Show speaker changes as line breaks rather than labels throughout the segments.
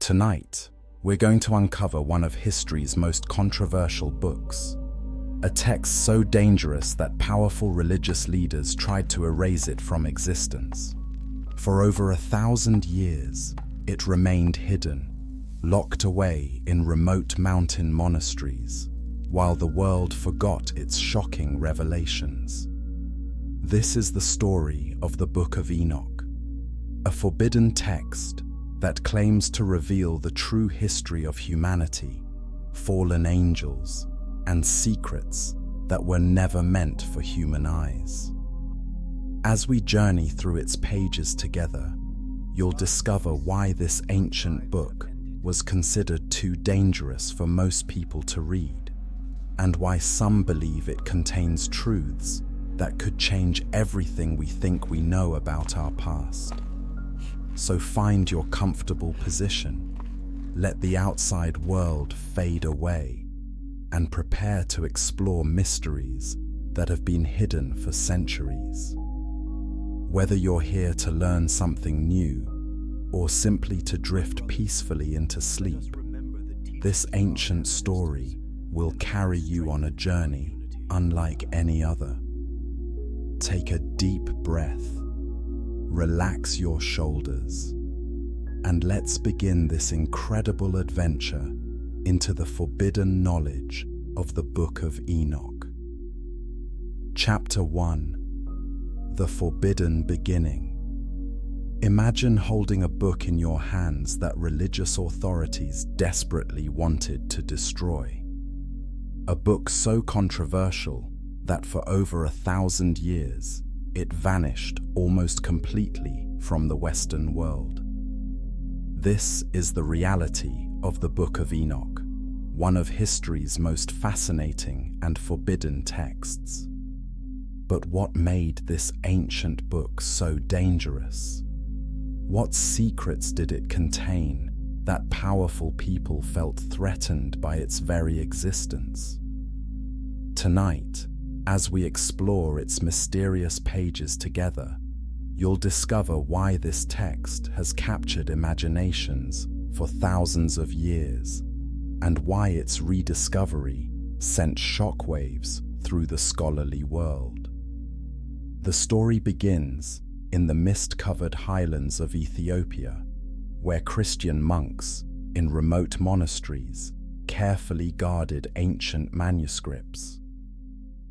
Tonight, we're going to uncover one of history's most controversial books, a text so dangerous that powerful religious leaders tried to erase it from existence. For over 1,000 years, it remained hidden, locked away in remote mountain monasteries, while the world forgot its shocking revelations. This is the story of the Book of Enoch, a forbidden text that claims to reveal the true history of humanity, fallen angels, and secrets that were never meant for human eyes. As we journey through its pages together, you'll discover why this ancient book was considered too dangerous for most people to read, and why some believe it contains truths that could change everything we think we know about our past. So find your comfortable position, let the outside world fade away, and prepare to explore mysteries that have been hidden for centuries. Whether you're here to learn something new or simply to drift peacefully into sleep, this ancient story will carry you on a journey unlike any other. Take a deep breath, relax your shoulders, and let's begin this incredible adventure into the forbidden knowledge of the Book of Enoch. Chapter 1: The Forbidden Beginning. Imagine holding a book in your hands that religious authorities desperately wanted to destroy. A book so controversial that for over 1,000 years, it vanished almost completely from the Western world. This is the reality of the Book of Enoch, one of history's most fascinating and forbidden texts. But what made this ancient book so dangerous? What secrets did it contain that powerful people felt threatened by its very existence? Tonight, as we explore its mysterious pages together, you'll discover why this text has captured imaginations for thousands of years, and why its rediscovery sent shockwaves through the scholarly world. The story begins in the mist-covered highlands of Ethiopia, where Christian monks in remote monasteries carefully guarded ancient manuscripts.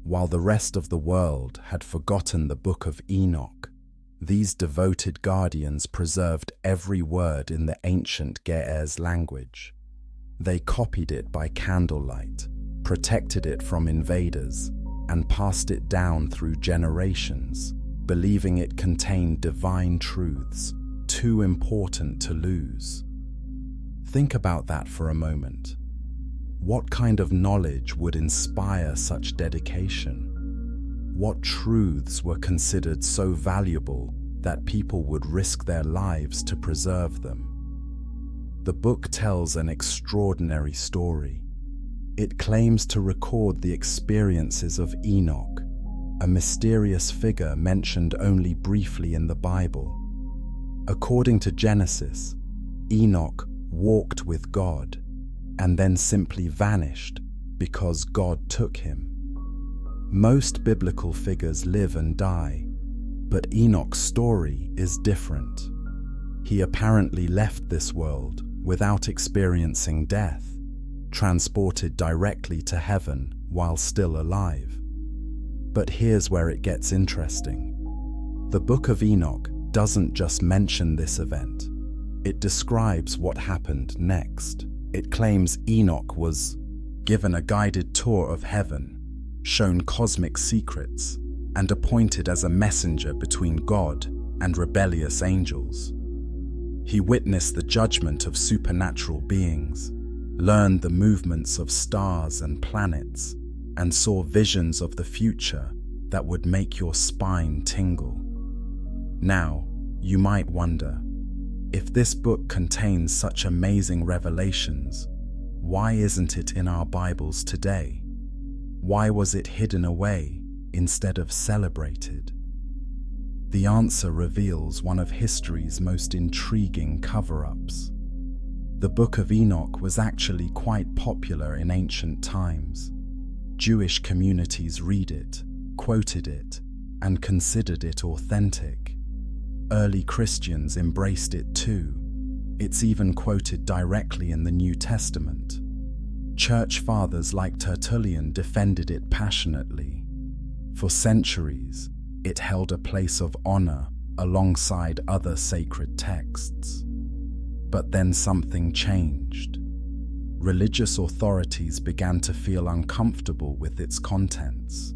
While the rest of the world had forgotten the Book of Enoch, these devoted guardians preserved every word in the ancient Ge'ez language. They copied it by candlelight, protected it from invaders, and passed it down through generations, believing it contained divine truths too important to lose. Think about that for a moment. What kind of knowledge would inspire such dedication? What truths were considered so valuable that people would risk their lives to preserve them? The book tells an extraordinary story. It claims to record the experiences of Enoch, a mysterious figure mentioned only briefly in the Bible. According to Genesis, Enoch walked with God and then simply vanished because God took him. Most biblical figures live and die, but Enoch's story is different. He apparently left this world without experiencing death, transported directly to heaven while still alive. But here's where it gets interesting. The Book of Enoch doesn't just mention this event. It describes what happened next. It claims Enoch was given a guided tour of heaven, shown cosmic secrets, and appointed as a messenger between God and rebellious angels. He witnessed the judgment of supernatural beings, learned the movements of stars and planets, and saw visions of the future that would make your spine tingle. Now, you might wonder, if this book contains such amazing revelations, why isn't it in our Bibles today? Why was it hidden away instead of celebrated? The answer reveals one of history's most intriguing cover-ups. The Book of Enoch was actually quite popular in ancient times. Jewish communities read it, quoted it, and considered it authentic. Early Christians embraced it too. It's even quoted directly in the New Testament. Church fathers like Tertullian defended it passionately. For centuries, it held a place of honor alongside other sacred texts. But then something changed. Religious authorities began to feel uncomfortable with its contents.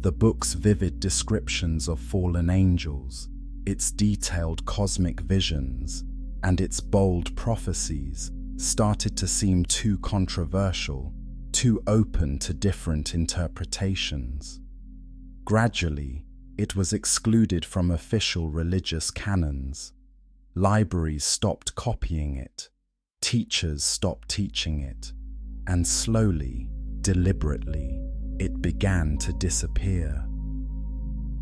The book's vivid descriptions of fallen angels, its detailed cosmic visions, and its bold prophecies started to seem too controversial, too open to different interpretations. Gradually, it was excluded from official religious canons. Libraries stopped copying it, teachers stopped teaching it, and slowly, deliberately, it began to disappear.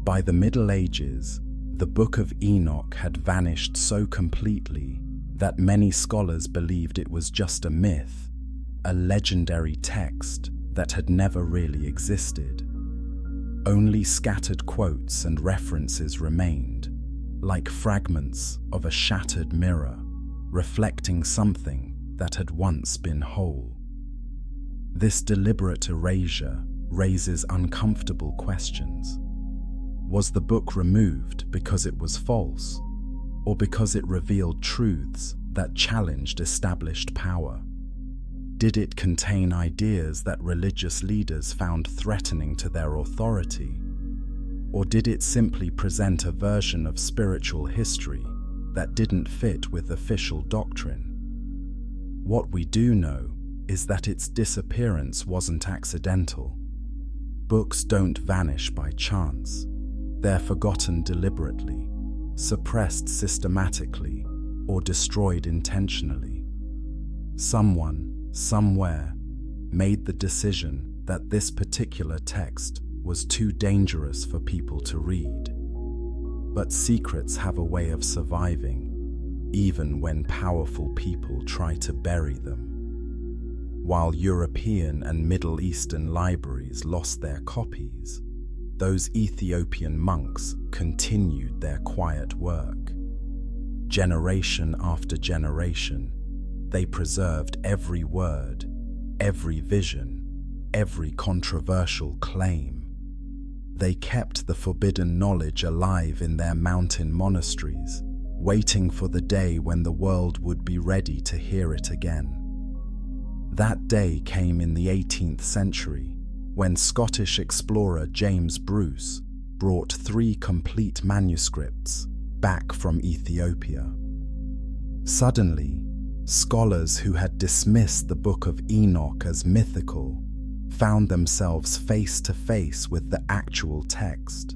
By the Middle Ages, the Book of Enoch had vanished so completely that many scholars believed it was just a myth, a legendary text that had never really existed. Only scattered quotes and references remained, like fragments of a shattered mirror, reflecting something that had once been whole. This deliberate erasure raises uncomfortable questions. Was the book removed because it was false, or because it revealed truths that challenged established power? Did it contain ideas that religious leaders found threatening to their authority? Or did it simply present a version of spiritual history that didn't fit with official doctrine? What we do know is that its disappearance wasn't accidental. Books don't vanish by chance. They're forgotten deliberately, suppressed systematically, or destroyed intentionally. Someone, somewhere, made the decision that this particular text was too dangerous for people to read. But secrets have a way of surviving, even when powerful people try to bury them. While European and Middle Eastern libraries lost their copies, those Ethiopian monks continued their quiet work. Generation after generation, they preserved every word, every vision, every controversial claim. They kept the forbidden knowledge alive in their mountain monasteries, waiting for the day when the world would be ready to hear it again. That day came in the 18th century, when Scottish explorer James Bruce brought 3 complete manuscripts back from Ethiopia. Suddenly, scholars who had dismissed the Book of Enoch as mythical found themselves face to face with the actual text.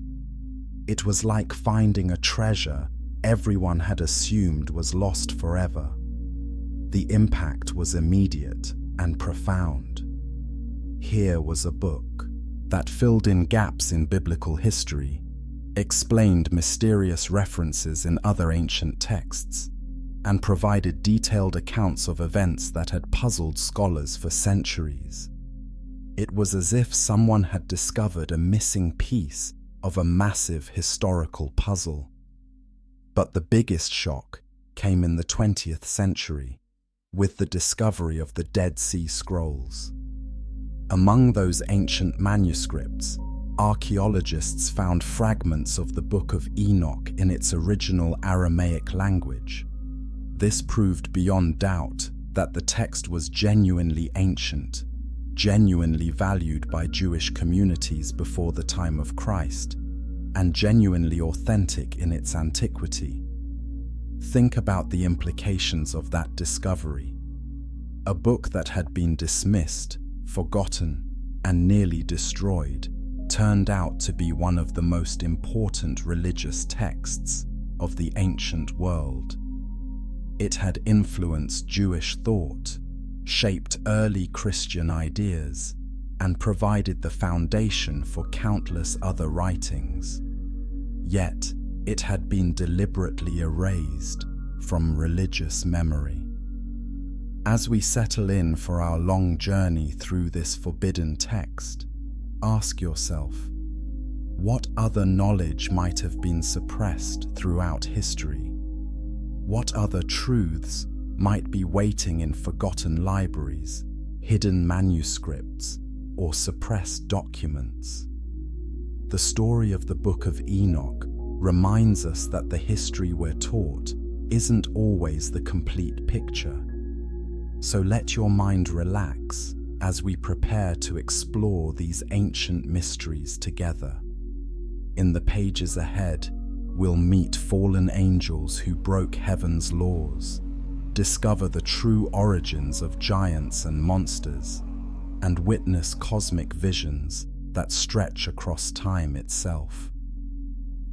It was like finding a treasure everyone had assumed was lost forever. The impact was immediate and profound. Here was a book that filled in gaps in biblical history, explained mysterious references in other ancient texts, and provided detailed accounts of events that had puzzled scholars for centuries. It was as if someone had discovered a missing piece of a massive historical puzzle. But the biggest shock came in the 20th century, with the discovery of the Dead Sea Scrolls. Among those ancient manuscripts, archaeologists found fragments of the Book of Enoch in its original Aramaic language. This proved beyond doubt that the text was genuinely ancient, genuinely valued by Jewish communities before the time of Christ, and genuinely authentic in its antiquity. Think about the implications of that discovery. A book that had been dismissed, forgotten, and nearly destroyed turned out to be one of the most important religious texts of the ancient world. It had influenced Jewish thought, shaped early Christian ideas, and provided the foundation for countless other writings. Yet, it had been deliberately erased from religious memory. As we settle in for our long journey through this forbidden text, ask yourself, what other knowledge might have been suppressed throughout history? What other truths might be waiting in forgotten libraries, hidden manuscripts, or suppressed documents? The story of the Book of Enoch reminds us that the history we're taught isn't always the complete picture. So let your mind relax as we prepare to explore these ancient mysteries together. In the pages ahead, we'll meet fallen angels who broke heaven's laws, discover the true origins of giants and monsters, and witness cosmic visions that stretch across time itself.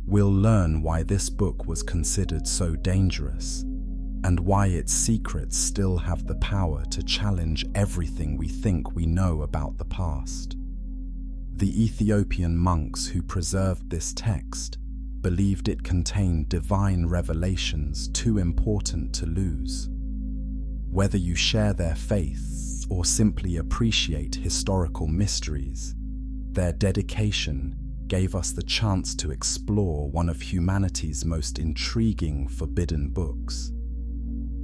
We'll learn why this book was considered so dangerous, and why its secrets still have the power to challenge everything we think we know about the past. The Ethiopian monks who preserved this text believed it contained divine revelations too important to lose. Whether you share their faith or simply appreciate historical mysteries, their dedication gave us the chance to explore one of humanity's most intriguing forbidden books.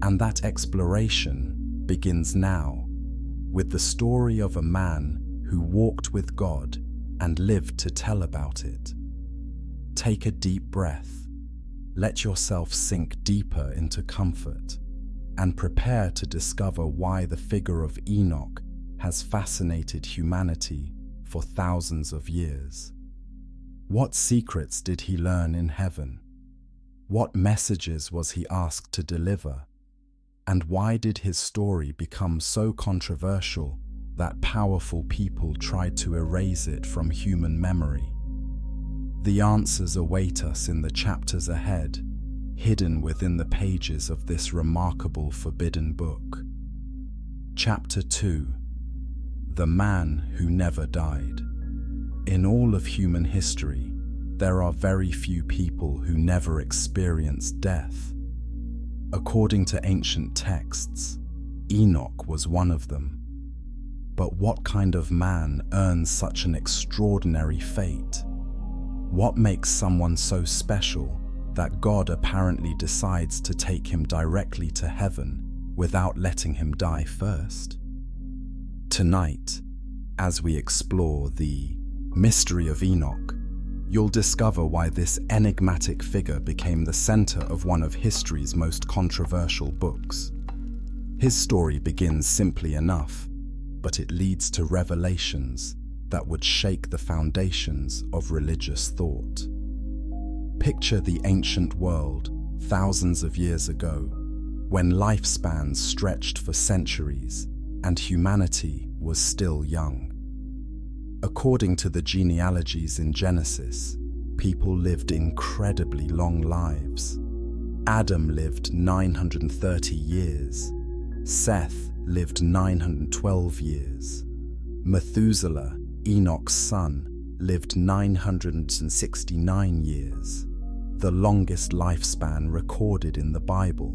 And that exploration begins now, with the story of a man who walked with God and lived to tell about it. Take a deep breath, let yourself sink deeper into comfort, and prepare to discover why the figure of Enoch has fascinated humanity for thousands of years. What secrets did he learn in heaven? What messages was he asked to deliver? And why did his story become so controversial that powerful people tried to erase it from human memory? The answers await us in the chapters ahead, hidden within the pages of this remarkable forbidden book. Chapter 2: The Man Who Never Died. In all of human history, there are very few people who never experienced death. According to ancient texts, Enoch was one of them. But what kind of man earns such an extraordinary fate? What makes someone so special that God apparently decides to take him directly to heaven without letting him die first? Tonight, as we explore the mystery of Enoch, you'll discover why this enigmatic figure became the center of one of history's most controversial books. His story begins simply enough, but it leads to revelations that would shake the foundations of religious thought. Picture the ancient world thousands of years ago, when lifespans stretched for centuries and humanity was still young. According to the genealogies in Genesis, people lived incredibly long lives. Adam lived 930 years. Seth lived 912 years. Methuselah, Enoch's son, lived 969 years, the longest lifespan recorded in the Bible.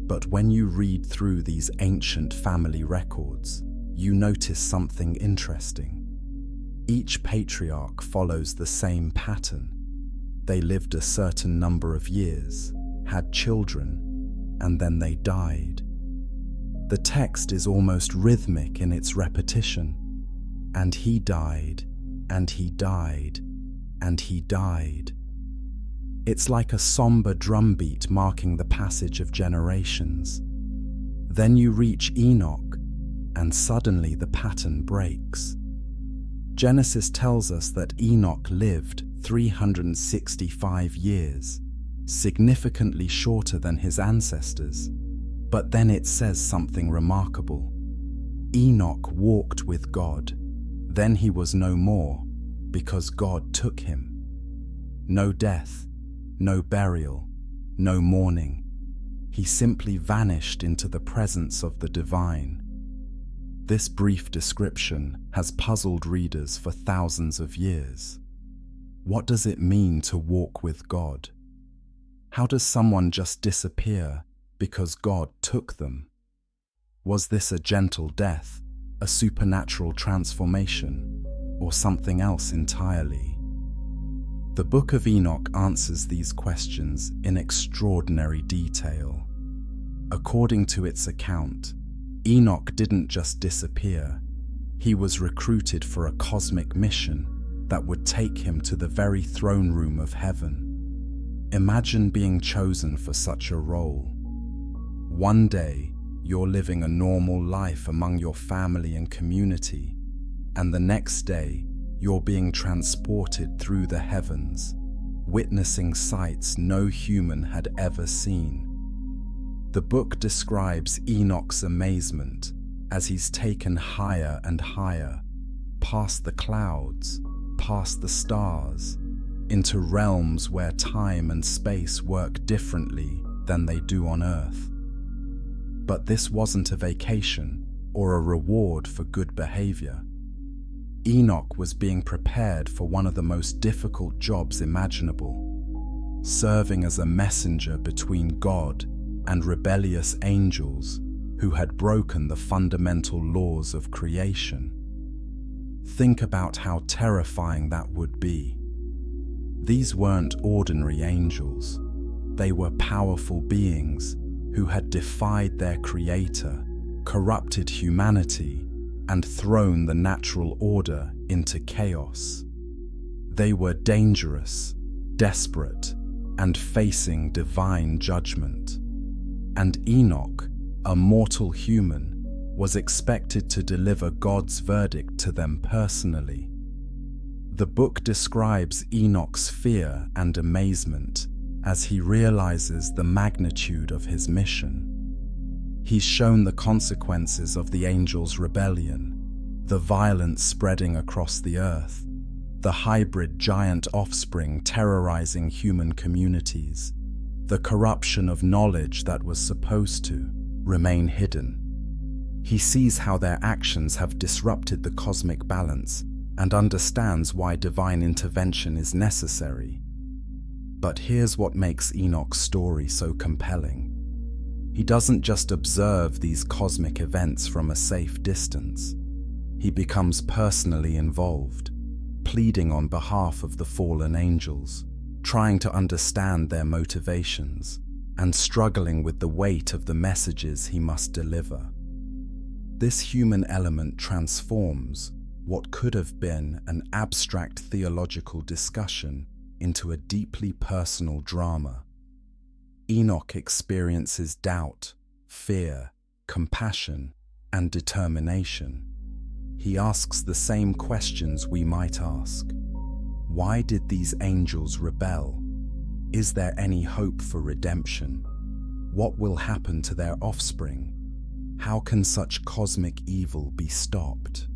But when you read through these ancient family records, you notice something interesting. Each patriarch follows the same pattern. They lived a certain number of years, had children, and then they died. The text is almost rhythmic in its repetition. And he died, and he died, and he died. It's like a somber drumbeat marking the passage of generations. Then you reach Enoch, and suddenly the pattern breaks. Genesis tells us that Enoch lived 365 years, significantly shorter than his ancestors. But then it says something remarkable. Enoch walked with God. Then he was no more, because God took him. No death, no burial, no mourning. He simply vanished into the presence of the divine. This brief description has puzzled readers for thousands of years. What does it mean to walk with God? How does someone just disappear because God took them? Was this a gentle death, a supernatural transformation, or something else entirely? The Book of Enoch answers these questions in extraordinary detail. According to its account, Enoch didn't just disappear. He was recruited for a cosmic mission that would take him to the very throne room of heaven. Imagine being chosen for such a role. One day, you're living a normal life among your family and community, and the next day, you're being transported through the heavens, witnessing sights no human had ever seen. The book describes Enoch's amazement as he's taken higher and higher, past the clouds, past the stars, into realms where time and space work differently than they do on Earth. But this wasn't a vacation or a reward for good behavior. Enoch was being prepared for one of the most difficult jobs imaginable, serving as a messenger between God and rebellious angels who had broken the fundamental laws of creation. Think about how terrifying that would be. These weren't ordinary angels. They were powerful beings who had defied their creator, corrupted humanity, and thrown the natural order into chaos. They were dangerous, desperate, and facing divine judgment. And Enoch, a mortal human, was expected to deliver God's verdict to them personally. The book describes Enoch's fear and amazement as he realizes the magnitude of his mission. He's shown the consequences of the angels' rebellion, the violence spreading across the earth, the hybrid giant offspring terrorizing human communities, the corruption of knowledge that was supposed to remain hidden. He sees how their actions have disrupted the cosmic balance and understands why divine intervention is necessary. But here's what makes Enoch's story so compelling. He doesn't just observe these cosmic events from a safe distance. He becomes personally involved, pleading on behalf of the fallen angels, trying to understand their motivations, and struggling with the weight of the messages he must deliver. This human element transforms what could have been an abstract theological discussion into a deeply personal drama. Enoch experiences doubt, fear, compassion, and determination. He asks the same questions we might ask. Why did these angels rebel? Is there any hope for redemption? What will happen to their offspring? How can such cosmic evil be stopped?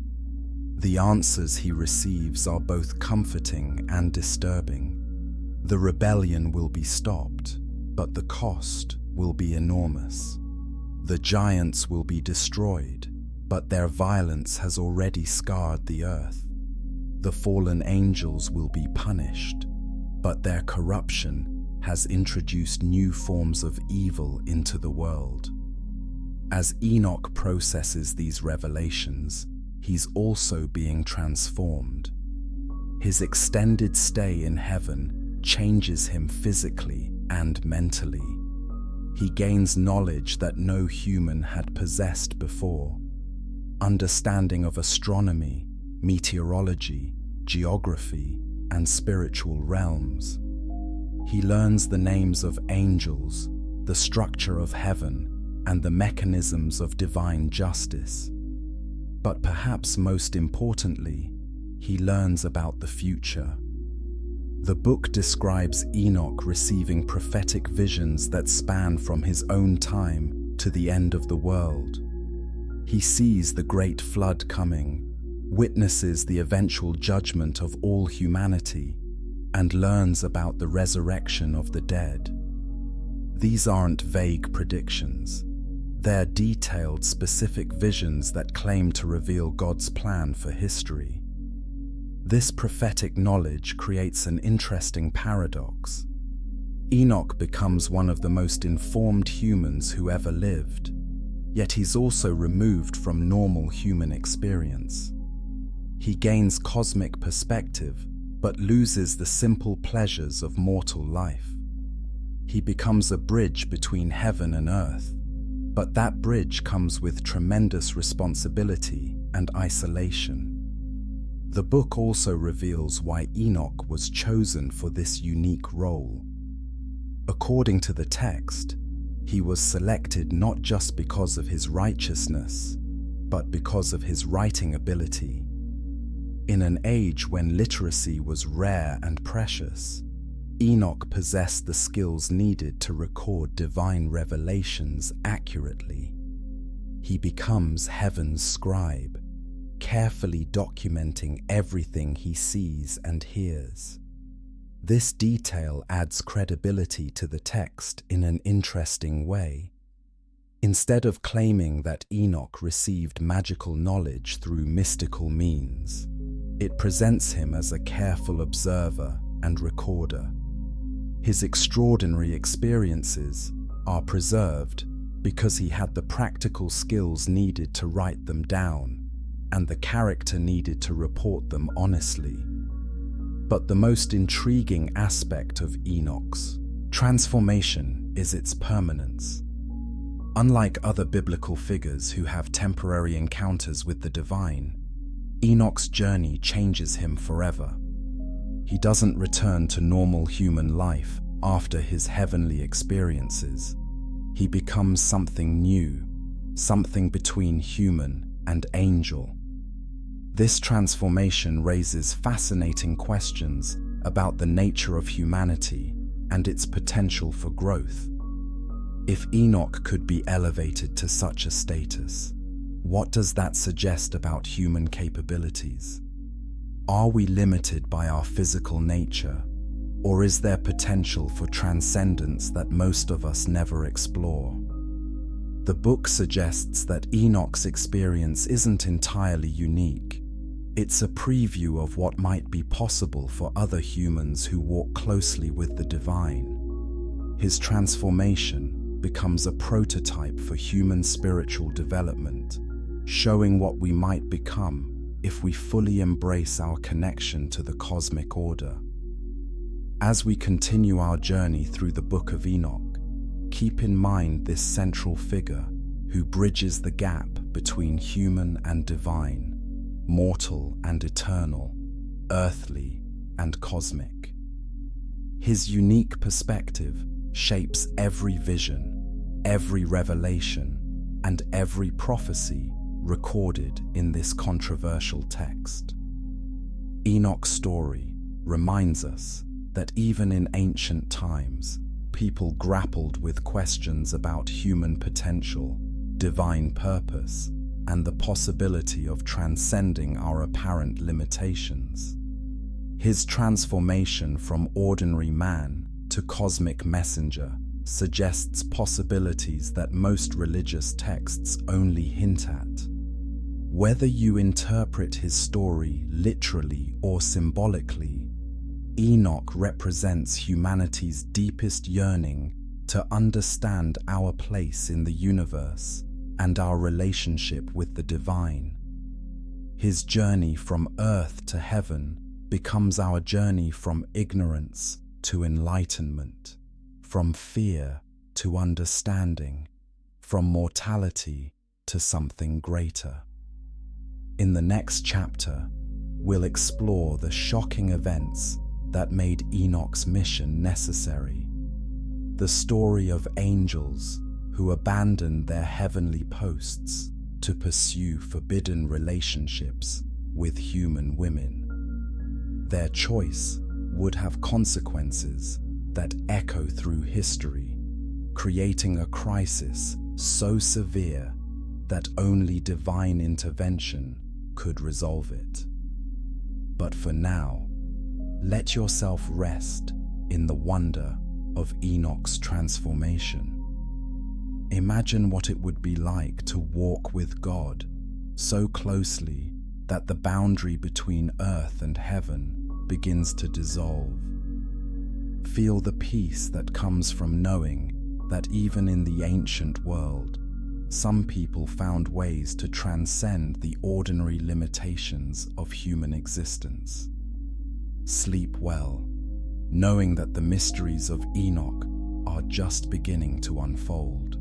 The answers he receives are both comforting and disturbing. The rebellion will be stopped, but the cost will be enormous. The giants will be destroyed, but their violence has already scarred the earth. The fallen angels will be punished, but their corruption has introduced new forms of evil into the world. As Enoch processes these revelations, he's also being transformed. His extended stay in heaven changes him physically and mentally. He gains knowledge that no human had possessed before, understanding of astronomy, meteorology, geography, and spiritual realms. He learns the names of angels, the structure of heaven, and the mechanisms of divine justice. But perhaps most importantly, he learns about the future. The book describes Enoch receiving prophetic visions that span from his own time to the end of the world. He sees the great flood coming, witnesses the eventual judgment of all humanity, and learns about the resurrection of the dead. These aren't vague predictions. They're detailed, specific visions that claim to reveal God's plan for history. This prophetic knowledge creates an interesting paradox. Enoch becomes one of the most informed humans who ever lived, Yet he's also removed from normal human experience. He gains cosmic perspective, but loses the simple pleasures of mortal life. He becomes a bridge between heaven and earth, but that bridge comes with tremendous responsibility and isolation. The book also reveals why Enoch was chosen for this unique role. According to the text, he was selected not just because of his righteousness, but because of his writing ability. In an age when literacy was rare and precious, Enoch possessed the skills needed to record divine revelations accurately. He becomes heaven's scribe, carefully documenting everything he sees and hears. This detail adds credibility to the text in an interesting way. Instead of claiming that Enoch received magical knowledge through mystical means, it presents him as a careful observer and recorder. His extraordinary experiences are preserved because he had the practical skills needed to write them down and the character needed to report them honestly. But the most intriguing aspect of Enoch's transformation is its permanence. Unlike other biblical figures who have temporary encounters with the divine, Enoch's journey changes him forever. He doesn't return to normal human life after his heavenly experiences. He becomes something new, something between human and angel. This transformation raises fascinating questions about the nature of humanity and its potential for growth. If Enoch could be elevated to such a status, what does that suggest about human capabilities? Are we limited by our physical nature, or is there potential for transcendence that most of us never explore? The book suggests that Enoch's experience isn't entirely unique. It's a preview of what might be possible for other humans who walk closely with the divine. His transformation becomes a prototype for human spiritual development, showing what we might become if we fully embrace our connection to the cosmic order. As we continue our journey through the Book of Enoch, keep in mind this central figure who bridges the gap between human and divine, mortal and eternal, earthly and cosmic. His unique perspective shapes every vision, every revelation, and every prophecy recorded in this controversial text. Enoch's story reminds us that even in ancient times, people grappled with questions about human potential, divine purpose, and the possibility of transcending our apparent limitations. His transformation from ordinary man to cosmic messenger suggests possibilities that most religious texts only hint at. Whether you interpret his story literally or symbolically, Enoch represents humanity's deepest yearning to understand our place in the universe and our relationship with the divine. His journey from earth to heaven becomes our journey from ignorance to enlightenment, from fear to understanding, from mortality to something greater. In the next chapter, we'll explore the shocking events that made Enoch's mission necessary. The story of angels who abandoned their heavenly posts to pursue forbidden relationships with human women. Their choice would have consequences that echo through history, creating a crisis so severe that only divine intervention could resolve it. But for now, let yourself rest in the wonder of Enoch's transformation. Imagine what it would be like to walk with God so closely that the boundary between earth and heaven begins to dissolve. Feel the peace that comes from knowing that even in the ancient world, some people found ways to transcend the ordinary limitations of human existence. Sleep well, knowing that the mysteries of Enoch are just beginning to unfold.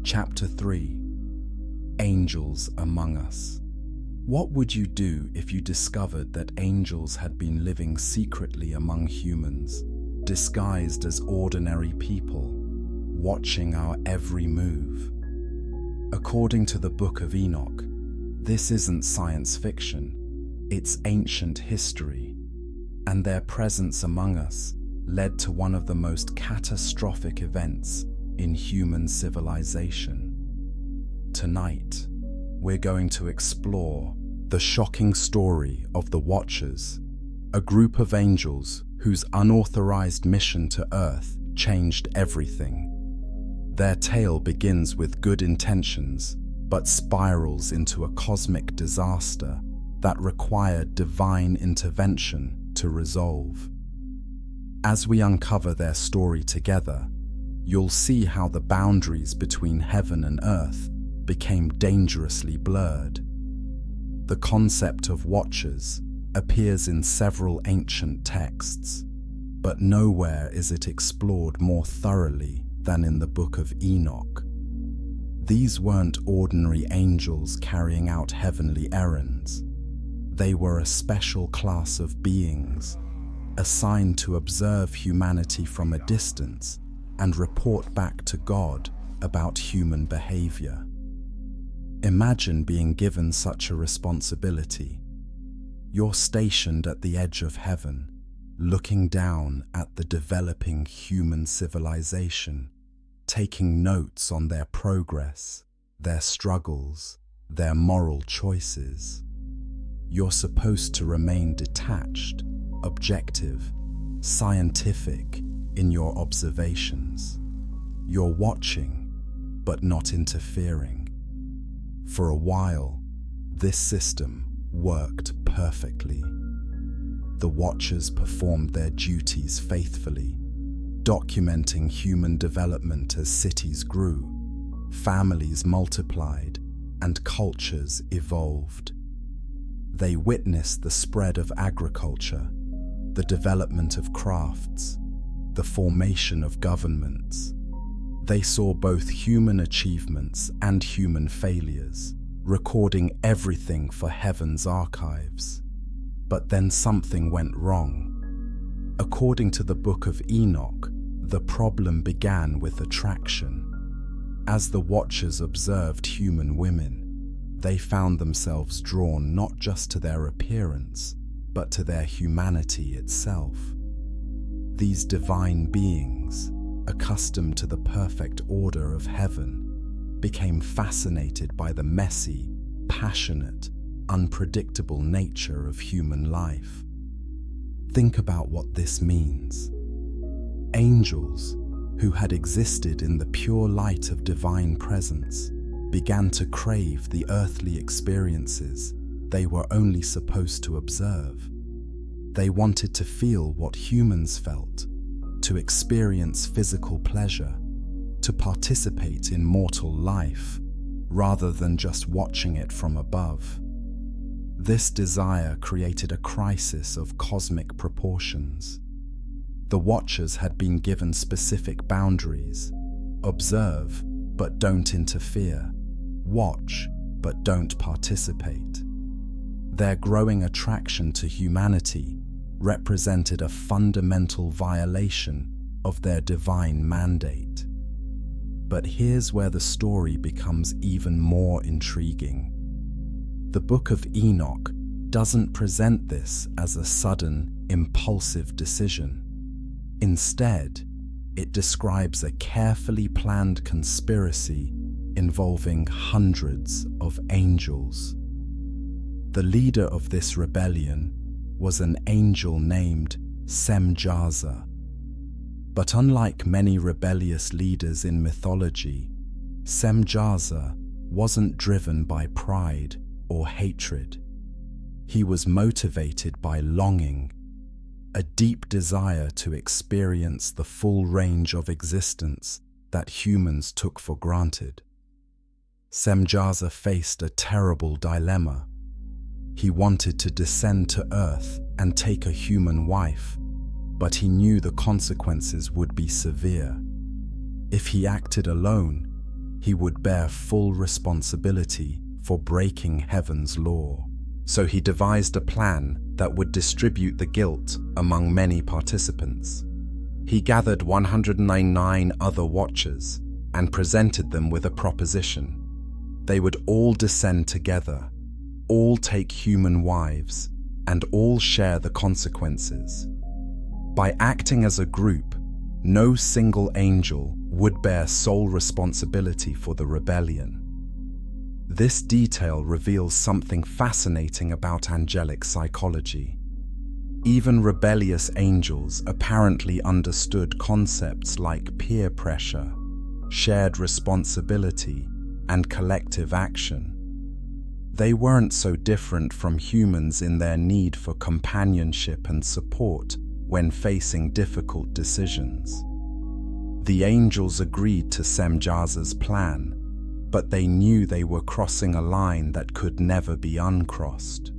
Chapter 3: Angels Among Us. What would you do if you discovered that angels had been living secretly among humans, disguised as ordinary people, watching our every move? According to the Book of Enoch, this isn't science fiction, it's ancient history, and their presence among us led to one of the most catastrophic events in human civilization. Tonight, we're going to explore the shocking story of the Watchers, a group of angels whose unauthorized mission to Earth changed everything. Their tale begins with good intentions, but spirals into a cosmic disaster that required divine intervention to resolve. As we uncover their story together, you'll see how the boundaries between heaven and earth became dangerously blurred. The concept of Watchers appears in several ancient texts, but nowhere is it explored more thoroughly than in the Book of Enoch. These weren't ordinary angels carrying out heavenly errands. They were a special class of beings, assigned to observe humanity from a distance and report back to God about human behavior. Imagine being given such a responsibility. You're stationed at the edge of heaven, looking down at the developing human civilization, taking notes on their progress, their struggles, their moral choices. You're supposed to remain detached, objective, scientific in your observations. You're watching, but not interfering. For a while, this system worked perfectly. The Watchers performed their duties faithfully, documenting human development as cities grew, families multiplied, and cultures evolved. They witnessed the spread of agriculture, the development of crafts, the formation of governments. They saw both human achievements and human failures, recording everything for heaven's archives. But then something went wrong. According to the Book of Enoch, the problem began with attraction. As the Watchers observed human women, they found themselves drawn not just to their appearance, but to their humanity itself. These divine beings, accustomed to the perfect order of heaven, became fascinated by the messy, passionate, unpredictable nature of human life. Think about what this means. Angels, who had existed in the pure light of divine presence, began to crave the earthly experiences they were only supposed to observe. They wanted to feel what humans felt, to experience physical pleasure, to participate in mortal life, rather than just watching it from above. This desire created a crisis of cosmic proportions. The Watchers had been given specific boundaries: observe, but don't interfere; watch, but don't participate. Their growing attraction to humanity represented a fundamental violation of their divine mandate. But here's where the story becomes even more intriguing. The Book of Enoch doesn't present this as a sudden, impulsive decision. Instead, it describes a carefully planned conspiracy involving hundreds of angels. The leader of this rebellion was an angel named Semjaza. But unlike many rebellious leaders in mythology, Semjaza wasn't driven by pride or hatred. He was motivated by longing, a deep desire to experience the full range of existence that humans took for granted. Semjaza faced a terrible dilemma. He wanted to descend to Earth and take a human wife, but he knew the consequences would be severe. If he acted alone, he would bear full responsibility for breaking heaven's law. So he devised a plan that would distribute the guilt among many participants. He gathered 199 other watchers and presented them with a proposition. They would all descend together, all take human wives, and all share the consequences. By acting as a group, no single angel would bear sole responsibility for the rebellion. This detail reveals something fascinating about angelic psychology. Even rebellious angels apparently understood concepts like peer pressure, shared responsibility, and collective action. They weren't so different from humans in their need for companionship and support when facing difficult decisions. The angels agreed to Semjaza's plan, but they knew they were crossing a line that could never be uncrossed.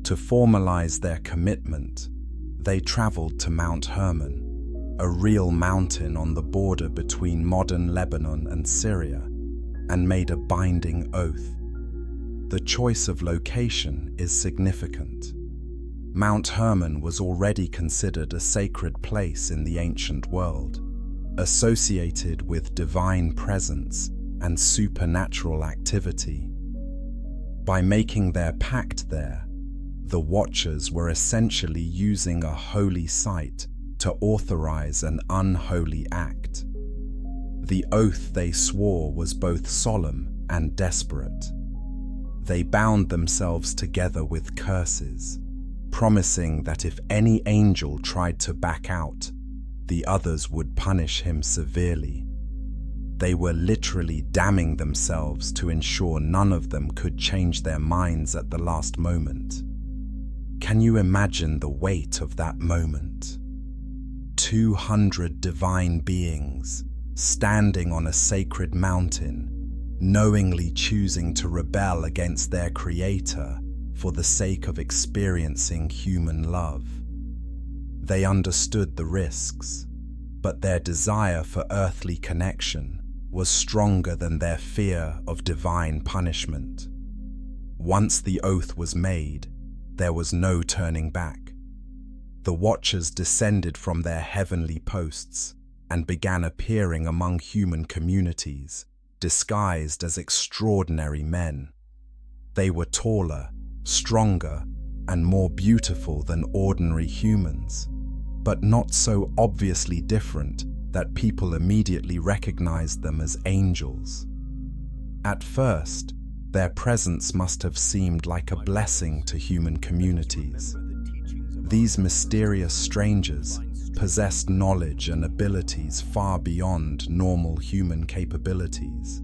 To formalize their commitment, they traveled to Mount Hermon, a real mountain on the border between modern Lebanon and Syria, and made a binding oath. The choice of location is significant. Mount Hermon was already considered a sacred place in the ancient world, associated with divine presence and supernatural activity. By making their pact there, the Watchers were essentially using a holy site to authorize an unholy act. The oath they swore was both solemn and desperate. They bound themselves together with curses, promising that if any angel tried to back out, the others would punish him severely. They were literally damning themselves to ensure none of them could change their minds at the last moment. Can you imagine the weight of that moment? 200 divine beings standing on a sacred mountain, knowingly choosing to rebel against their Creator for the sake of experiencing human love. They understood the risks, but their desire for earthly connection was stronger than their fear of divine punishment. Once the oath was made, there was no turning back. The Watchers descended from their heavenly posts and began appearing among human communities, disguised as extraordinary men. They were taller, stronger, and more beautiful than ordinary humans, but not so obviously different that people immediately recognized them as angels. At first, their presence must have seemed like a blessing to human communities. These mysterious strangers possessed knowledge and abilities far beyond normal human capabilities.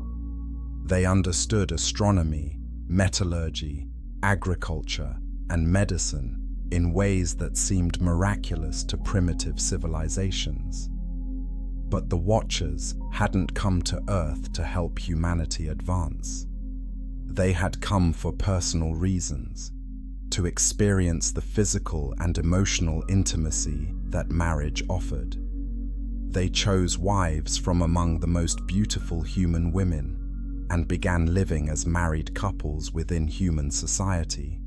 They understood astronomy, metallurgy, agriculture, and medicine in ways that seemed miraculous to primitive civilizations. But the Watchers hadn't come to Earth to help humanity advance. They had come for personal reasons, to experience the physical and emotional intimacy that marriage offered. They chose wives from among the most beautiful human women and began living as married couples within human society.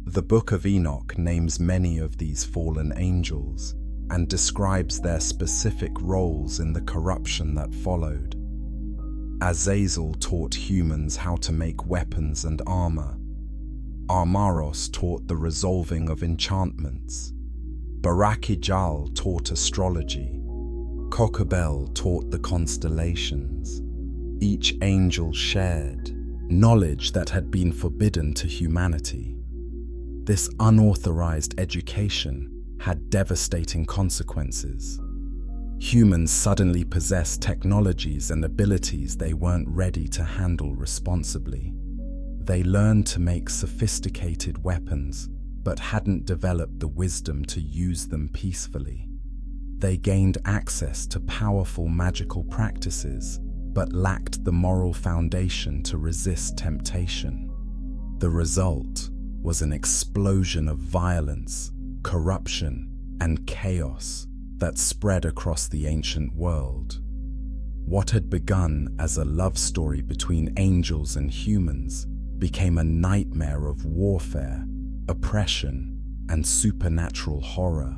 The Book of Enoch names many of these fallen angels and describes their specific roles in the corruption that followed. Azazel taught humans how to make weapons and armor. Armaros taught the resolving of enchantments. Barakijal taught astrology. Kokabel taught the constellations. Each angel shared knowledge that had been forbidden to humanity. This unauthorized education had devastating consequences. Humans suddenly possessed technologies and abilities they weren't ready to handle responsibly. They learned to make sophisticated weapons, but hadn't developed the wisdom to use them peacefully. They gained access to powerful magical practices, but lacked the moral foundation to resist temptation. The result was an explosion of violence, corruption, and chaos that spread across the ancient world. What had begun as a love story between angels and humans became a nightmare of warfare, oppression, and supernatural horror.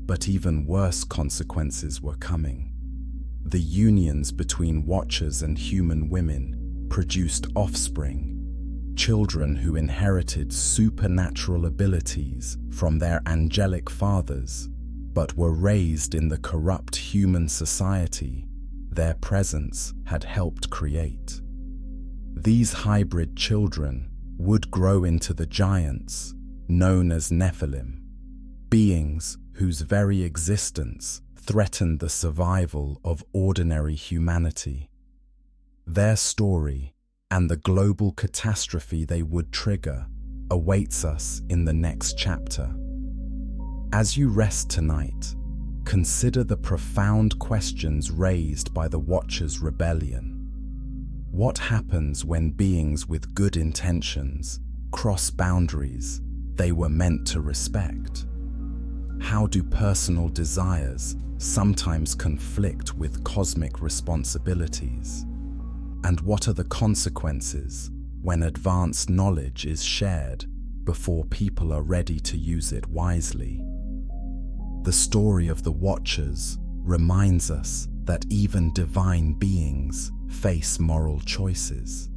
But even worse consequences were coming. The unions between Watchers and human women produced offspring, children who inherited supernatural abilities from their angelic fathers, but were raised in the corrupt human society their presence had helped create. These hybrid children would grow into the giants known as Nephilim, beings whose very existence threatened the survival of ordinary humanity. Their story and the global catastrophe they would trigger awaits us in the next chapter. As you rest tonight, consider the profound questions raised by the Watchers' rebellion. What happens when beings with good intentions cross boundaries they were meant to respect? How do personal desires sometimes conflict with cosmic responsibilities? And what are the consequences when advanced knowledge is shared before people are ready to use it wisely? The story of the Watchers reminds us that even divine beings face moral choices,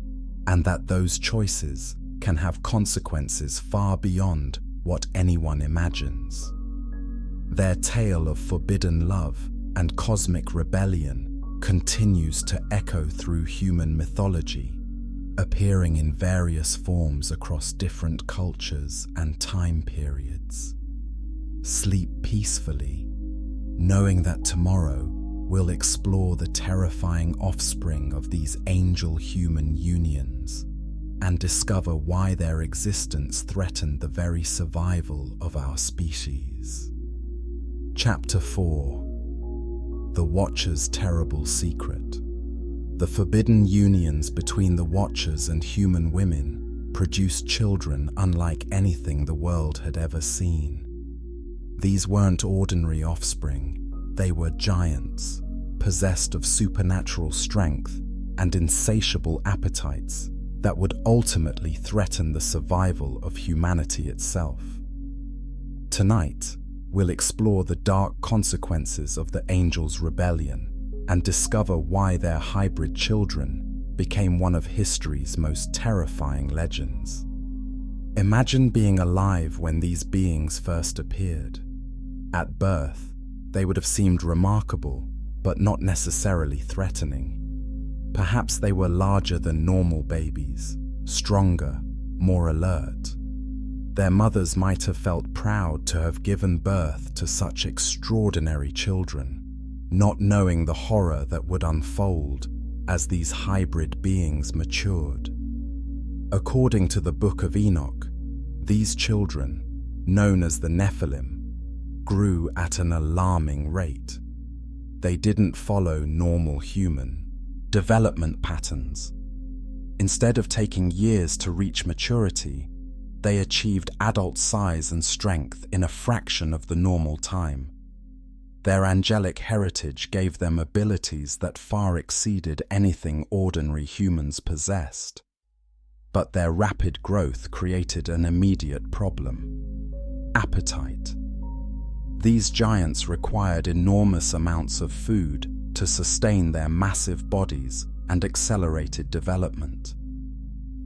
and that those choices can have consequences far beyond what anyone imagines. Their tale of forbidden love and cosmic rebellion continues to echo through human mythology, appearing in various forms across different cultures and time periods. Sleep peacefully, knowing that tomorrow we'll explore the terrifying offspring of these angel-human unions and discover why their existence threatened the very survival of our species. Chapter 4. The Watchers' Terrible Secret. The forbidden unions between the Watchers and human women produced children unlike anything the world had ever seen. These weren't ordinary offspring, they were giants, possessed of supernatural strength and insatiable appetites that would ultimately threaten the survival of humanity itself. Tonight, we'll explore the dark consequences of the angels' rebellion and discover why their hybrid children became one of history's most terrifying legends. Imagine being alive when these beings first appeared. At birth, they would have seemed remarkable, but not necessarily threatening. Perhaps they were larger than normal babies, stronger, more alert. Their mothers might have felt proud to have given birth to such extraordinary children, not knowing the horror that would unfold as these hybrid beings matured. According to the Book of Enoch, these children, known as the Nephilim, grew at an alarming rate. They didn't follow normal human development patterns. Instead of taking years to reach maturity, they achieved adult size and strength in a fraction of the normal time. Their angelic heritage gave them abilities that far exceeded anything ordinary humans possessed. But their rapid growth created an immediate problem: appetite. These giants required enormous amounts of food to sustain their massive bodies and accelerated development.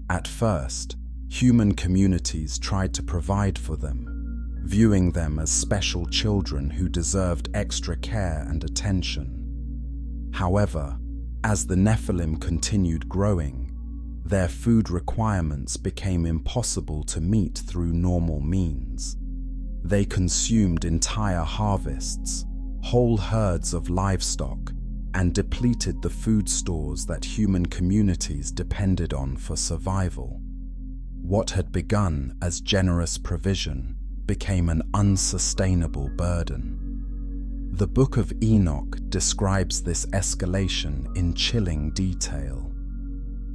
At first, human communities tried to provide for them, viewing them as special children who deserved extra care and attention. However, as the Nephilim continued growing, their food requirements became impossible to meet through normal means. They consumed entire harvests, whole herds of livestock, and depleted the food stores that human communities depended on for survival. What had begun as generous provision became an unsustainable burden. The Book of Enoch describes this escalation in chilling detail.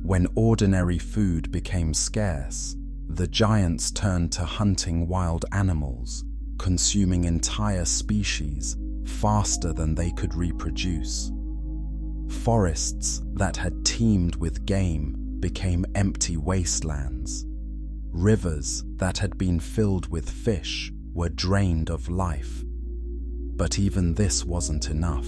When ordinary food became scarce, the giants turned to hunting wild animals, consuming entire species faster than they could reproduce. Forests that had teemed with game became empty wastelands. Rivers that had been filled with fish were drained of life. But even this wasn't enough.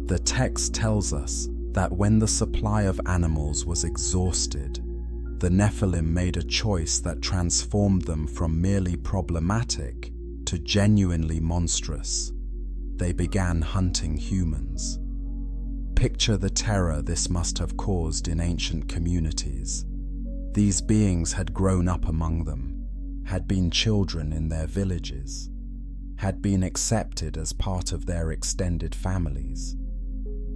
The text tells us that when the supply of animals was exhausted, the Nephilim made a choice that transformed them from merely problematic to genuinely monstrous. They began hunting humans. Picture the terror this must have caused in ancient communities. These beings had grown up among them, had been children in their villages, had been accepted as part of their extended families.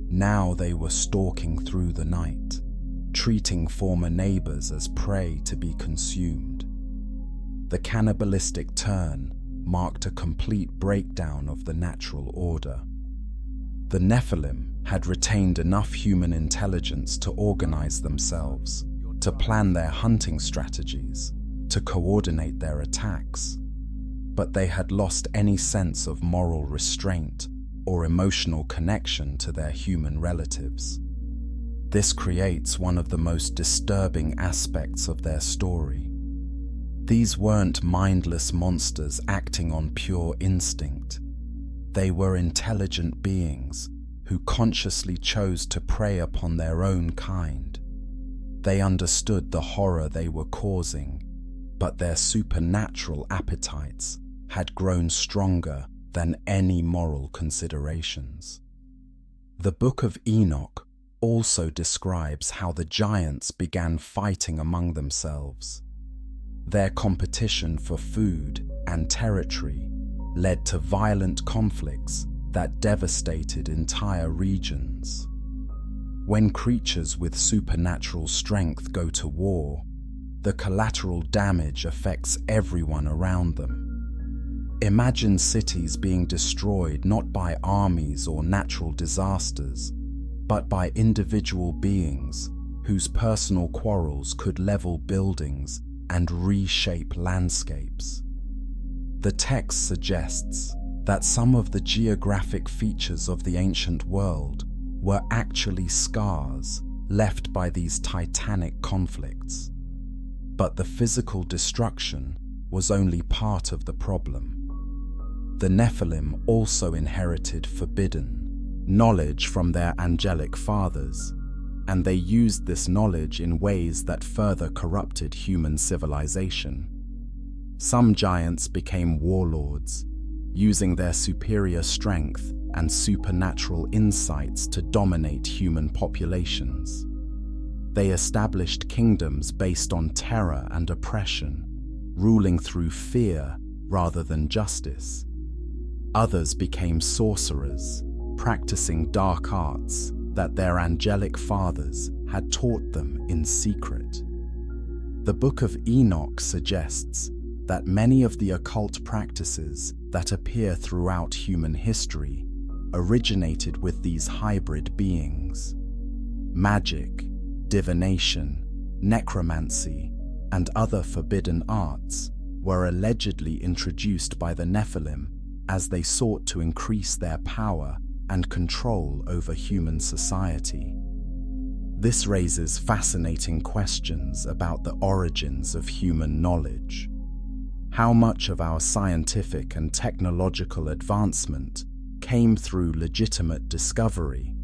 Now they were stalking through the night, treating former neighbors as prey to be consumed. The cannibalistic turn marked a complete breakdown of the natural order. The Nephilim had retained enough human intelligence to organize themselves, to plan their hunting strategies, to coordinate their attacks. But they had lost any sense of moral restraint or emotional connection to their human relatives. This creates one of the most disturbing aspects of their story. These weren't mindless monsters acting on pure instinct. They were intelligent beings who consciously chose to prey upon their own kind. They understood the horror they were causing, but their supernatural appetites had grown stronger than any moral considerations. The Book of Enoch also describes how the giants began fighting among themselves. Their competition for food and territory led to violent conflicts that devastated entire regions. When creatures with supernatural strength go to war, the collateral damage affects everyone around them. Imagine cities being destroyed not by armies or natural disasters, but by individual beings whose personal quarrels could level buildings and reshape landscapes. The text suggests that some of the geographic features of the ancient world were actually scars left by these titanic conflicts. But the physical destruction was only part of the problem. The Nephilim also inherited forbidden knowledge from their angelic fathers, and they used this knowledge in ways that further corrupted human civilization. Some giants became warlords, using their superior strength and supernatural insights to dominate human populations. They established kingdoms based on terror and oppression, ruling through fear rather than justice. Others became sorcerers, practicing dark arts that their angelic fathers had taught them in secret. The Book of Enoch suggests that many of the occult practices that appear throughout human history originated with these hybrid beings. Magic, divination, necromancy, and other forbidden arts were allegedly introduced by the Nephilim as they sought to increase their power and control over human society. This raises fascinating questions about the origins of human knowledge. How much of our scientific and technological advancement came through legitimate discovery,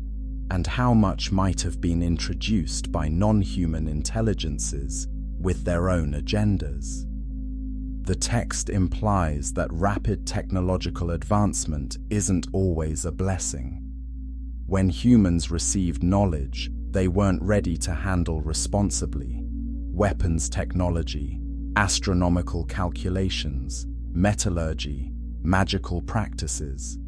and how much might have been introduced by non-human intelligences with their own agendas? The text implies that rapid technological advancement isn't always a blessing. When humans received knowledge they weren't ready to handle responsibly, weapons technology, astronomical calculations, metallurgy, magical practices,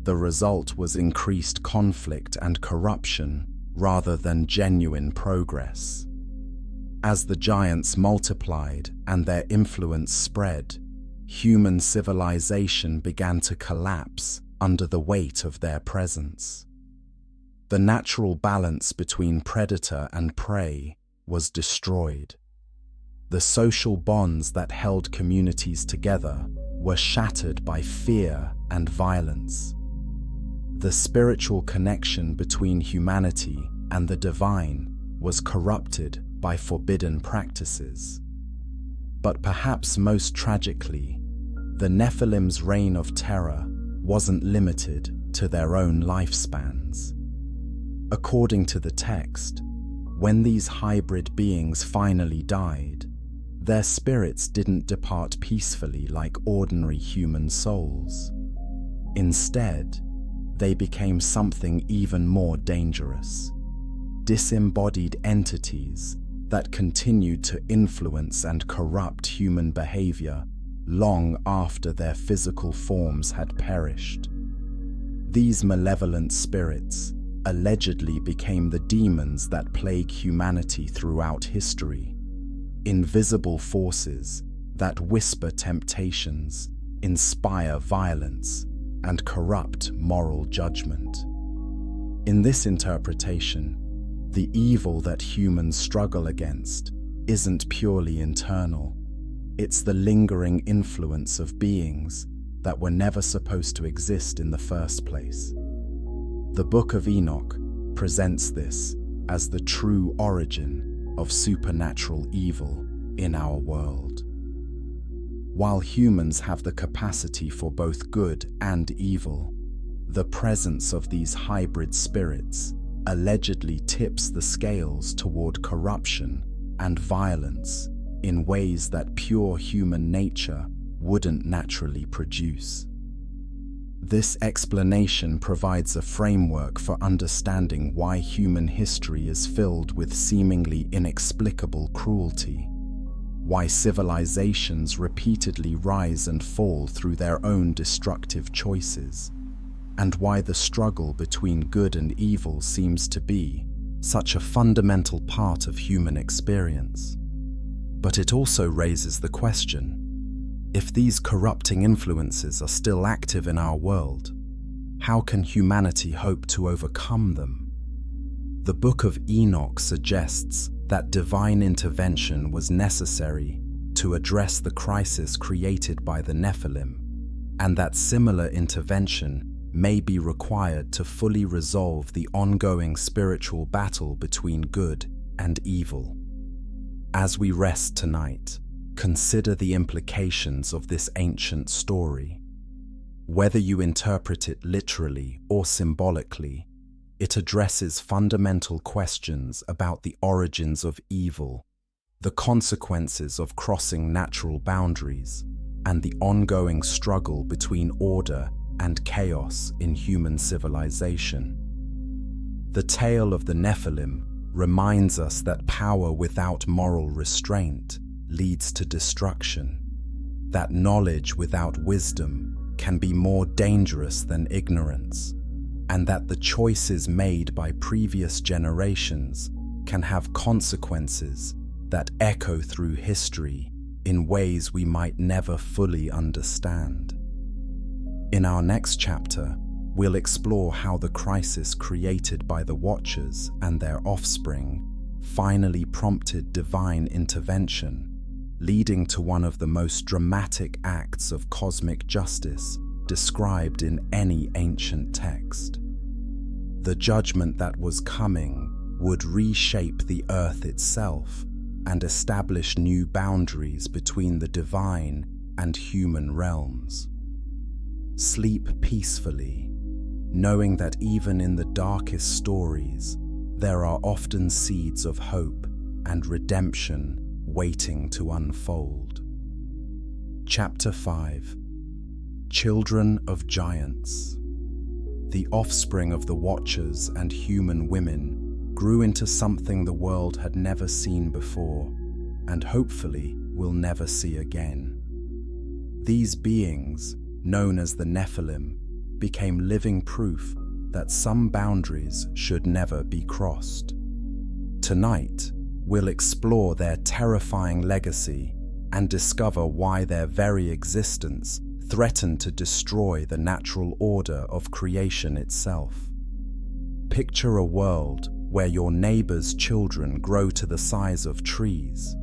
the result was increased conflict and corruption rather than genuine progress. As the giants multiplied and their influence spread, human civilization began to collapse under the weight of their presence. The natural balance between predator and prey was destroyed. The social bonds that held communities together were shattered by fear and violence. The spiritual connection between humanity and the divine was corrupted by forbidden practices. But perhaps most tragically, the Nephilim's reign of terror wasn't limited to their own lifespans. According to the text, when these hybrid beings finally died, their spirits didn't depart peacefully like ordinary human souls. Instead, they became something even more dangerous: disembodied entities that continued to influence and corrupt human behavior long after their physical forms had perished. These malevolent spirits allegedly became the demons that plague humanity throughout history, invisible forces that whisper temptations, inspire violence, and corrupt moral judgment. In this interpretation, the evil that humans struggle against isn't purely internal. It's the lingering influence of beings that were never supposed to exist in the first place. The Book of Enoch presents this as the true origin of supernatural evil in our world. While humans have the capacity for both good and evil, the presence of these hybrid spirits allegedly tips the scales toward corruption and violence in ways that pure human nature wouldn't naturally produce. This explanation provides a framework for understanding why human history is filled with seemingly inexplicable cruelty, why civilizations repeatedly rise and fall through their own destructive choices, and why the struggle between good and evil seems to be such a fundamental part of human experience. But it also raises the question: if these corrupting influences are still active in our world, how can humanity hope to overcome them? The Book of Enoch suggests that divine intervention was necessary to address the crisis created by the Nephilim, and that similar intervention may be required to fully resolve the ongoing spiritual battle between good and evil. As we rest tonight, consider the implications of this ancient story. Whether you interpret it literally or symbolically, it addresses fundamental questions about the origins of evil, the consequences of crossing natural boundaries, and the ongoing struggle between order and chaos in human civilization. The tale of the Nephilim reminds us that power without moral restraint leads to destruction, that knowledge without wisdom can be more dangerous than ignorance, and that the choices made by previous generations can have consequences that echo through history in ways we might never fully understand. In our next chapter, we'll explore how the crisis created by the Watchers and their offspring finally prompted divine intervention, leading to one of the most dramatic acts of cosmic justice described in any ancient text. The judgment that was coming would reshape the earth itself and establish new boundaries between the divine and human realms. Sleep peacefully, knowing that even in the darkest stories, there are often seeds of hope and redemption waiting to unfold. Chapter 5: Children of Giants. The offspring of the Watchers and human women grew into something the world had never seen before, and hopefully will never see again. These beings, known as the Nephilim, became living proof that some boundaries should never be crossed. Tonight, we'll explore their terrifying legacy and discover why their very existence threatened to destroy the natural order of creation itself. Picture a world where your neighbor's children grow to the size of trees,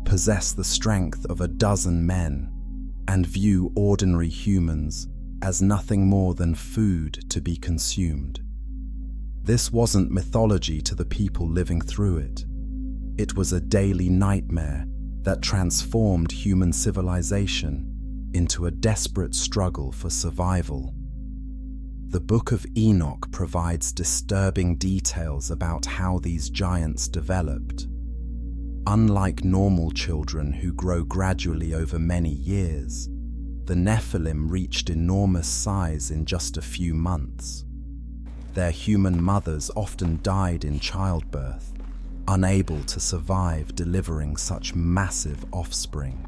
possess the strength of a dozen men, and view ordinary humans as nothing more than food to be consumed. This wasn't mythology to the people living through it. It was a daily nightmare that transformed human civilization into a desperate struggle for survival. The Book of Enoch provides disturbing details about how these giants developed. Unlike normal children who grow gradually over many years, the Nephilim reached enormous size in just a few months. Their human mothers often died in childbirth, unable to survive delivering such massive offspring.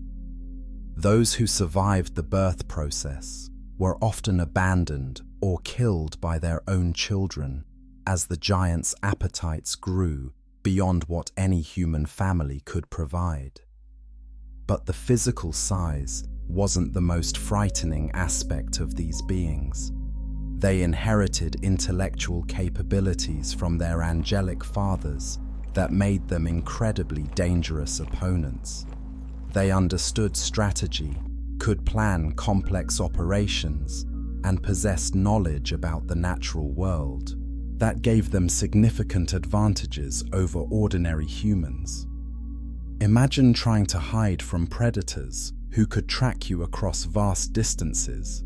Those who survived the birth process were often abandoned or killed by their own children as the giants' appetites grew beyond what any human family could provide. But the physical size wasn't the most frightening aspect of these beings. They inherited intellectual capabilities from their angelic fathers that made them incredibly dangerous opponents. They understood strategy, could plan complex operations, and possessed knowledge about the natural world. That gave them significant advantages over ordinary humans. Imagine trying to hide from predators who could track you across vast distances,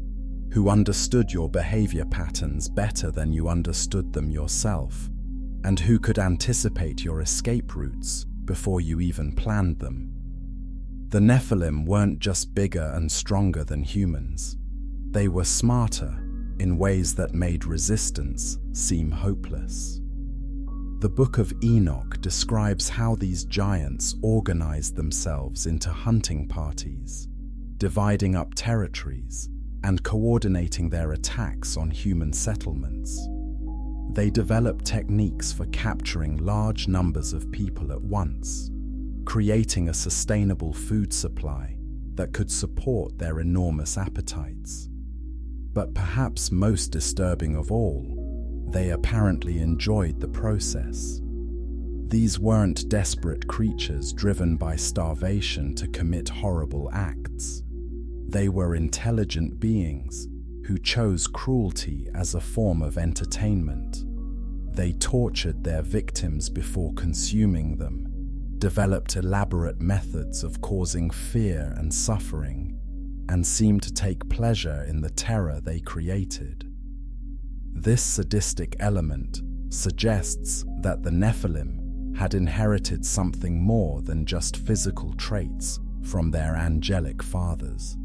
who understood your behavior patterns better than you understood them yourself, and who could anticipate your escape routes before you even planned them. The Nephilim weren't just bigger and stronger than humans. They were smarter in ways that made resistance seem hopeless. The Book of Enoch describes how these giants organized themselves into hunting parties, dividing up territories and coordinating their attacks on human settlements. They developed techniques for capturing large numbers of people at once, creating a sustainable food supply that could support their enormous appetites. But perhaps most disturbing of all, they apparently enjoyed the process. These weren't desperate creatures driven by starvation to commit horrible acts. They were intelligent beings who chose cruelty as a form of entertainment. They tortured their victims before consuming them, developed elaborate methods of causing fear and suffering, and seemed to take pleasure in the terror they created. This sadistic element suggests that the Nephilim had inherited something more than just physical traits from their angelic fathers.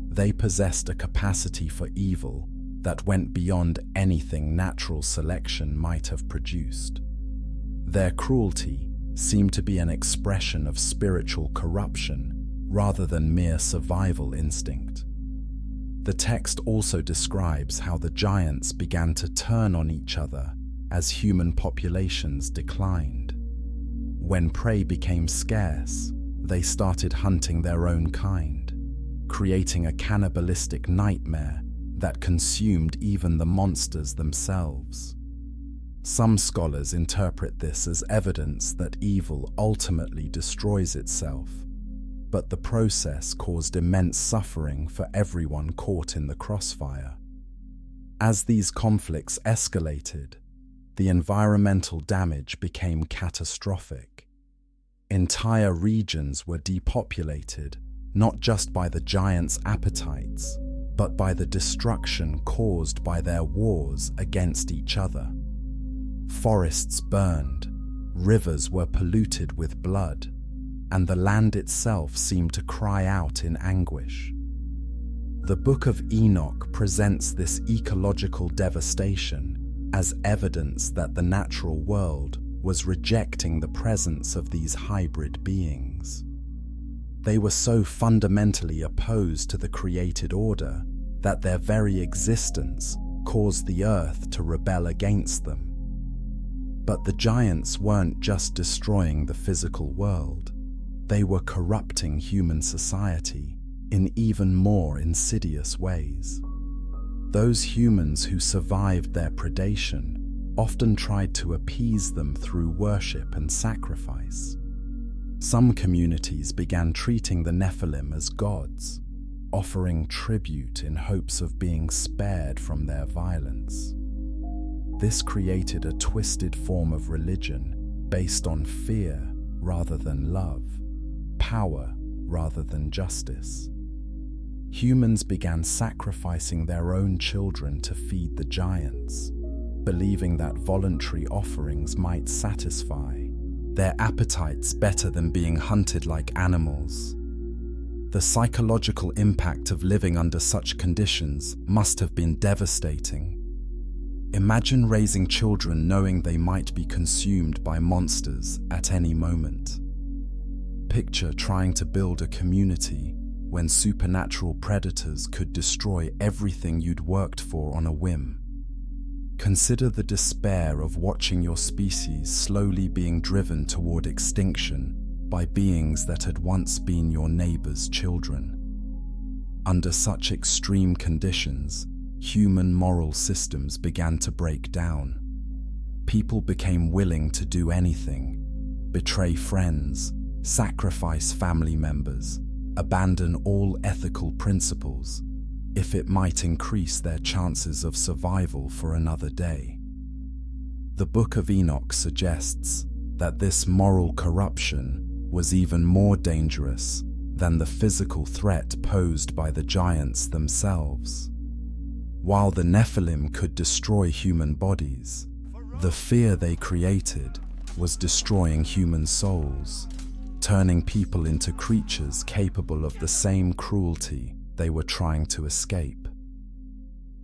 They possessed a capacity for evil that went beyond anything natural selection might have produced. Their cruelty seemed to be an expression of spiritual corruption rather than mere survival instinct. The text also describes how the giants began to turn on each other as human populations declined. When prey became scarce, they started hunting their own kind, creating a cannibalistic nightmare that consumed even the monsters themselves. Some scholars interpret this as evidence that evil ultimately destroys itself, but the process caused immense suffering for everyone caught in the crossfire. As these conflicts escalated, the environmental damage became catastrophic. Entire regions were depopulated, not just by the giants' appetites, but by the destruction caused by their wars against each other. Forests burned, rivers were polluted with blood, and the land itself seemed to cry out in anguish. The Book of Enoch presents this ecological devastation as evidence that the natural world was rejecting the presence of these hybrid beings. They were so fundamentally opposed to the created order that their very existence caused the earth to rebel against them. But the giants weren't just destroying the physical world. They were corrupting human society in even more insidious ways. Those humans who survived their predation often tried to appease them through worship and sacrifice. Some communities began treating the Nephilim as gods, offering tribute in hopes of being spared from their violence. This created a twisted form of religion based on fear rather than love, power rather than justice. Humans began sacrificing their own children to feed the giants, believing that voluntary offerings might satisfy their appetites better than being hunted like animals. The psychological impact of living under such conditions must have been devastating. Imagine raising children knowing they might be consumed by monsters at any moment. Picture trying to build a community when supernatural predators could destroy everything you'd worked for on a whim. Consider the despair of watching your species slowly being driven toward extinction by beings that had once been your neighbor's children. Under such extreme conditions, human moral systems began to break down. People became willing to do anything: betray friends, sacrifice family members, abandon all ethical principles, if it might increase their chances of survival for another day. The Book of Enoch suggests that this moral corruption was even more dangerous than the physical threat posed by the giants themselves. While the Nephilim could destroy human bodies, the fear they created was destroying human souls, turning people into creatures capable of the same cruelty they were trying to escape.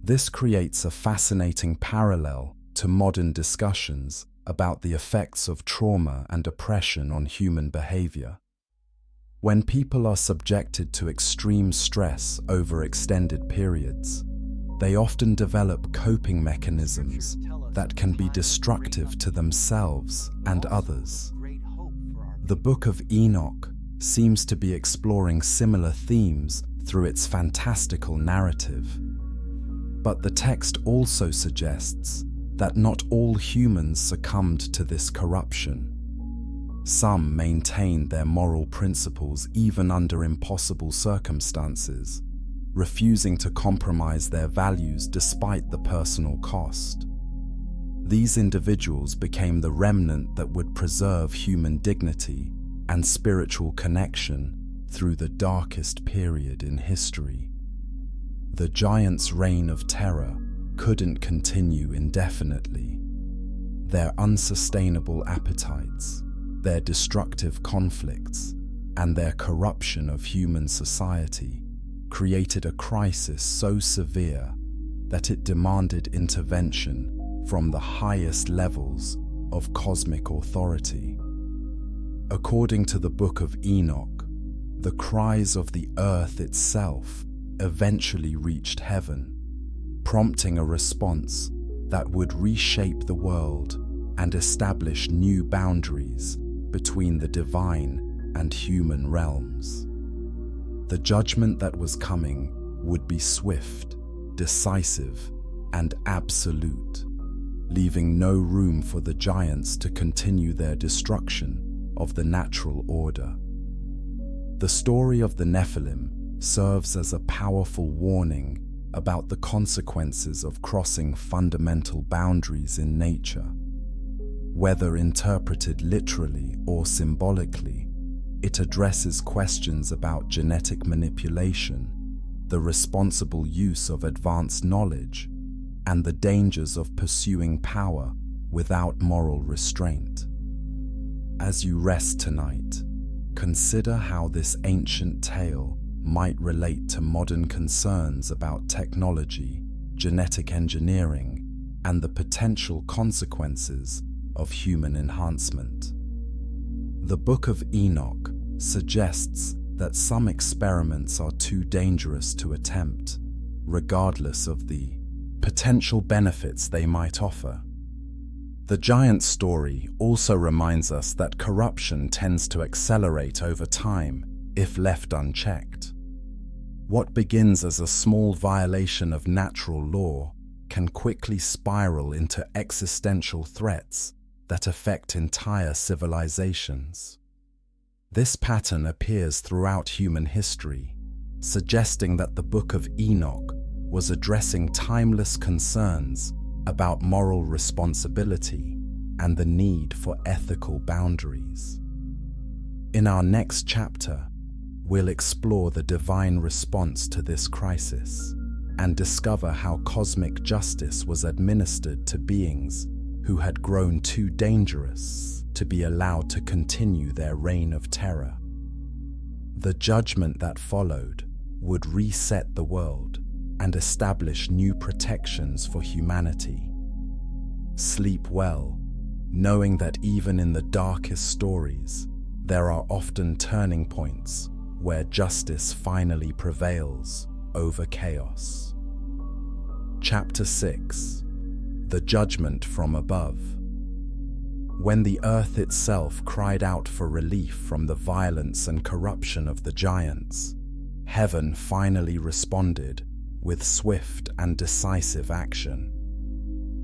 This creates a fascinating parallel to modern discussions about the effects of trauma and oppression on human behavior. When people are subjected to extreme stress over extended periods, they often develop coping mechanisms that can be destructive to themselves and others. The Book of Enoch seems to be exploring similar themes through its fantastical narrative. But the text also suggests that not all humans succumbed to this corruption. Some maintained their moral principles even under impossible circumstances, refusing to compromise their values despite the personal cost. These individuals became the remnant that would preserve human dignity and spiritual connection through the darkest period in history. The giants' reign of terror couldn't continue indefinitely. Their unsustainable appetites, their destructive conflicts, and their corruption of human society created a crisis so severe that it demanded intervention from the highest levels of cosmic authority. According to the Book of Enoch, the cries of the earth itself eventually reached heaven, prompting a response that would reshape the world and establish new boundaries between the divine and human realms. The judgment that was coming would be swift, decisive, and absolute, leaving no room for the giants to continue their destruction of the natural order. The story of the Nephilim serves as a powerful warning about the consequences of crossing fundamental boundaries in nature. Whether interpreted literally or symbolically, it addresses questions about genetic manipulation, the responsible use of advanced knowledge, and the dangers of pursuing power without moral restraint. As you rest tonight, consider how this ancient tale might relate to modern concerns about technology, genetic engineering, and the potential consequences of human enhancement. The Book of Enoch suggests that some experiments are too dangerous to attempt, regardless of the potential benefits they might offer. The giant story also reminds us that corruption tends to accelerate over time if left unchecked. What begins as a small violation of natural law can quickly spiral into existential threats that affect entire civilizations. This pattern appears throughout human history, suggesting that the Book of Enoch was addressing timeless concerns about moral responsibility and the need for ethical boundaries. In our next chapter, we'll explore the divine response to this crisis and discover how cosmic justice was administered to beings who had grown too dangerous to be allowed to continue their reign of terror. The judgment that followed would reset the world and establish new protections for humanity. Sleep well, knowing that even in the darkest stories, there are often turning points where justice finally prevails over chaos. Chapter 6: The Judgment from Above. When the earth itself cried out for relief from the violence and corruption of the giants, heaven finally responded with swift and decisive action.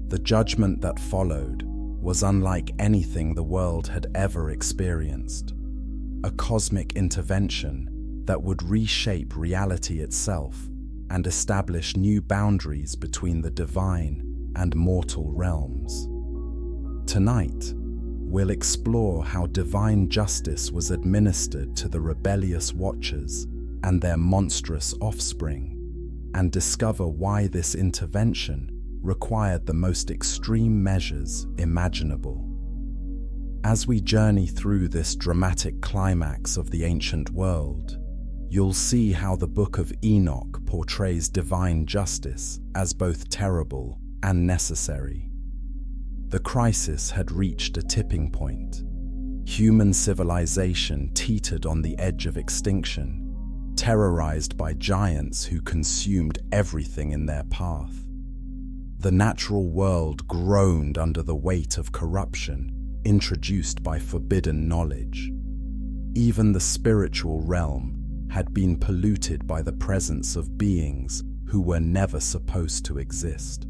The judgment that followed was unlike anything the world had ever experienced, a cosmic intervention that would reshape reality itself and establish new boundaries between the divine and mortal realms. Tonight, we'll explore how divine justice was administered to the rebellious Watchers and their monstrous offspring, and discover why this intervention required the most extreme measures imaginable. As we journey through this dramatic climax of the ancient world, you'll see how the Book of Enoch portrays divine justice as both terrible and necessary. The crisis had reached a tipping point. Human civilization teetered on the edge of extinction, terrorized by giants who consumed everything in their path. The natural world groaned under the weight of corruption introduced by forbidden knowledge. Even the spiritual realm had been polluted by the presence of beings who were never supposed to exist.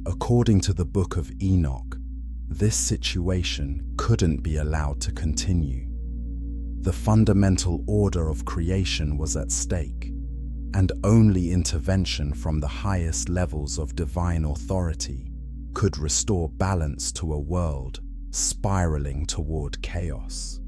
According to the Book of Enoch, this situation couldn't be allowed to continue. The fundamental order of creation was at stake, and only intervention from the highest levels of divine authority could restore balance to a world spiraling toward chaos.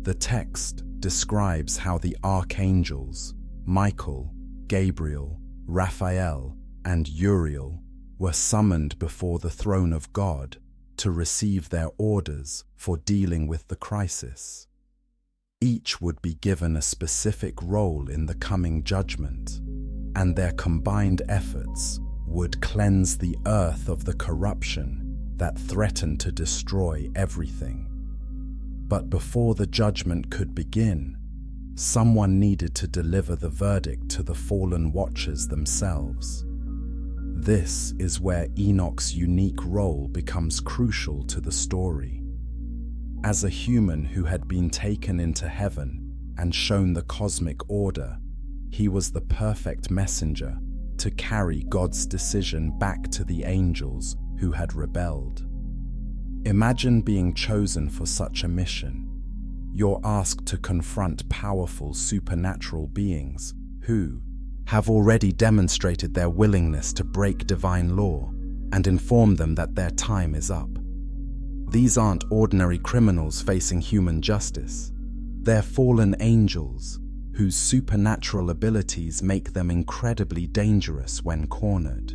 The text describes how the archangels, Michael, Gabriel, Raphael, and Uriel, were summoned before the throne of God to receive their orders for dealing with the crisis. Each would be given a specific role in the coming judgment, and their combined efforts would cleanse the earth of the corruption that threatened to destroy everything. But before the judgment could begin, someone needed to deliver the verdict to the fallen Watchers themselves. This is where Enoch's unique role becomes crucial to the story. As a human who had been taken into heaven and shown the cosmic order, he was the perfect messenger to carry God's decision back to the angels who had rebelled. Imagine being chosen for such a mission. You're asked to confront powerful supernatural beings who have already demonstrated their willingness to break divine law and inform them that their time is up. These aren't ordinary criminals facing human justice. They're fallen angels whose supernatural abilities make them incredibly dangerous when cornered.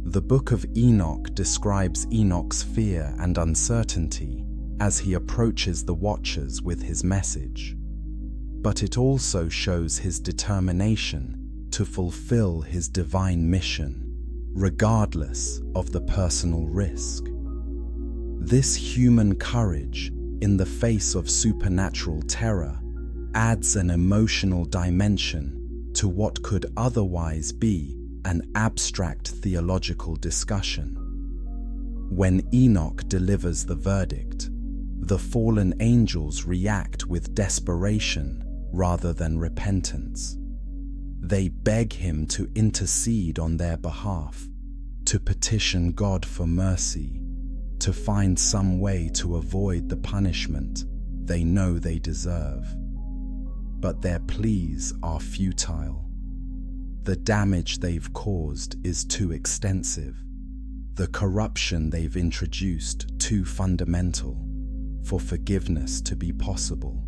The Book of Enoch describes Enoch's fear and uncertainty as he approaches the Watchers with his message, but it also shows his determination to fulfill his divine mission, regardless of the personal risk. This human courage in the face of supernatural terror adds an emotional dimension to what could otherwise be an abstract theological discussion. When Enoch delivers the verdict, the fallen angels react with desperation rather than repentance. They beg him to intercede on their behalf, to petition God for mercy, to find some way to avoid the punishment they know they deserve. But their pleas are futile. The damage they've caused is too extensive. The corruption they've introduced too fundamental for forgiveness to be possible.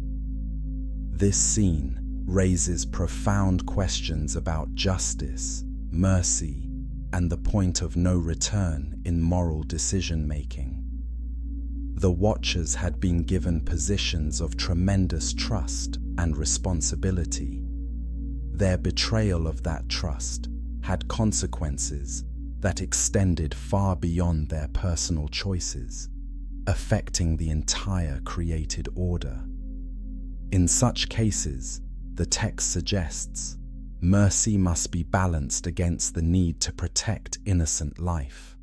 This scene raises profound questions about justice, mercy, and the point of no return in moral decision-making. The Watchers had been given positions of tremendous trust and responsibility. Their betrayal of that trust had consequences that extended far beyond their personal choices, affecting the entire created order. In such cases, the text suggests, mercy must be balanced against the need to protect innocent life.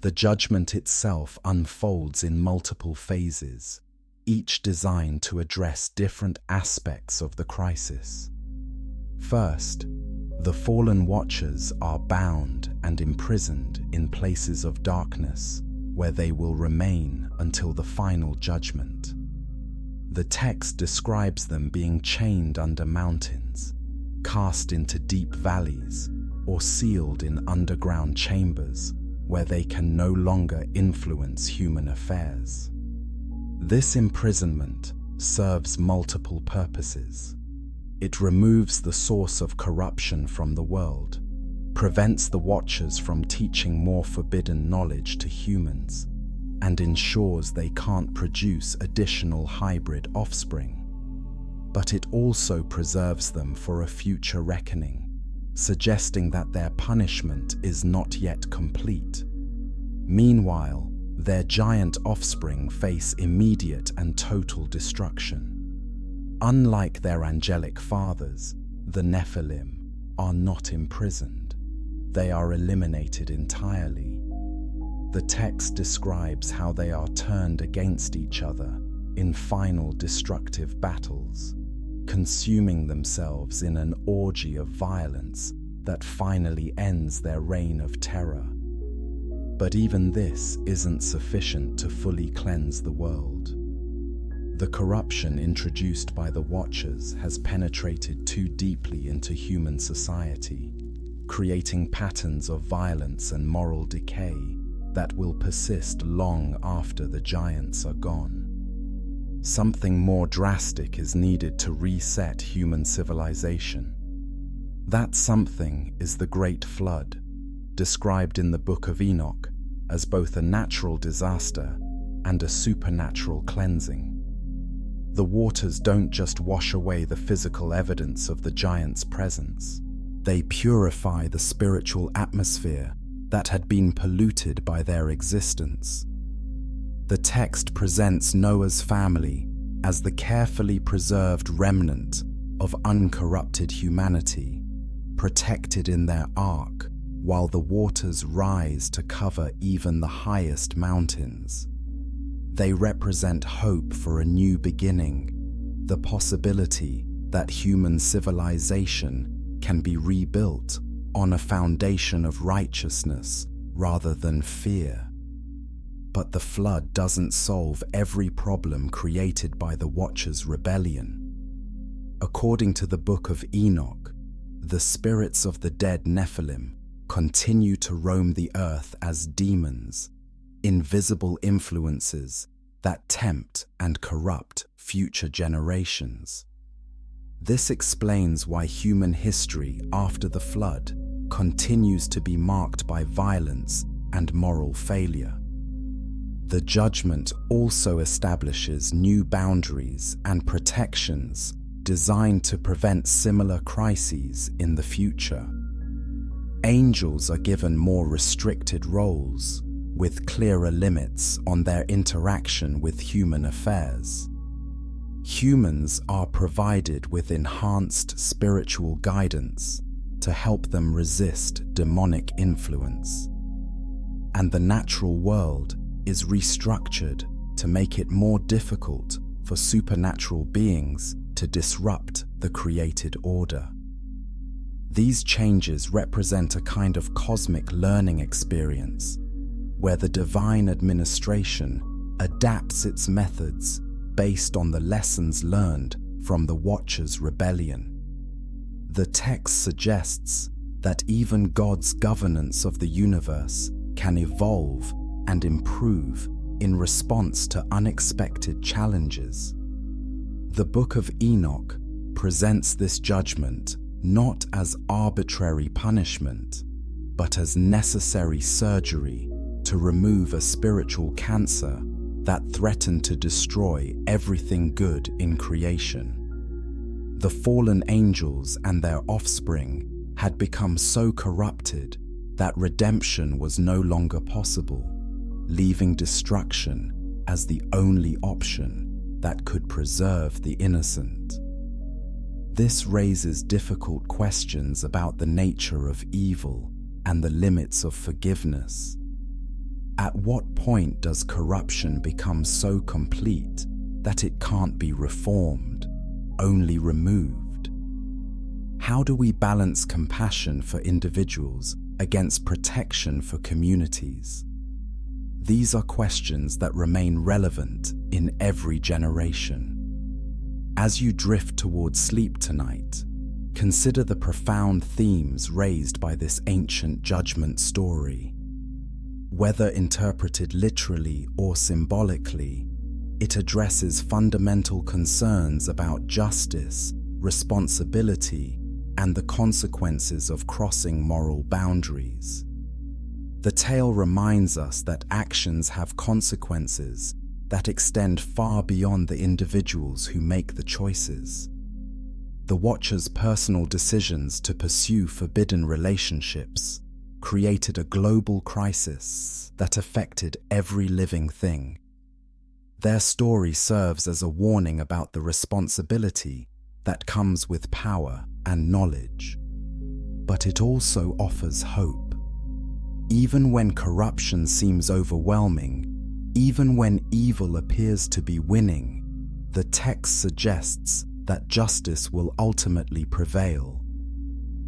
The judgment itself unfolds in multiple phases, each designed to address different aspects of the crisis. First, the fallen Watchers are bound and imprisoned in places of darkness, where they will remain until the final judgment. The text describes them being chained under mountains, cast into deep valleys, or sealed in underground chambers where they can no longer influence human affairs. This imprisonment serves multiple purposes. It removes the source of corruption from the world, prevents the Watchers from teaching more forbidden knowledge to humans, and ensures they can't produce additional hybrid offspring. But it also preserves them for a future reckoning, suggesting that their punishment is not yet complete. Meanwhile, their giant offspring face immediate and total destruction. Unlike their angelic fathers, the Nephilim are not imprisoned. They are eliminated entirely. The text describes how they are turned against each other in final destructive battles, consuming themselves in an orgy of violence that finally ends their reign of terror. But even this isn't sufficient to fully cleanse the world. The corruption introduced by the Watchers has penetrated too deeply into human society, creating patterns of violence and moral decay that will persist long after the giants are gone. Something more drastic is needed to reset human civilization. That something is the Great Flood, described in the Book of Enoch as both a natural disaster and a supernatural cleansing. The waters don't just wash away the physical evidence of the giants' presence. They purify the spiritual atmosphere that had been polluted by their existence. The text presents Noah's family as the carefully preserved remnant of uncorrupted humanity, protected in their ark while the waters rise to cover even the highest mountains. They represent hope for a new beginning, the possibility that human civilization can be rebuilt on a foundation of righteousness rather than fear. But the flood doesn't solve every problem created by the Watchers' rebellion. According to the Book of Enoch, the spirits of the dead Nephilim continue to roam the earth as demons, invisible influences that tempt and corrupt future generations. This explains why human history after the flood continues to be marked by violence and moral failure. The judgment also establishes new boundaries and protections designed to prevent similar crises in the future. Angels are given more restricted roles, with clearer limits on their interaction with human affairs. Humans are provided with enhanced spiritual guidance to help them resist demonic influence. And the natural world is restructured to make it more difficult for supernatural beings to disrupt the created order. These changes represent a kind of cosmic learning experience, where the divine administration adapts its methods based on the lessons learned from the Watcher's rebellion. The text suggests that even God's governance of the universe can evolve and improve in response to unexpected challenges. The Book of Enoch presents this judgment not as arbitrary punishment, but as necessary surgery to remove a spiritual cancer that threatened to destroy everything good in creation. The fallen angels and their offspring had become so corrupted that redemption was no longer possible, leaving destruction as the only option that could preserve the innocent. This raises difficult questions about the nature of evil and the limits of forgiveness. At what point does corruption become so complete that it can't be reformed, only removed? How do we balance compassion for individuals against protection for communities? These are questions that remain relevant in every generation. As you drift towards sleep tonight, consider the profound themes raised by this ancient judgment story. Whether interpreted literally or symbolically, it addresses fundamental concerns about justice, responsibility, and the consequences of crossing moral boundaries. The tale reminds us that actions have consequences that extend far beyond the individuals who make the choices. The Watcher's personal decisions to pursue forbidden relationships created a global crisis that affected every living thing. Their story serves as a warning about the responsibility that comes with power and knowledge. But it also offers hope. Even when corruption seems overwhelming, even when evil appears to be winning, the text suggests that justice will ultimately prevail.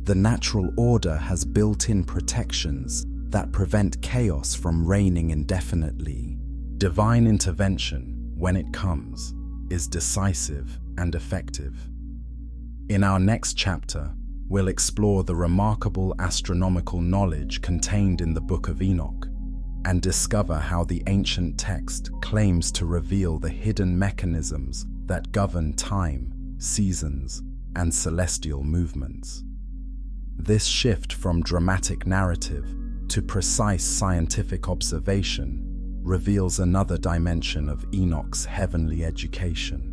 The natural order has built-in protections that prevent chaos from reigning indefinitely. Divine intervention, when it comes, is decisive and effective. In our next chapter, we'll explore the remarkable astronomical knowledge contained in the Book of Enoch and discover how the ancient text claims to reveal the hidden mechanisms that govern time, seasons, and celestial movements. This shift from dramatic narrative to precise scientific observation reveals another dimension of Enoch's heavenly education.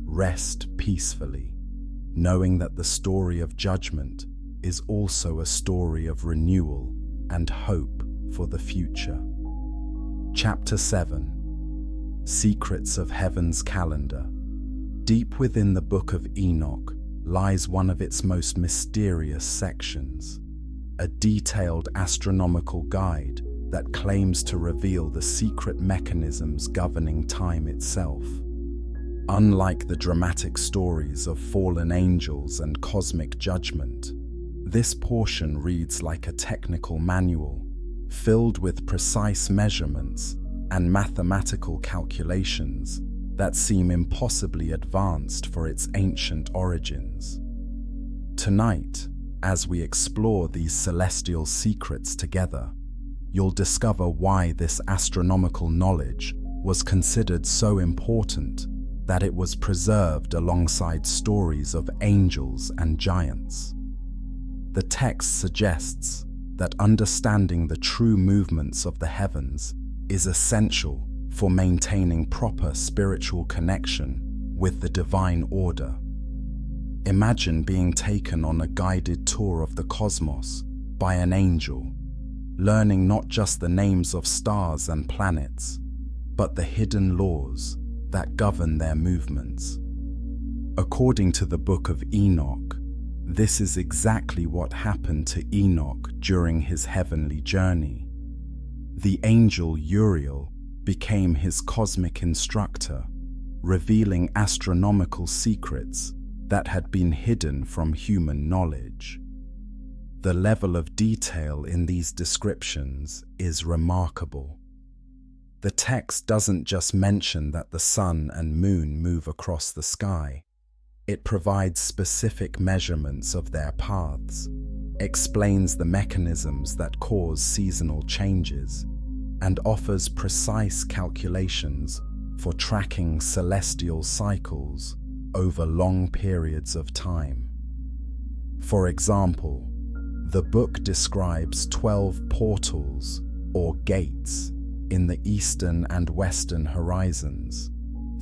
Rest peacefully, knowing that the story of judgment is also a story of renewal and hope for the future. Chapter 7. Secrets of Heaven's Calendar. Deep within the Book of Enoch lies one of its most mysterious sections, a detailed astronomical guide that claims to reveal the secret mechanisms governing time itself. Unlike the dramatic stories of fallen angels and cosmic judgment, this portion reads like a technical manual, filled with precise measurements and mathematical calculations that seem impossibly advanced for its ancient origins. Tonight, as we explore these celestial secrets together, you'll discover why this astronomical knowledge was considered so important that it was preserved alongside stories of angels and giants. The text suggests that understanding the true movements of the heavens is essential for maintaining proper spiritual connection with the divine order. Imagine being taken on a guided tour of the cosmos by an angel, learning not just the names of stars and planets, but the hidden laws that govern their movements. According to the Book of Enoch, this is exactly what happened to Enoch during his heavenly journey. The angel Uriel became his cosmic instructor, revealing astronomical secrets that had been hidden from human knowledge. The level of detail in these descriptions is remarkable. The text doesn't just mention that the sun and moon move across the sky. It provides specific measurements of their paths, explains the mechanisms that cause seasonal changes, and offers precise calculations for tracking celestial cycles over long periods of time. For example, the book describes 12 portals or gates in the eastern and western horizons,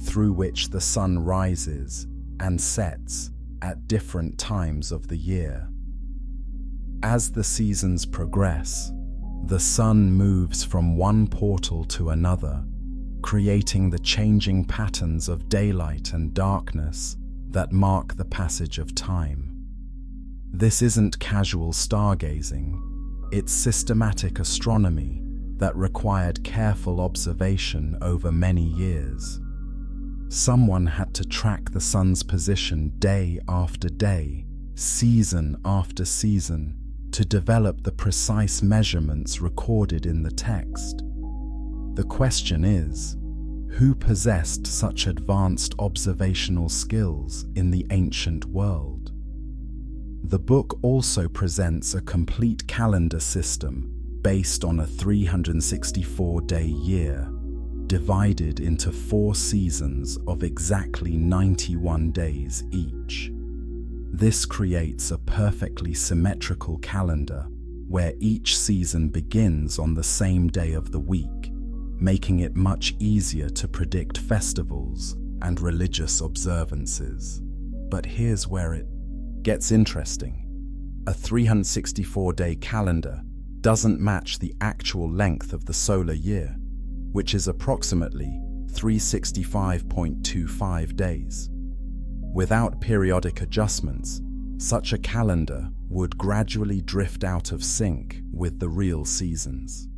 through which the sun rises and sets at different times of the year. As the seasons progress, the sun moves from one portal to another, creating the changing patterns of daylight and darkness that mark the passage of time. This isn't casual stargazing, it's systematic astronomy that required careful observation over many years. Someone had to track the sun's position day after day, season after season, to develop the precise measurements recorded in the text. The question is, who possessed such advanced observational skills in the ancient world? The book also presents a complete calendar system based on a 364-day year, divided into 4 seasons of exactly 91 days each. This creates a perfectly symmetrical calendar where each season begins on the same day of the week, making it much easier to predict festivals and religious observances. But here's where it gets interesting. A 364-day calendar doesn't match the actual length of the solar year, which is approximately 365.25 days. Without periodic adjustments, such a calendar would gradually drift out of sync with the real seasons.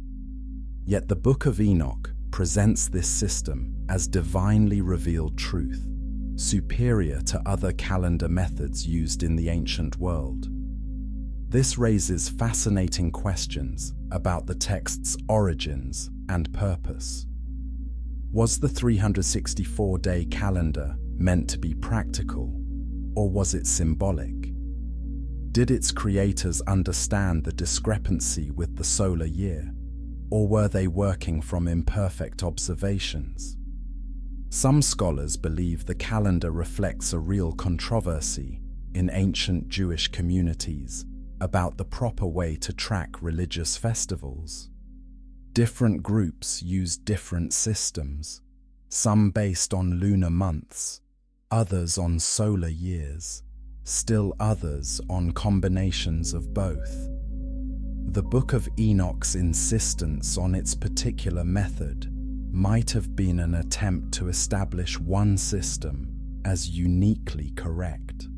Yet the Book of Enoch presents this system as divinely revealed truth, superior to other calendar methods used in the ancient world. This raises fascinating questions about the text's origins and purpose. Was the 364-day calendar meant to be practical, or was it symbolic? Did its creators understand the discrepancy with the solar year, or were they working from imperfect observations? Some scholars believe the calendar reflects a real controversy in ancient Jewish communities about the proper way to track religious festivals. Different groups used different systems, some based on lunar months, others on solar years, still others on combinations of both. The Book of Enoch's insistence on its particular method might have been an attempt to establish one system as uniquely correct.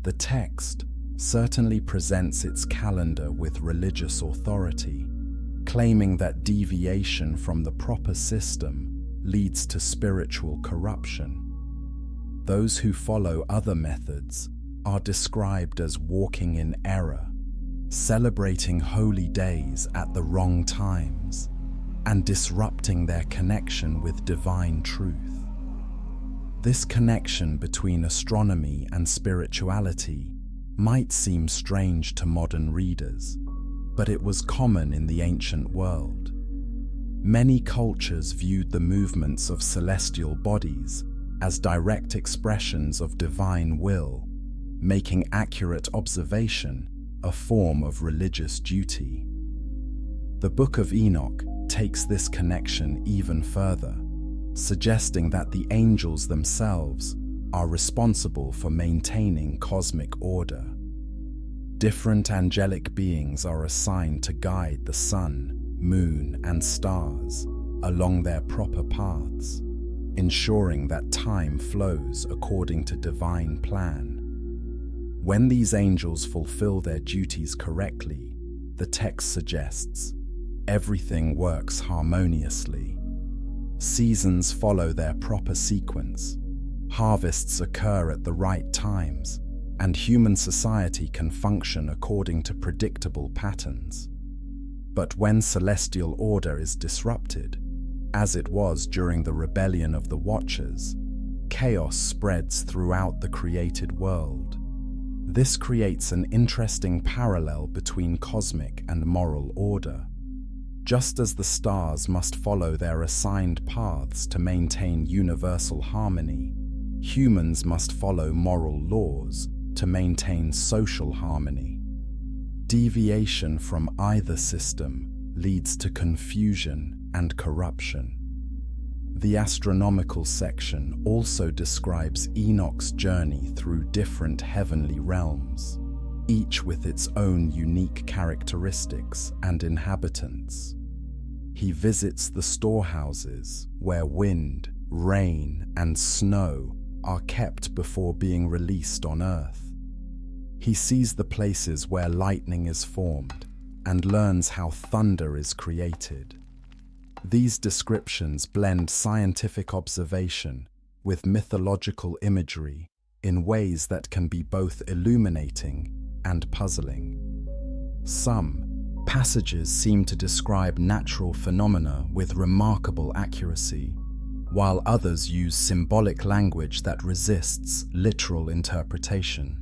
The text certainly presents its calendar with religious authority, claiming that deviation from the proper system leads to spiritual corruption. Those who follow other methods are described as walking in error, celebrating holy days at the wrong times, and disrupting their connection with divine truth. This connection between astronomy and spirituality might seem strange to modern readers, but it was common in the ancient world. Many cultures viewed the movements of celestial bodies as direct expressions of divine will, making accurate observation a form of religious duty. The Book of Enoch takes this connection even further, suggesting that the angels themselves are responsible for maintaining cosmic order. Different angelic beings are assigned to guide the sun, moon, and stars along their proper paths, ensuring that time flows according to divine plan. When these angels fulfill their duties correctly, the text suggests everything works harmoniously. Seasons follow their proper sequence, harvests occur at the right times, and human society can function according to predictable patterns. But when celestial order is disrupted, as it was during the rebellion of the Watchers, chaos spreads throughout the created world. This creates an interesting parallel between cosmic and moral order. Just as the stars must follow their assigned paths to maintain universal harmony, humans must follow moral laws to maintain social harmony. Deviation from either system leads to confusion and corruption. The astronomical section also describes Enoch's journey through different heavenly realms, each with its own unique characteristics and inhabitants. He visits the storehouses where wind, rain, and snow are kept before being released on Earth. He sees the places where lightning is formed and learns how thunder is created. These descriptions blend scientific observation with mythological imagery in ways that can be both illuminating and puzzling. Some passages seem to describe natural phenomena with remarkable accuracy, while others use symbolic language that resists literal interpretation.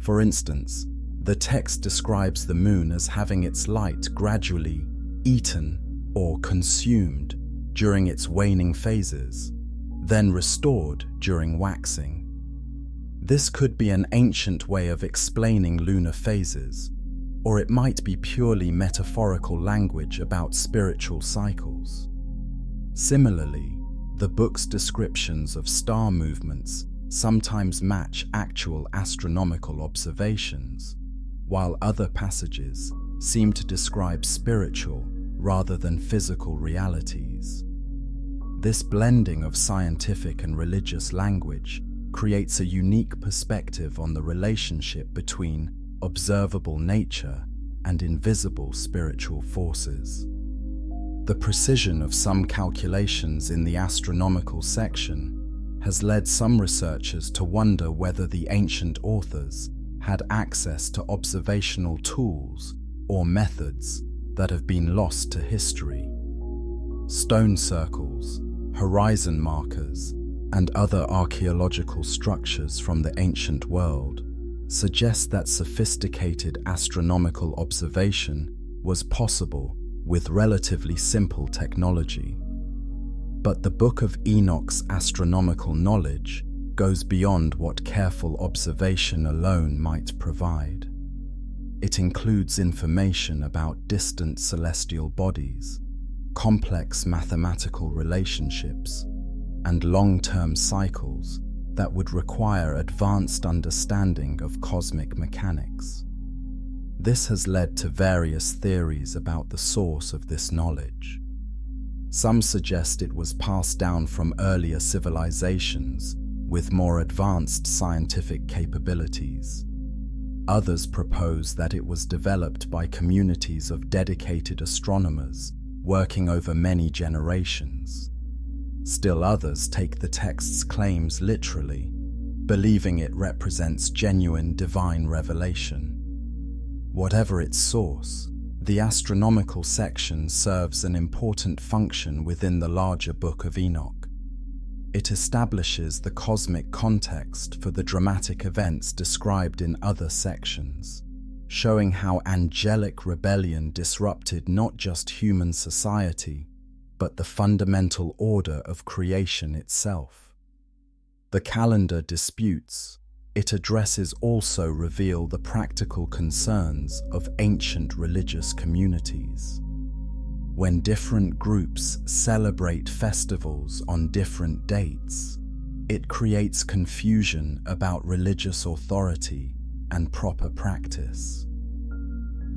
For instance, the text describes the moon as having its light gradually eaten or consumed during its waning phases, then restored during waxing. This could be an ancient way of explaining lunar phases, or it might be purely metaphorical language about spiritual cycles. Similarly, the book's descriptions of star movements sometimes match actual astronomical observations, while other passages seem to describe spiritual rather than physical realities. This blending of scientific and religious language creates a unique perspective on the relationship between observable nature and invisible spiritual forces. The precision of some calculations in the astronomical section has led some researchers to wonder whether the ancient authors had access to observational tools or methods that have been lost to history. Stone circles, horizon markers, and other archaeological structures from the ancient world suggest that sophisticated astronomical observation was possible with relatively simple technology. But the Book of Enoch's astronomical knowledge goes beyond what careful observation alone might provide. It includes information about distant celestial bodies, complex mathematical relationships, and long-term cycles that would require advanced understanding of cosmic mechanics. This has led to various theories about the source of this knowledge. Some suggest it was passed down from earlier civilizations with more advanced scientific capabilities. Others propose that it was developed by communities of dedicated astronomers working over many generations. Still others take the text's claims literally, believing it represents genuine divine revelation. Whatever its source, the astronomical section serves an important function within the larger Book of Enoch. It establishes the cosmic context for the dramatic events described in other sections, showing how angelic rebellion disrupted not just human society, but the fundamental order of creation itself. The calendar disputes it addresses also reveal the practical concerns of ancient religious communities. When different groups celebrate festivals on different dates, it creates confusion about religious authority and proper practice.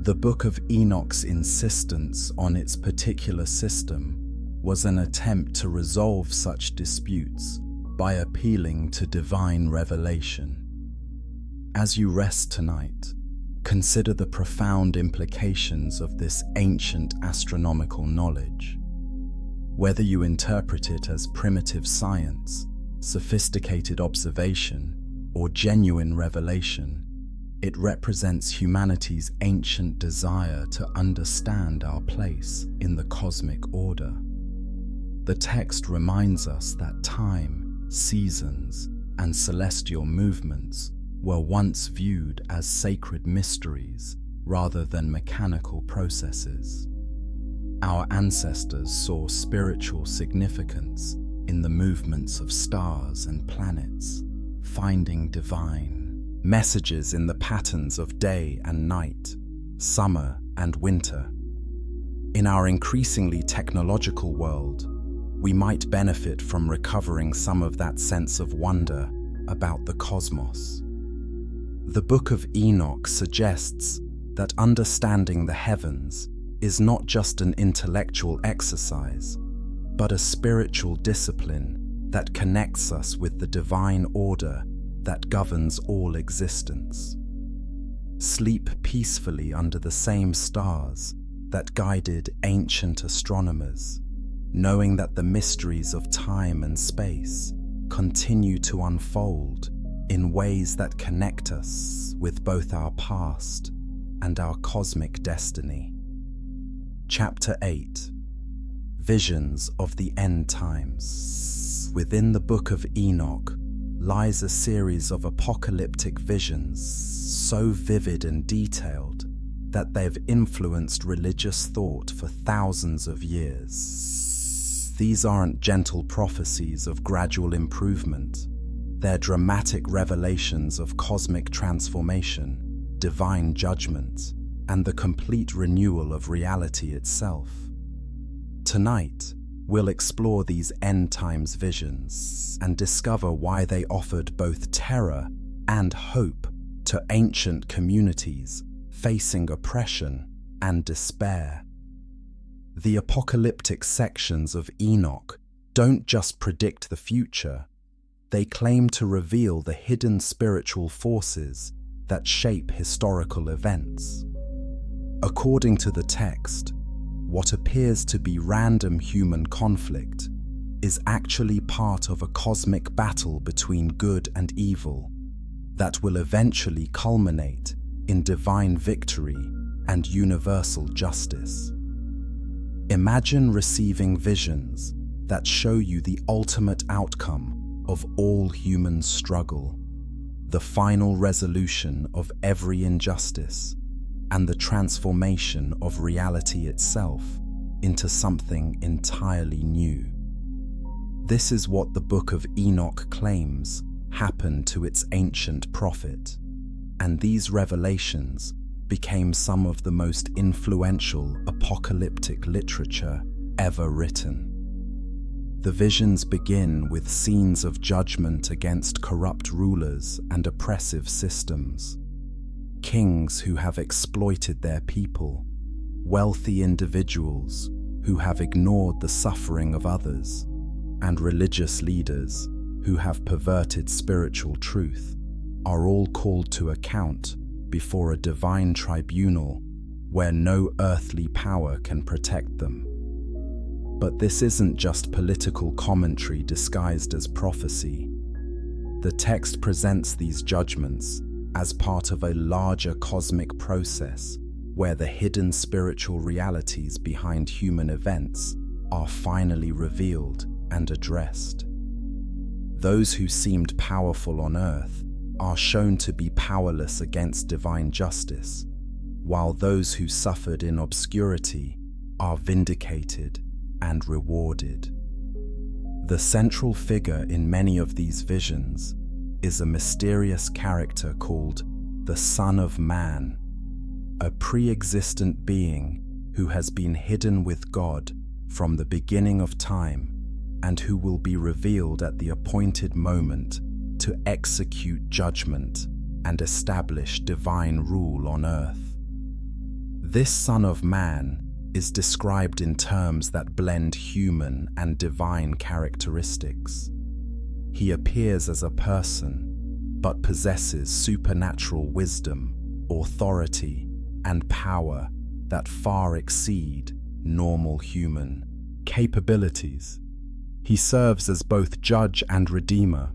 The Book of Enoch's insistence on its particular system was an attempt to resolve such disputes by appealing to divine revelation. As you rest tonight, consider the profound implications of this ancient astronomical knowledge. Whether you interpret it as primitive science, sophisticated observation, or genuine revelation. It represents humanity's ancient desire to understand our place in the cosmic order. The text reminds us that time, seasons, and celestial movements were once viewed as sacred mysteries rather than mechanical processes. Our ancestors saw spiritual significance in the movements of stars and planets, finding divine messages in the patterns of day and night, summer and winter. In our increasingly technological world, we might benefit from recovering some of that sense of wonder about the cosmos. The Book of Enoch suggests that understanding the heavens is not just an intellectual exercise, but a spiritual discipline that connects us with the divine order that governs all existence. Sleep peacefully under the same stars that guided ancient astronomers, knowing that the mysteries of time and space continue to unfold in ways that connect us with both our past and our cosmic destiny. Chapter 8. Visions of the End Times. Within the Book of Enoch lies a series of apocalyptic visions so vivid and detailed that they've influenced religious thought for thousands of years. These aren't gentle prophecies of gradual improvement. They're dramatic revelations of cosmic transformation, divine judgment, and the complete renewal of reality itself. Tonight, we'll explore these end times visions and discover why they offered both terror and hope to ancient communities facing oppression and despair. The apocalyptic sections of Enoch don't just predict the future, they claim to reveal the hidden spiritual forces that shape historical events. According to the text, what appears to be random human conflict is actually part of a cosmic battle between good and evil that will eventually culminate in divine victory and universal justice. Imagine receiving visions that show you the ultimate outcome of all human struggle, the final resolution of every injustice, and the transformation of reality itself into something entirely new. This is what the Book of Enoch claims happened to its ancient prophet, and these revelations became some of the most influential apocalyptic literature ever written. The visions begin with scenes of judgment against corrupt rulers and oppressive systems. Kings who have exploited their people, wealthy individuals who have ignored the suffering of others, and religious leaders who have perverted spiritual truth are all called to account before a divine tribunal where no earthly power can protect them. But this isn't just political commentary disguised as prophecy. The text presents these judgments as part of a larger cosmic process where the hidden spiritual realities behind human events are finally revealed and addressed. Those who seemed powerful on earth are shown to be powerless against divine justice, while those who suffered in obscurity are vindicated and rewarded. The central figure in many of these visions is a mysterious character called the Son of Man, a pre-existent being who has been hidden with God from the beginning of time and who will be revealed at the appointed moment to execute judgment and establish divine rule on earth. This Son of Man is described in terms that blend human and divine characteristics. He appears as a person, but possesses supernatural wisdom, authority, and power that far exceed normal human capabilities. He serves as both judge and redeemer,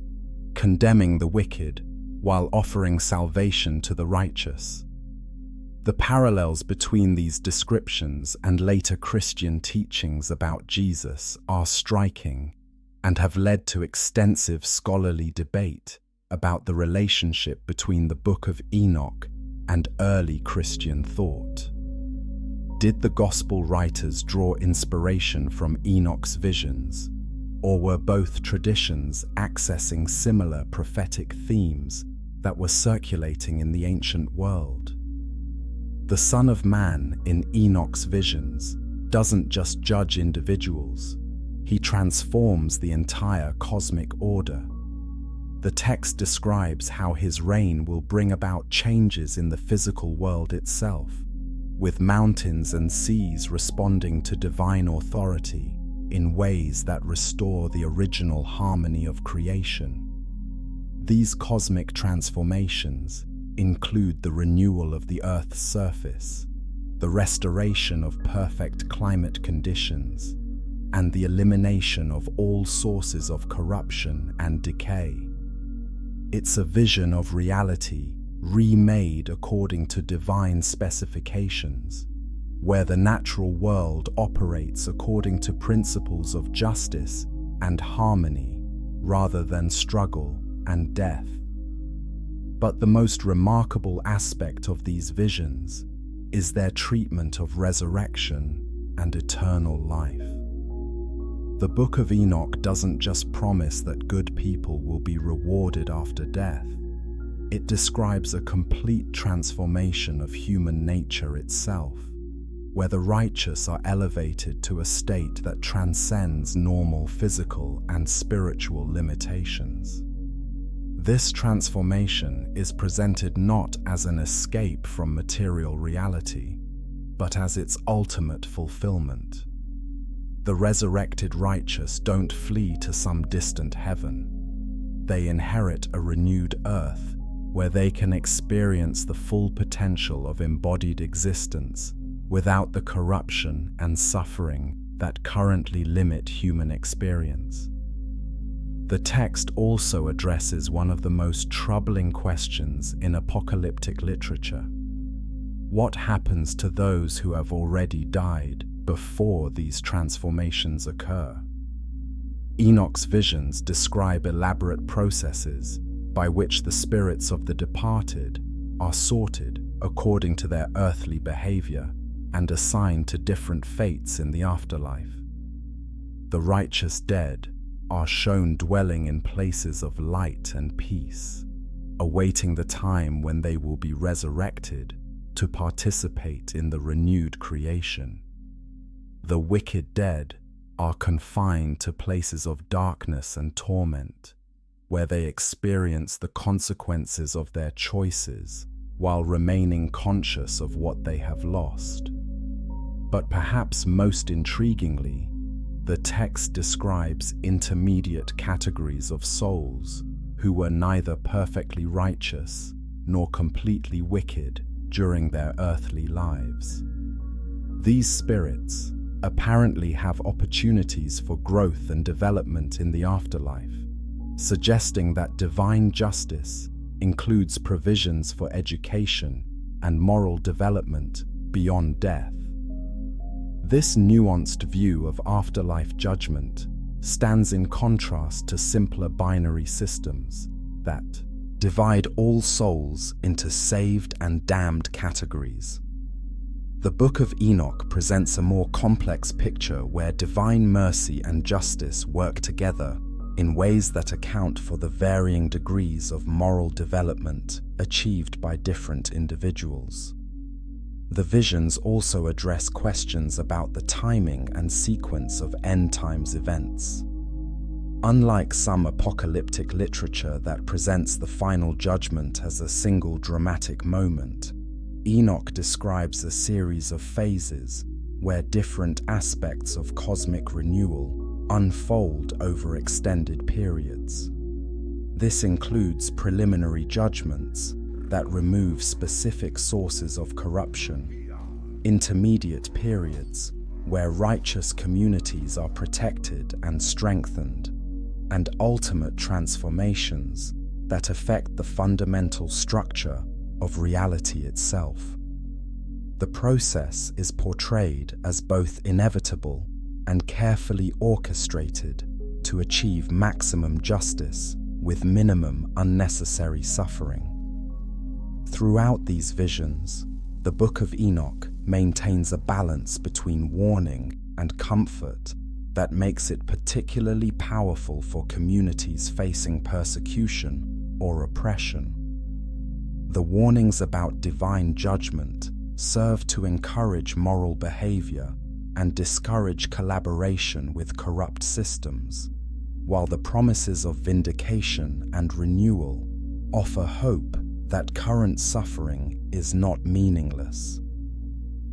condemning the wicked while offering salvation to the righteous. The parallels between these descriptions and later Christian teachings about Jesus are striking and have led to extensive scholarly debate about the relationship between the Book of Enoch and early Christian thought. Did the Gospel writers draw inspiration from Enoch's visions, or were both traditions accessing similar prophetic themes that were circulating in the ancient world? The Son of Man in Enoch's visions doesn't just judge individuals, he transforms the entire cosmic order. The text describes how his reign will bring about changes in the physical world itself, with mountains and seas responding to divine authority in ways that restore the original harmony of creation. These cosmic transformations include the renewal of the Earth's surface, the restoration of perfect climate conditions, and the elimination of all sources of corruption and decay. It's a vision of reality remade according to divine specifications, where the natural world operates according to principles of justice and harmony rather than struggle and death. But the most remarkable aspect of these visions is their treatment of resurrection and eternal life. The Book of Enoch doesn't just promise that good people will be rewarded after death. It describes a complete transformation of human nature itself, where the righteous are elevated to a state that transcends normal physical and spiritual limitations. This transformation is presented not as an escape from material reality, but as its ultimate fulfillment. The resurrected righteous don't flee to some distant heaven. They inherit a renewed earth where they can experience the full potential of embodied existence without the corruption and suffering that currently limit human experience. The text also addresses one of the most troubling questions in apocalyptic literature. What happens to those who have already died before these transformations occur? Enoch's visions describe elaborate processes by which the spirits of the departed are sorted according to their earthly behavior and assigned to different fates in the afterlife. The righteous dead are shown dwelling in places of light and peace, awaiting the time when they will be resurrected to participate in the renewed creation. The wicked dead are confined to places of darkness and torment, where they experience the consequences of their choices while remaining conscious of what they have lost. But perhaps most intriguingly, the text describes intermediate categories of souls who were neither perfectly righteous nor completely wicked during their earthly lives. These spirits apparently have opportunities for growth and development in the afterlife, suggesting that divine justice includes provisions for education and moral development beyond death. This nuanced view of afterlife judgment stands in contrast to simpler binary systems that divide all souls into saved and damned categories. The Book of Enoch presents a more complex picture where divine mercy and justice work together in ways that account for the varying degrees of moral development achieved by different individuals. The visions also address questions about the timing and sequence of end times events. Unlike some apocalyptic literature that presents the final judgment as a single dramatic moment, Enoch describes a series of phases where different aspects of cosmic renewal unfold over extended periods. This includes preliminary judgments that remove specific sources of corruption, intermediate periods where righteous communities are protected and strengthened, and ultimate transformations that affect the fundamental structure of reality itself. The process is portrayed as both inevitable and carefully orchestrated to achieve maximum justice with minimum unnecessary suffering. Throughout these visions, the Book of Enoch maintains a balance between warning and comfort that makes it particularly powerful for communities facing persecution or oppression. The warnings about divine judgment serve to encourage moral behavior and discourage collaboration with corrupt systems, while the promises of vindication and renewal offer hope that current suffering is not meaningless.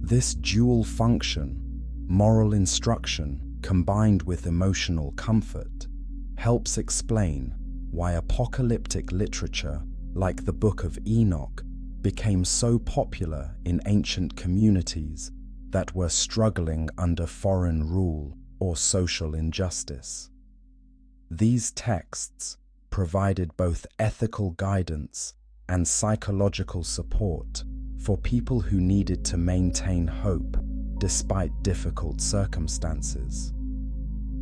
This dual function, moral instruction combined with emotional comfort, helps explain why apocalyptic literature like the Book of Enoch became so popular in ancient communities that were struggling under foreign rule or social injustice. These texts provided both ethical guidance and psychological support for people who needed to maintain hope despite difficult circumstances.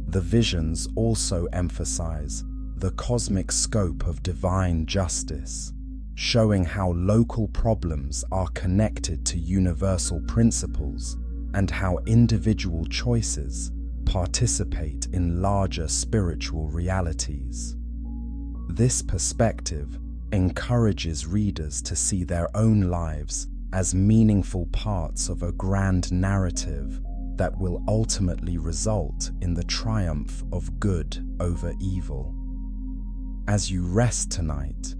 The visions also emphasize the cosmic scope of divine justice, showing how local problems are connected to universal principles and how individual choices participate in larger spiritual realities. This perspective encourages readers to see their own lives as meaningful parts of a grand narrative that will ultimately result in the triumph of good over evil. As you rest tonight,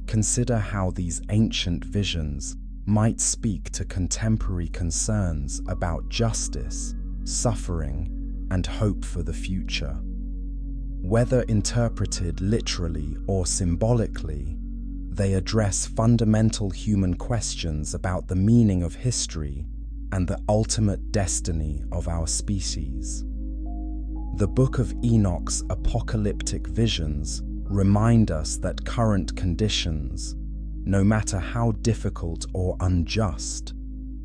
consider how these ancient visions might speak to contemporary concerns about justice, suffering, and hope for the future. Whether interpreted literally or symbolically, they address fundamental human questions about the meaning of history and the ultimate destiny of our species. The Book of Enoch's apocalyptic visions remind us that current conditions, no matter how difficult or unjust,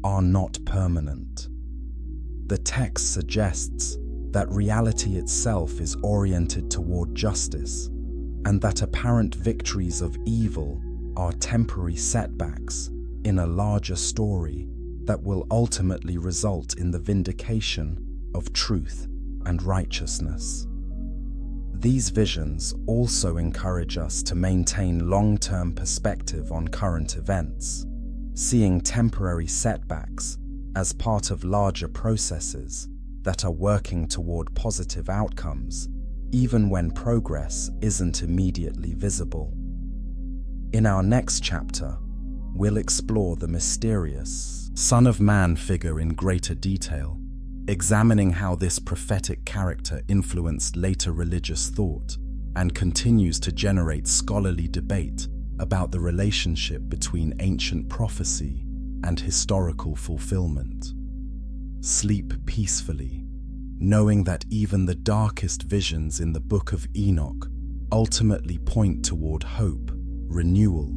are not permanent. The text suggests that reality itself is oriented toward justice, and that apparent victories of evil are temporary setbacks in a larger story that will ultimately result in the vindication of truth and righteousness. These visions also encourage us to maintain long-term perspective on current events, seeing temporary setbacks as part of larger processes that are working toward positive outcomes, even when progress isn't immediately visible. In our next chapter, we'll explore the mysterious Son of Man figure in greater detail, examining how this prophetic character influenced later religious thought and continues to generate scholarly debate about the relationship between ancient prophecy and historical fulfillment. Sleep peacefully, knowing that even the darkest visions in the Book of Enoch ultimately point toward hope, renewal,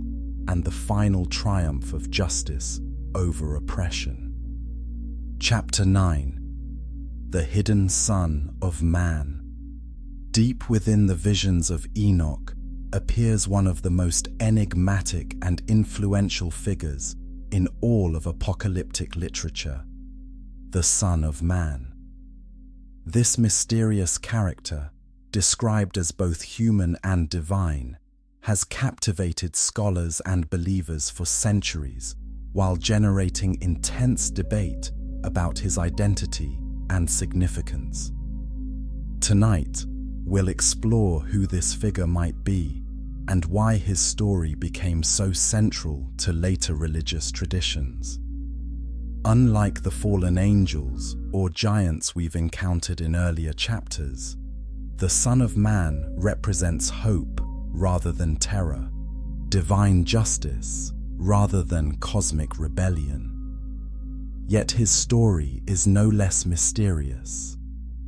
and the final triumph of justice over oppression. Chapter 9. The Hidden Son of Man. Deep within the visions of Enoch appears one of the most enigmatic and influential figures in all of apocalyptic literature, the Son of Man. This mysterious character, described as both human and divine, has captivated scholars and believers for centuries, while generating intense debate about his identity and significance. Tonight, we'll explore who this figure might be and why his story became so central to later religious traditions. Unlike the fallen angels or giants we've encountered in earlier chapters, the Son of Man represents hope rather than terror, divine justice rather than cosmic rebellion. Yet his story is no less mysterious,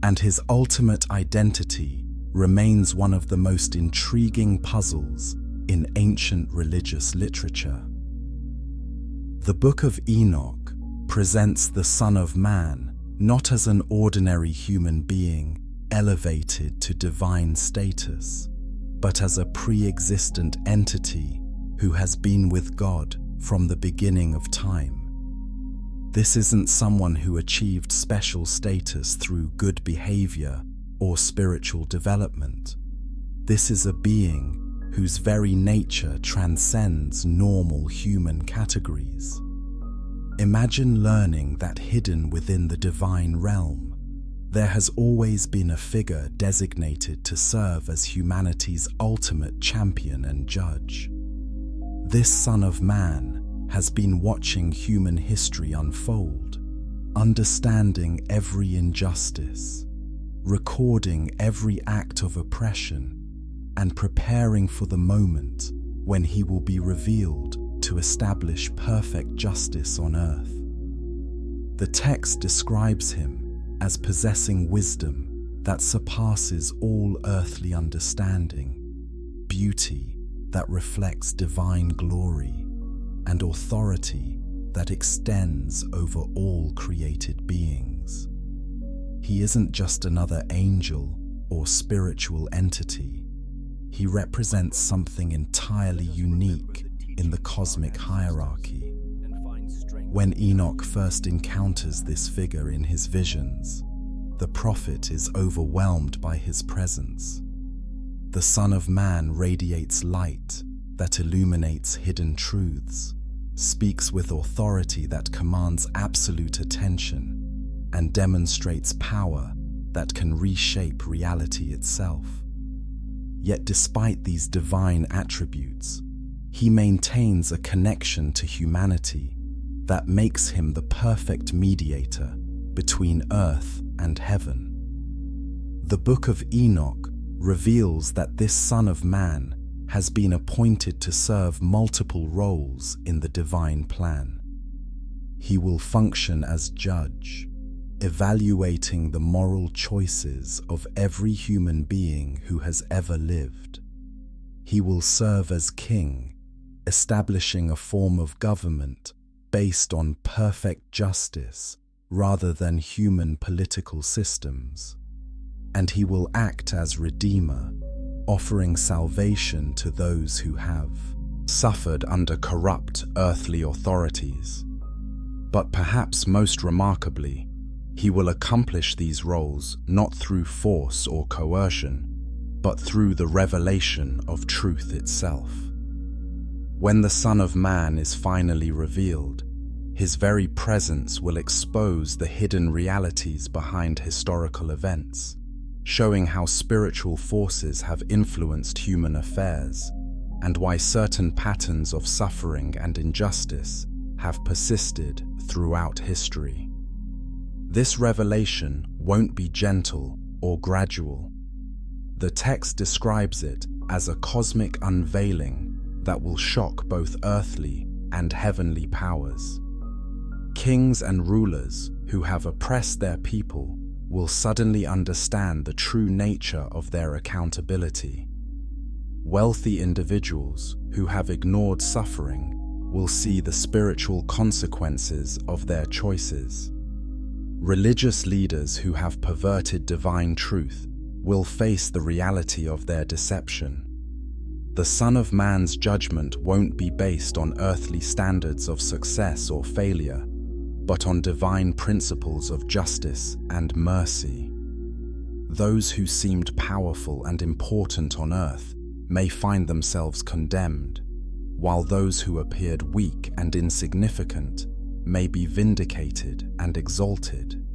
and his ultimate identity remains one of the most intriguing puzzles in ancient religious literature. The Book of Enoch presents the Son of Man not as an ordinary human being elevated to divine status, but as a pre-existent entity who has been with God from the beginning of time. This isn't someone who achieved special status through good behavior or spiritual development. This is a being whose very nature transcends normal human categories. Imagine learning that hidden within the divine realm, there has always been a figure designated to serve as humanity's ultimate champion and judge. This Son of Man has been watching human history unfold, understanding every injustice, recording every act of oppression, and preparing for the moment when he will be revealed to establish perfect justice on earth. The text describes him as possessing wisdom that surpasses all earthly understanding, beauty that reflects divine glory, and authority that extends over all created beings. He isn't just another angel or spiritual entity. He represents something entirely unique in the cosmic hierarchy. When Enoch first encounters this figure in his visions, the prophet is overwhelmed by his presence. The Son of Man radiates light that illuminates hidden truths, speaks with authority that commands absolute attention, and demonstrates power that can reshape reality itself. Yet despite these divine attributes, he maintains a connection to humanity that makes him the perfect mediator between earth and heaven. The Book of Enoch reveals that this Son of Man has been appointed to serve multiple roles in the divine plan. He will function as judge, evaluating the moral choices of every human being who has ever lived. He will serve as king, establishing a form of government based on perfect justice rather than human political systems. And he will act as redeemer, offering salvation to those who have suffered under corrupt earthly authorities. But perhaps most remarkably, he will accomplish these roles not through force or coercion, but through the revelation of truth itself. When the Son of Man is finally revealed, his very presence will expose the hidden realities behind historical events, showing how spiritual forces have influenced human affairs and why certain patterns of suffering and injustice have persisted throughout history. This revelation won't be gentle or gradual. The text describes it as a cosmic unveiling that will shock both earthly and heavenly powers. Kings and rulers who have oppressed their people will suddenly understand the true nature of their accountability. Wealthy individuals who have ignored suffering will see the spiritual consequences of their choices. Religious leaders who have perverted divine truth will face the reality of their deception. The Son of Man's judgment won't be based on earthly standards of success or failure, but on divine principles of justice and mercy. Those who seemed powerful and important on earth may find themselves condemned, while those who appeared weak and insignificant may be vindicated and exalted.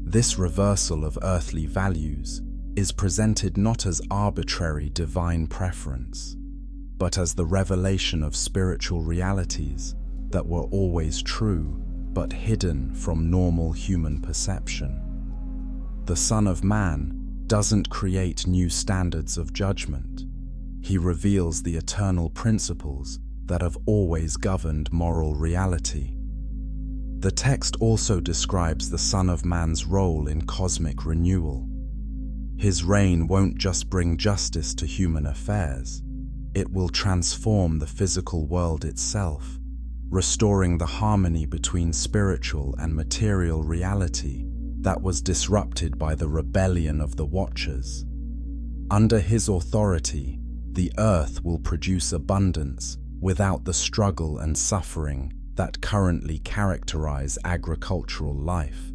This reversal of earthly values is presented not as arbitrary divine preference, but as the revelation of spiritual realities that were always true but hidden from normal human perception. The Son of Man doesn't create new standards of judgment. He reveals the eternal principles that have always governed moral reality. The text also describes the Son of Man's role in cosmic renewal. His reign won't just bring justice to human affairs, It will transform the physical world itself, restoring the harmony between spiritual and material reality that was disrupted by the rebellion of the Watchers. Under his authority, the earth will produce abundance without the struggle and suffering that currently characterize agricultural life.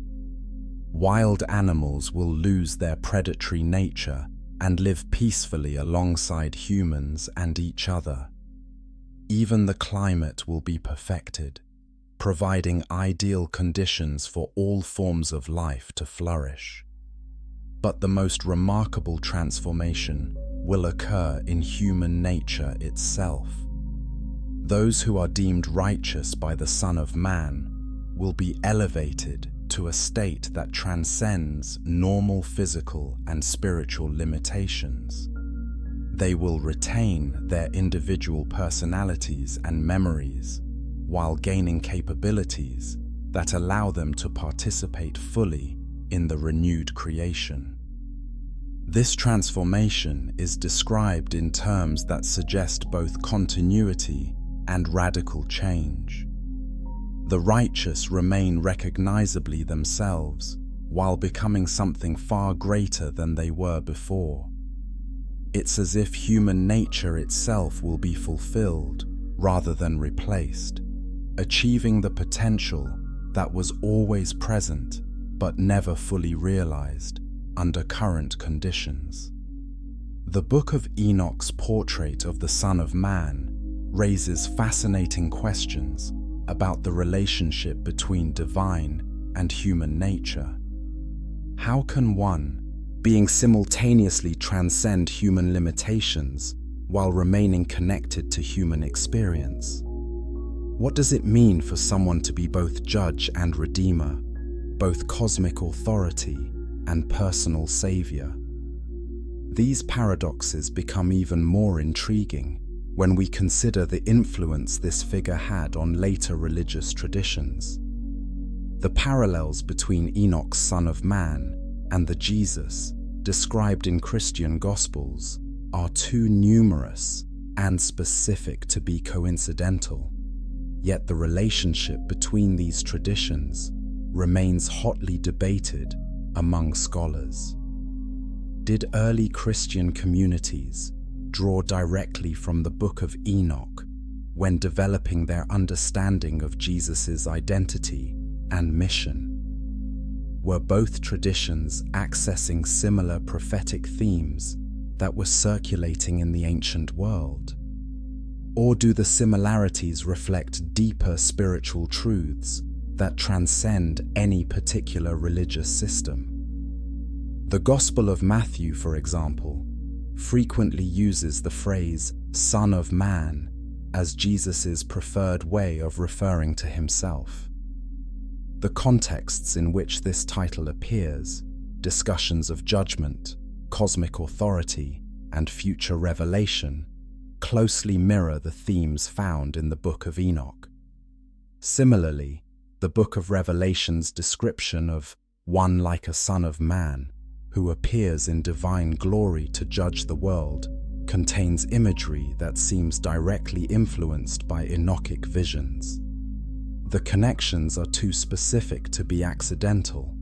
Wild animals will lose their predatory nature and live peacefully alongside humans and each other. Even the climate will be perfected, providing ideal conditions for all forms of life to flourish. But the most remarkable transformation will occur in human nature itself. Those who are deemed righteous by the Son of Man will be elevated to a state that transcends normal physical and spiritual limitations. They will retain their individual personalities and memories while gaining capabilities that allow them to participate fully in the renewed creation. This transformation is described in terms that suggest both continuity and radical change. The righteous remain recognizably themselves while becoming something far greater than they were before. It's as if human nature itself will be fulfilled rather than replaced, achieving the potential that was always present but never fully realized under current conditions. The Book of Enoch's portrait of the Son of Man raises fascinating questions about the relationship between divine and human nature. How can one being simultaneously transcend human limitations while remaining connected to human experience? What does it mean for someone to be both judge and redeemer, both cosmic authority and personal savior? These paradoxes become even more intriguing when we consider the influence this figure had on later religious traditions. The parallels between Enoch's Son of Man and the Jesus described in Christian Gospels are too numerous and specific to be coincidental, yet the relationship between these traditions remains hotly debated among scholars. Did early Christian communities draw directly from the Book of Enoch when developing their understanding of Jesus' identity and mission? Were both traditions accessing similar prophetic themes that were circulating in the ancient world? Or do the similarities reflect deeper spiritual truths that transcend any particular religious system? The Gospel of Matthew, for example, frequently uses the phrase Son of Man as Jesus' preferred way of referring to himself. The contexts in which this title appears, discussions of judgment, cosmic authority, and future revelation, closely mirror the themes found in the Book of Enoch. Similarly, the Book of Revelation's description of one like a Son of Man, who appears in divine glory to judge the world, contains imagery that seems directly influenced by Enochic visions. The connections are too specific to be accidental,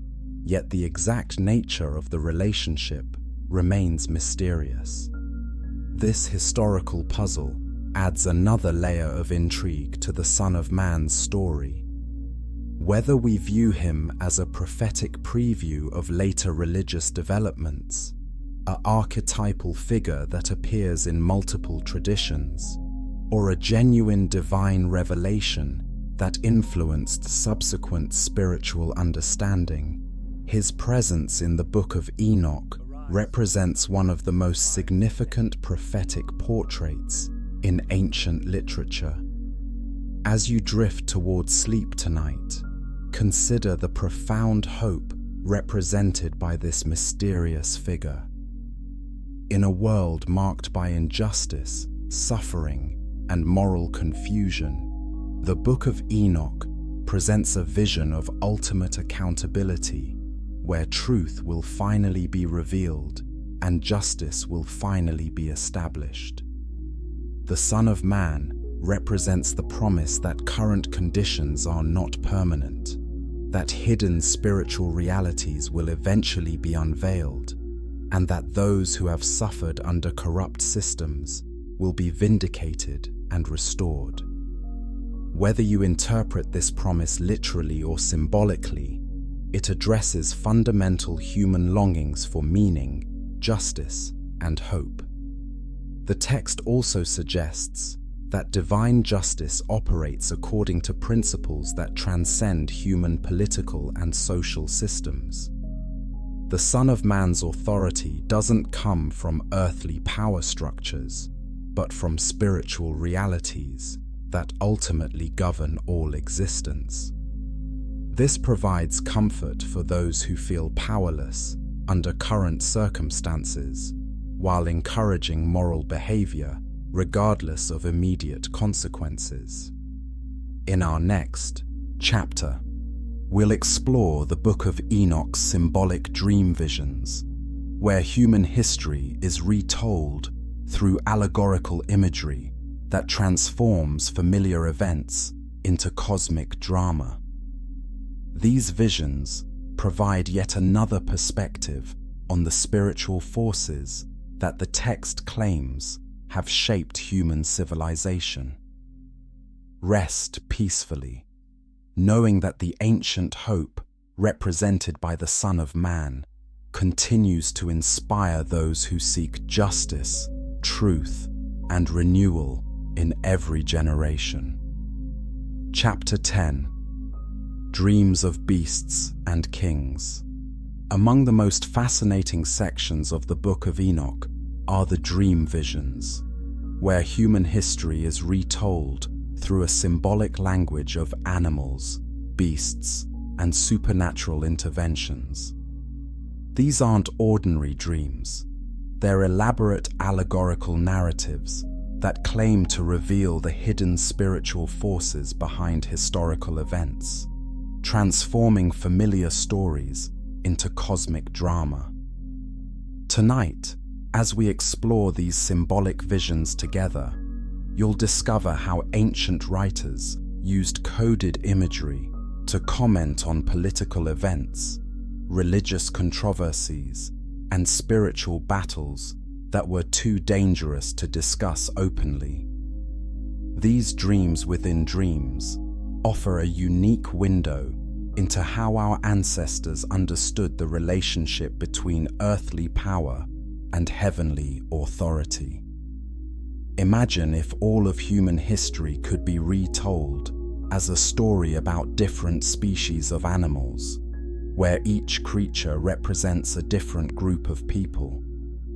yet the exact nature of the relationship remains mysterious. This historical puzzle adds another layer of intrigue to the Son of Man's story. Whether we view him as a prophetic preview of later religious developments, an archetypal figure that appears in multiple traditions, or a genuine divine revelation that influenced subsequent spiritual understanding, his presence in the Book of Enoch represents one of the most significant prophetic portraits in ancient literature. As you drift towards sleep tonight, consider the profound hope represented by this mysterious figure. In a world marked by injustice, suffering, and moral confusion, the Book of Enoch presents a vision of ultimate accountability, where truth will finally be revealed and justice will finally be established. The Son of Man represents the promise that current conditions are not permanent, that hidden spiritual realities will eventually be unveiled, and that those who have suffered under corrupt systems will be vindicated and restored. Whether you interpret this promise literally or symbolically, it addresses fundamental human longings for meaning, justice, and hope. The text also suggests that divine justice operates according to principles that transcend human political and social systems. The Son of Man's authority doesn't come from earthly power structures, but from spiritual realities that ultimately govern all existence. This provides comfort for those who feel powerless under current circumstances, while encouraging moral behavior regardless of immediate consequences. In our next chapter, we'll explore the Book of Enoch's symbolic dream visions, where human history is retold through allegorical imagery that transforms familiar events into cosmic drama. These visions provide yet another perspective on the spiritual forces that the text claims have shaped human civilization. Rest peacefully, knowing that the ancient hope represented by the Son of Man continues to inspire those who seek justice, truth, and renewal in every generation. Chapter 10: Dreams of Beasts and Kings. Among the most fascinating sections of the Book of Enoch are the dream visions, where human history is retold through a symbolic language of animals, beasts, and supernatural interventions. These aren't ordinary dreams. They're elaborate allegorical narratives that claim to reveal the hidden spiritual forces behind historical events, transforming familiar stories into cosmic drama. Tonight, as we explore these symbolic visions together, you'll discover how ancient writers used coded imagery to comment on political events, religious controversies, and spiritual battles that were too dangerous to discuss openly. These dreams within dreams offer a unique window into how our ancestors understood the relationship between earthly power and heavenly authority. Imagine if all of human history could be retold as a story about different species of animals, where each creature represents a different group of people,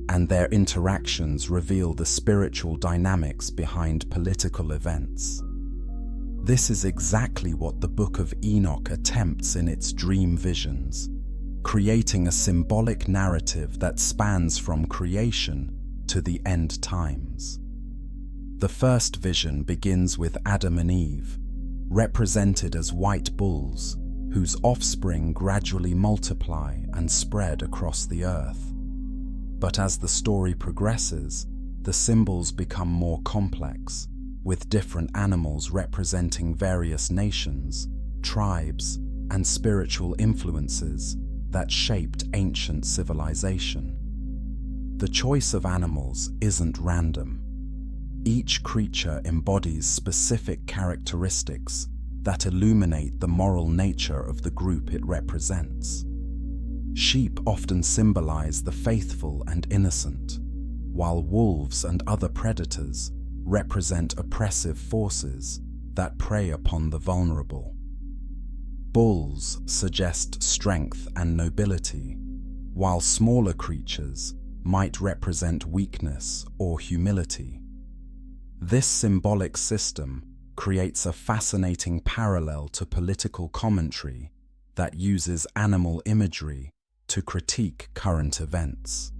and their interactions reveal the spiritual dynamics behind political events. This is exactly what the Book of Enoch attempts in its dream visions, creating a symbolic narrative that spans from creation to the end times. The first vision begins with Adam and Eve, represented as white bulls, whose offspring gradually multiply and spread across the earth. But as the story progresses, the symbols become more complex, with different animals representing various nations, tribes, and spiritual influences that shaped ancient civilization. The choice of animals isn't random. Each creature embodies specific characteristics that illuminate the moral nature of the group it represents. Sheep often symbolize the faithful and innocent, while wolves and other predators represent oppressive forces that prey upon the vulnerable. Bulls suggest strength and nobility, while smaller creatures might represent weakness or humility. This symbolic system creates a fascinating parallel to political commentary that uses animal imagery to critique current events.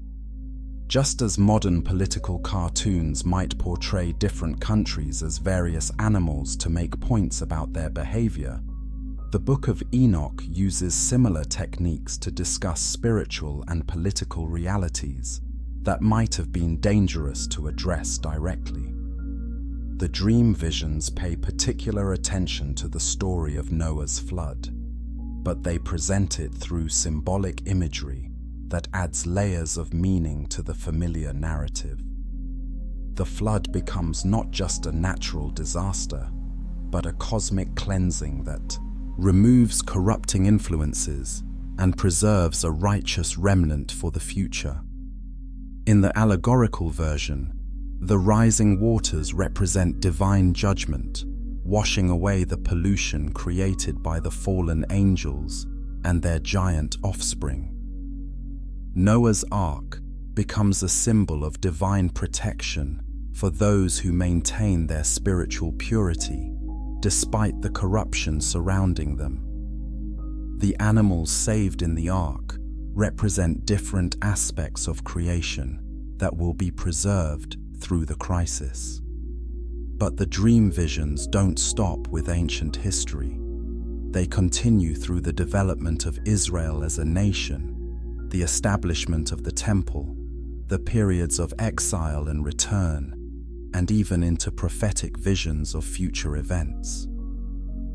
Just as modern political cartoons might portray different countries as various animals to make points about their behavior, the Book of Enoch uses similar techniques to discuss spiritual and political realities that might have been dangerous to address directly. The dream visions pay particular attention to the story of Noah's flood, but they present it through symbolic imagery that adds layers of meaning to the familiar narrative. The flood becomes not just a natural disaster, but a cosmic cleansing that removes corrupting influences and preserves a righteous remnant for the future. In the allegorical version, the rising waters represent divine judgment, washing away the pollution created by the fallen angels and their giant offspring. Noah's Ark becomes a symbol of divine protection for those who maintain their spiritual purity, despite the corruption surrounding them. The animals saved in the ark represent different aspects of creation that will be preserved through the crisis. But the dream visions don't stop with ancient history. They continue through the development of Israel as a nation, the establishment of the temple, the periods of exile and return, and even into prophetic visions of future events.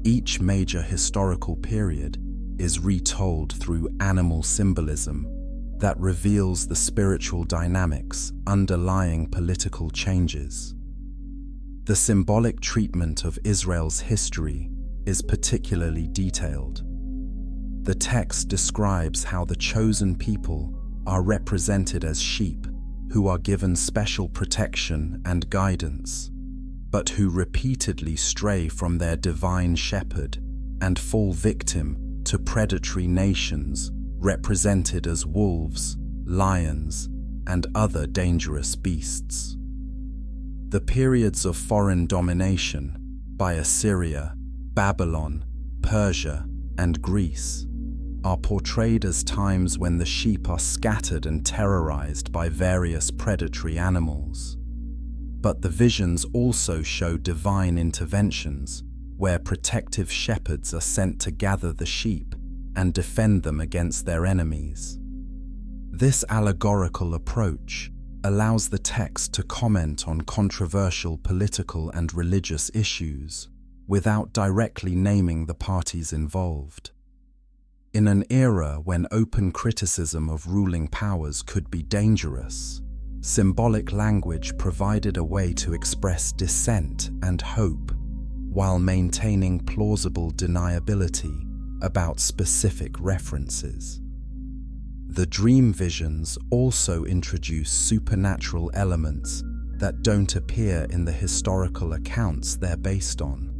Each major historical period is retold through animal symbolism that reveals the spiritual dynamics underlying political changes. The symbolic treatment of Israel's history is particularly detailed. The text describes how the chosen people are represented as sheep who are given special protection and guidance, but who repeatedly stray from their divine shepherd and fall victim to predatory nations represented as wolves, lions, and other dangerous beasts. The periods of foreign domination by Assyria, Babylon, Persia, and Greece are portrayed as times when the sheep are scattered and terrorized by various predatory animals. But the visions also show divine interventions, where protective shepherds are sent to gather the sheep and defend them against their enemies. This allegorical approach allows the text to comment on controversial political and religious issues without directly naming the parties involved. In an era when open criticism of ruling powers could be dangerous, symbolic language provided a way to express dissent and hope while maintaining plausible deniability about specific references. The dream visions also introduce supernatural elements that don't appear in the historical accounts they're based on.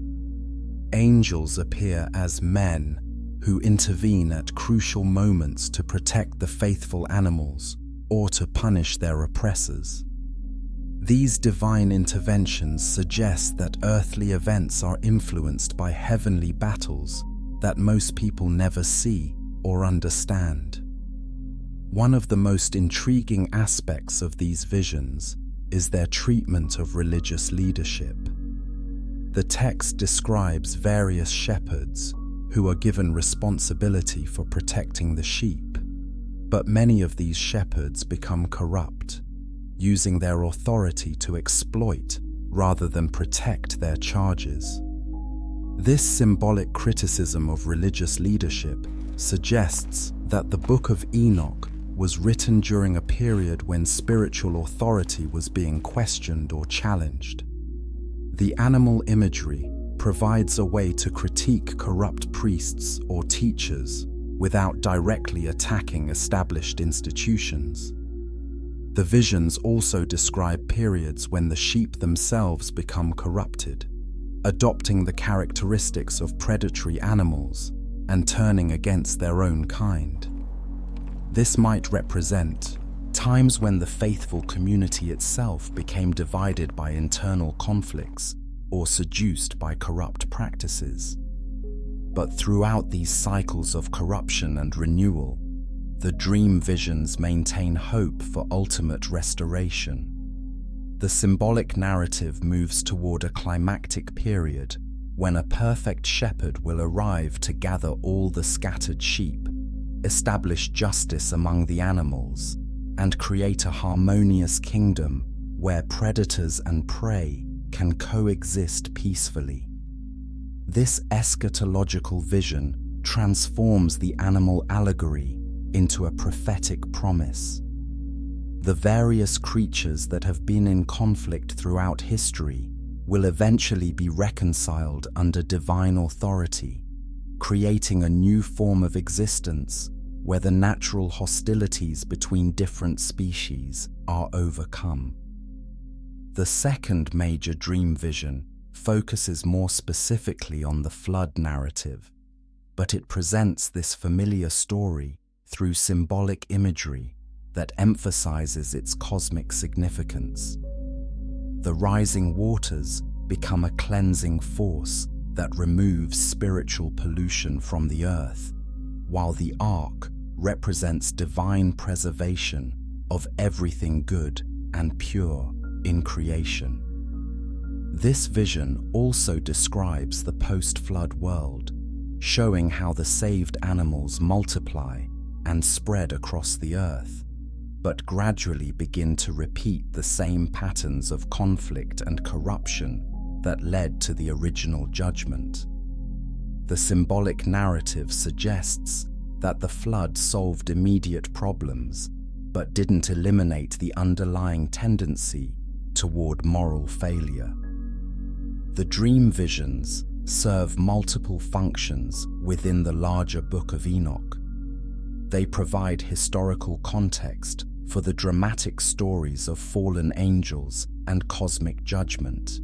Angels appear as men who intervene at crucial moments to protect the faithful animals or to punish their oppressors. These divine interventions suggest that earthly events are influenced by heavenly battles that most people never see or understand. One of the most intriguing aspects of these visions is their treatment of religious leadership. The text describes various shepherds who are given responsibility for protecting the sheep, but many of these shepherds become corrupt, using their authority to exploit rather than protect their charges. This symbolic criticism of religious leadership suggests that the Book of Enoch was written during a period when spiritual authority was being questioned or challenged. The animal imagery provides a way to critique corrupt priests or teachers without directly attacking established institutions. The visions also describe periods when the sheep themselves become corrupted, adopting the characteristics of predatory animals and turning against their own kind. This might represent times when the faithful community itself became divided by internal conflicts or seduced by corrupt practices. But throughout these cycles of corruption and renewal, the dream visions maintain hope for ultimate restoration. The symbolic narrative moves toward a climactic period when a perfect shepherd will arrive to gather all the scattered sheep, establish justice among the animals, and create a harmonious kingdom where predators and prey can coexist peacefully. This eschatological vision transforms the animal allegory into a prophetic promise. The various creatures that have been in conflict throughout history will eventually be reconciled under divine authority, creating a new form of existence where the natural hostilities between different species are overcome. The second major dream vision focuses more specifically on the flood narrative, but it presents this familiar story through symbolic imagery that emphasizes its cosmic significance. The rising waters become a cleansing force that removes spiritual pollution from the earth, while the ark represents divine preservation of everything good and pure in creation. This vision also describes the post-flood world, showing how the saved animals multiply and spread across the earth, but gradually begin to repeat the same patterns of conflict and corruption that led to the original judgment. The symbolic narrative suggests that the flood solved immediate problems, but didn't eliminate the underlying tendency toward moral failure. The dream visions serve multiple functions within the larger Book of Enoch. They provide historical context for the dramatic stories of fallen angels and cosmic judgment,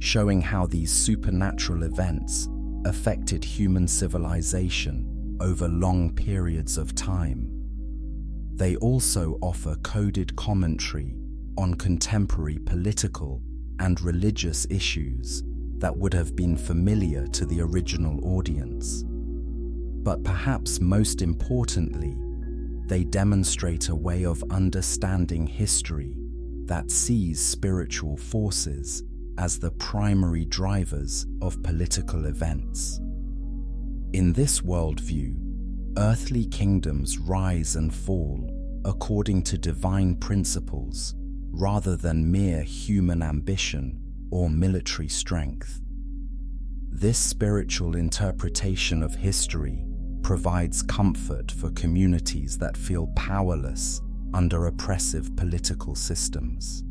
showing how these supernatural events affected human civilization over long periods of time. They also offer coded commentary on contemporary political and religious issues that would have been familiar to the original audience. But perhaps most importantly, they demonstrate a way of understanding history that sees spiritual forces as the primary drivers of political events. In this worldview, earthly kingdoms rise and fall according to divine principles rather than mere human ambition or military strength. This spiritual interpretation of history provides comfort for communities that feel powerless under oppressive political systems.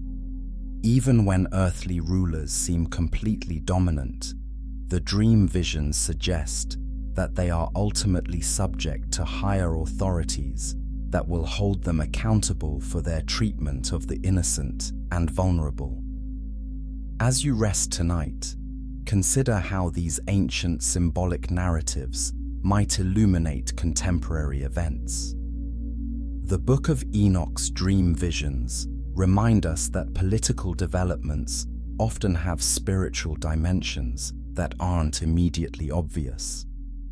Even when earthly rulers seem completely dominant, the dream visions suggest that they are ultimately subject to higher authorities that will hold them accountable for their treatment of the innocent and vulnerable. As you rest tonight, consider how these ancient symbolic narratives might illuminate contemporary events. The Book of Enoch's dream visions remind us that political developments often have spiritual dimensions that aren't immediately obvious,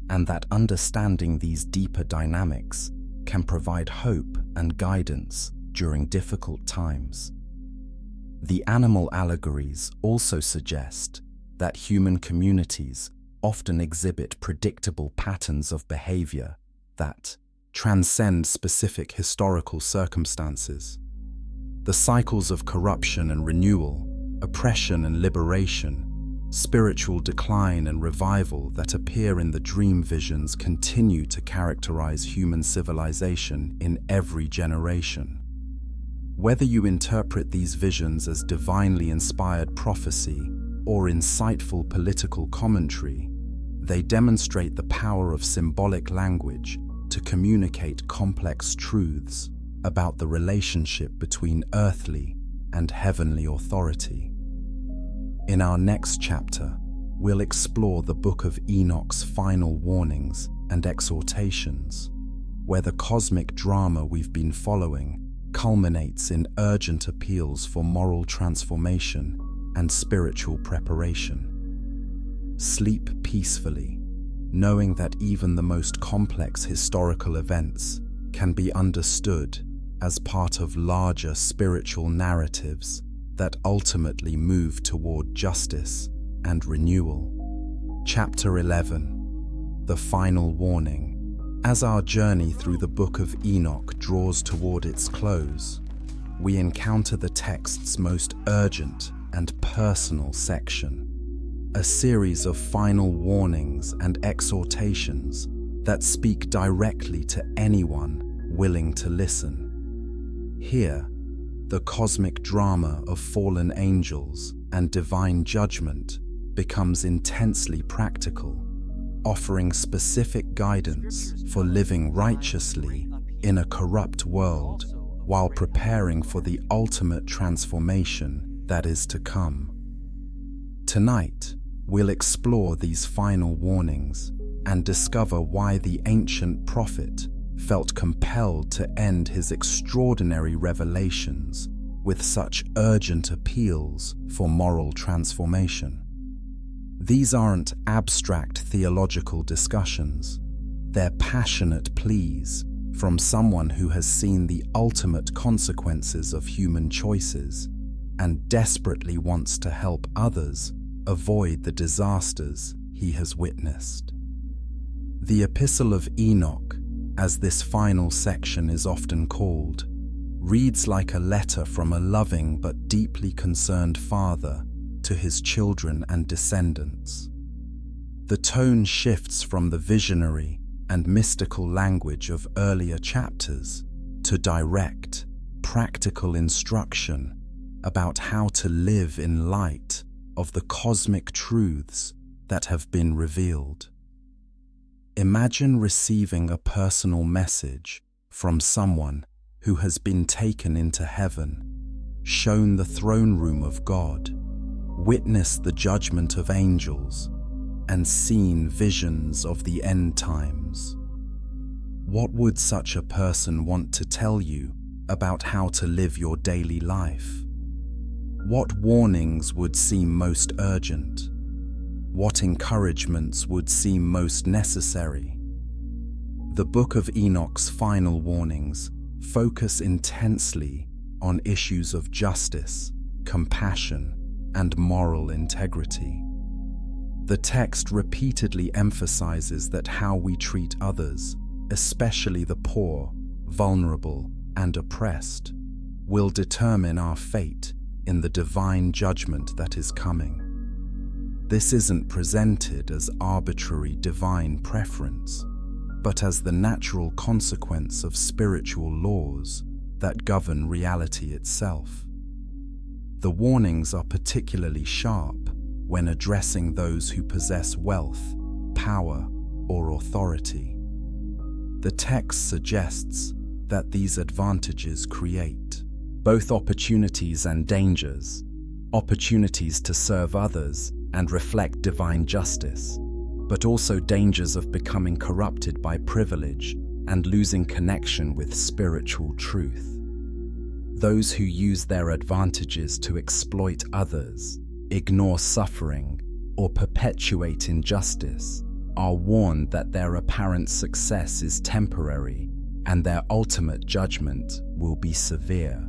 and that understanding these deeper dynamics can provide hope and guidance during difficult times. The animal allegories also suggest that human communities often exhibit predictable patterns of behavior that transcend specific historical circumstances. The cycles of corruption and renewal, oppression and liberation, spiritual decline and revival that appear in the dream visions continue to characterize human civilization in every generation. Whether you interpret these visions as divinely inspired prophecy or insightful political commentary, they demonstrate the power of symbolic language to communicate complex truths about the relationship between earthly and heavenly authority. In our next chapter, we'll explore the Book of Enoch's final warnings and exhortations, where the cosmic drama we've been following culminates in urgent appeals for moral transformation and spiritual preparation. Sleep peacefully, knowing that even the most complex historical events can be understood as part of larger spiritual narratives that ultimately move toward justice and renewal. Chapter 11. The Final Warning. As our journey through the Book of Enoch draws toward its close, we encounter the text's most urgent and personal section, a series of final warnings and exhortations that speak directly to anyone willing to listen. Here, the cosmic drama of fallen angels and divine judgment becomes intensely practical, offering specific guidance for living righteously in a corrupt world while preparing for the ultimate transformation that is to come. Tonight, we'll explore these final warnings and discover why the ancient prophet felt compelled to end his extraordinary revelations with such urgent appeals for moral transformation. These aren't abstract theological discussions. They're passionate pleas from someone who has seen the ultimate consequences of human choices and desperately wants to help others avoid the disasters he has witnessed. The Epistle of Enoch, as this final section is often called, reads like a letter from a loving but deeply concerned father to his children and descendants. The tone shifts from the visionary and mystical language of earlier chapters to direct, practical instruction about how to live in light of the cosmic truths that have been revealed. Imagine receiving a personal message from someone who has been taken into heaven, shown the throne room of God, witnessed the judgment of angels, and seen visions of the end times. What would such a person want to tell you about how to live your daily life? What warnings would seem most urgent? What encouragements would seem most necessary? The Book of Enoch's final warnings focus intensely on issues of justice, compassion, and moral integrity. The text repeatedly emphasizes that how we treat others, especially the poor, vulnerable, and oppressed, will determine our fate in the divine judgment that is coming. This isn't presented as arbitrary divine preference, but as the natural consequence of spiritual laws that govern reality itself. The warnings are particularly sharp when addressing those who possess wealth, power, or authority. The text suggests that these advantages create both opportunities and dangers, opportunities to serve others and reflect divine justice, but also dangers of becoming corrupted by privilege and losing connection with spiritual truth. Those who use their advantages to exploit others, ignore suffering, or perpetuate injustice are warned that their apparent success is temporary and their ultimate judgment will be severe.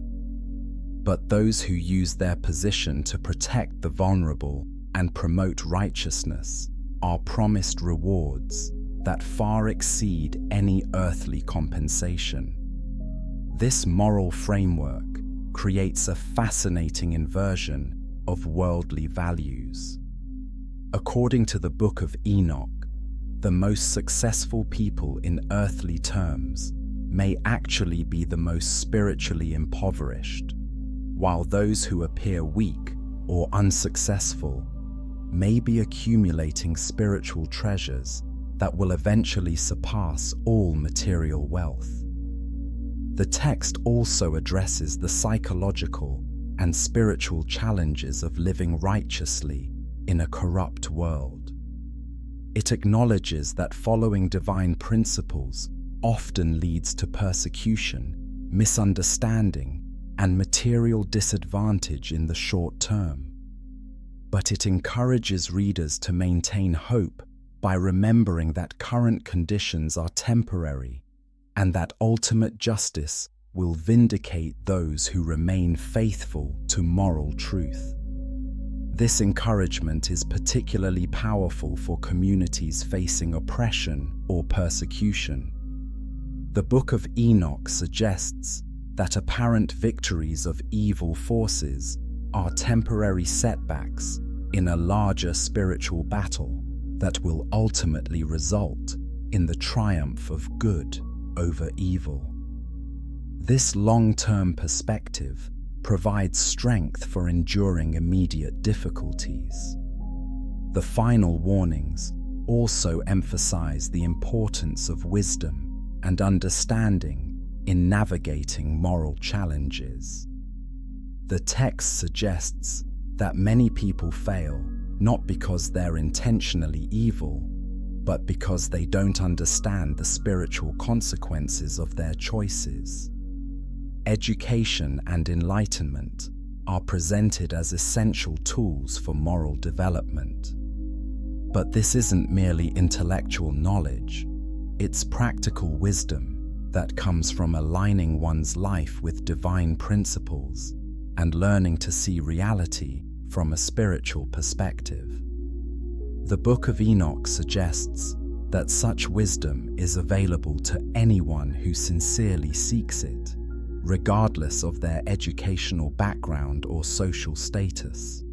But those who use their position to protect the vulnerable and promote righteousness are promised rewards that far exceed any earthly compensation. This moral framework creates a fascinating inversion of worldly values. According to the Book of Enoch, the most successful people in earthly terms may actually be the most spiritually impoverished, while those who appear weak or unsuccessful may be accumulating spiritual treasures that will eventually surpass all material wealth. The text also addresses the psychological and spiritual challenges of living righteously in a corrupt world. It acknowledges that following divine principles often leads to persecution, misunderstanding, and material disadvantage in the short term. But it encourages readers to maintain hope by remembering that current conditions are temporary and that ultimate justice will vindicate those who remain faithful to moral truth. This encouragement is particularly powerful for communities facing oppression or persecution. The Book of Enoch suggests that apparent victories of evil forces are temporary setbacks in a larger spiritual battle that will ultimately result in the triumph of good over evil. This long-term perspective provides strength for enduring immediate difficulties. The final warnings also emphasize the importance of wisdom and understanding in navigating moral challenges. The text suggests that many people fail not because they're intentionally evil, but because they don't understand the spiritual consequences of their choices. Education and enlightenment are presented as essential tools for moral development. But this isn't merely intellectual knowledge, it's practical wisdom that comes from aligning one's life with divine principles and learning to see reality from a spiritual perspective. The Book of Enoch suggests that such wisdom is available to anyone who sincerely seeks it, regardless of their educational background or social status.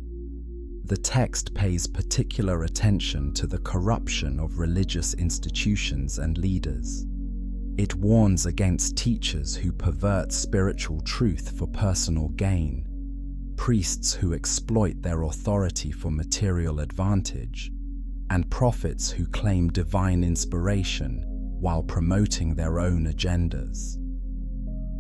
The text pays particular attention to the corruption of religious institutions and leaders. It warns against teachers who pervert spiritual truth for personal gain, priests who exploit their authority for material advantage, and prophets who claim divine inspiration while promoting their own agendas.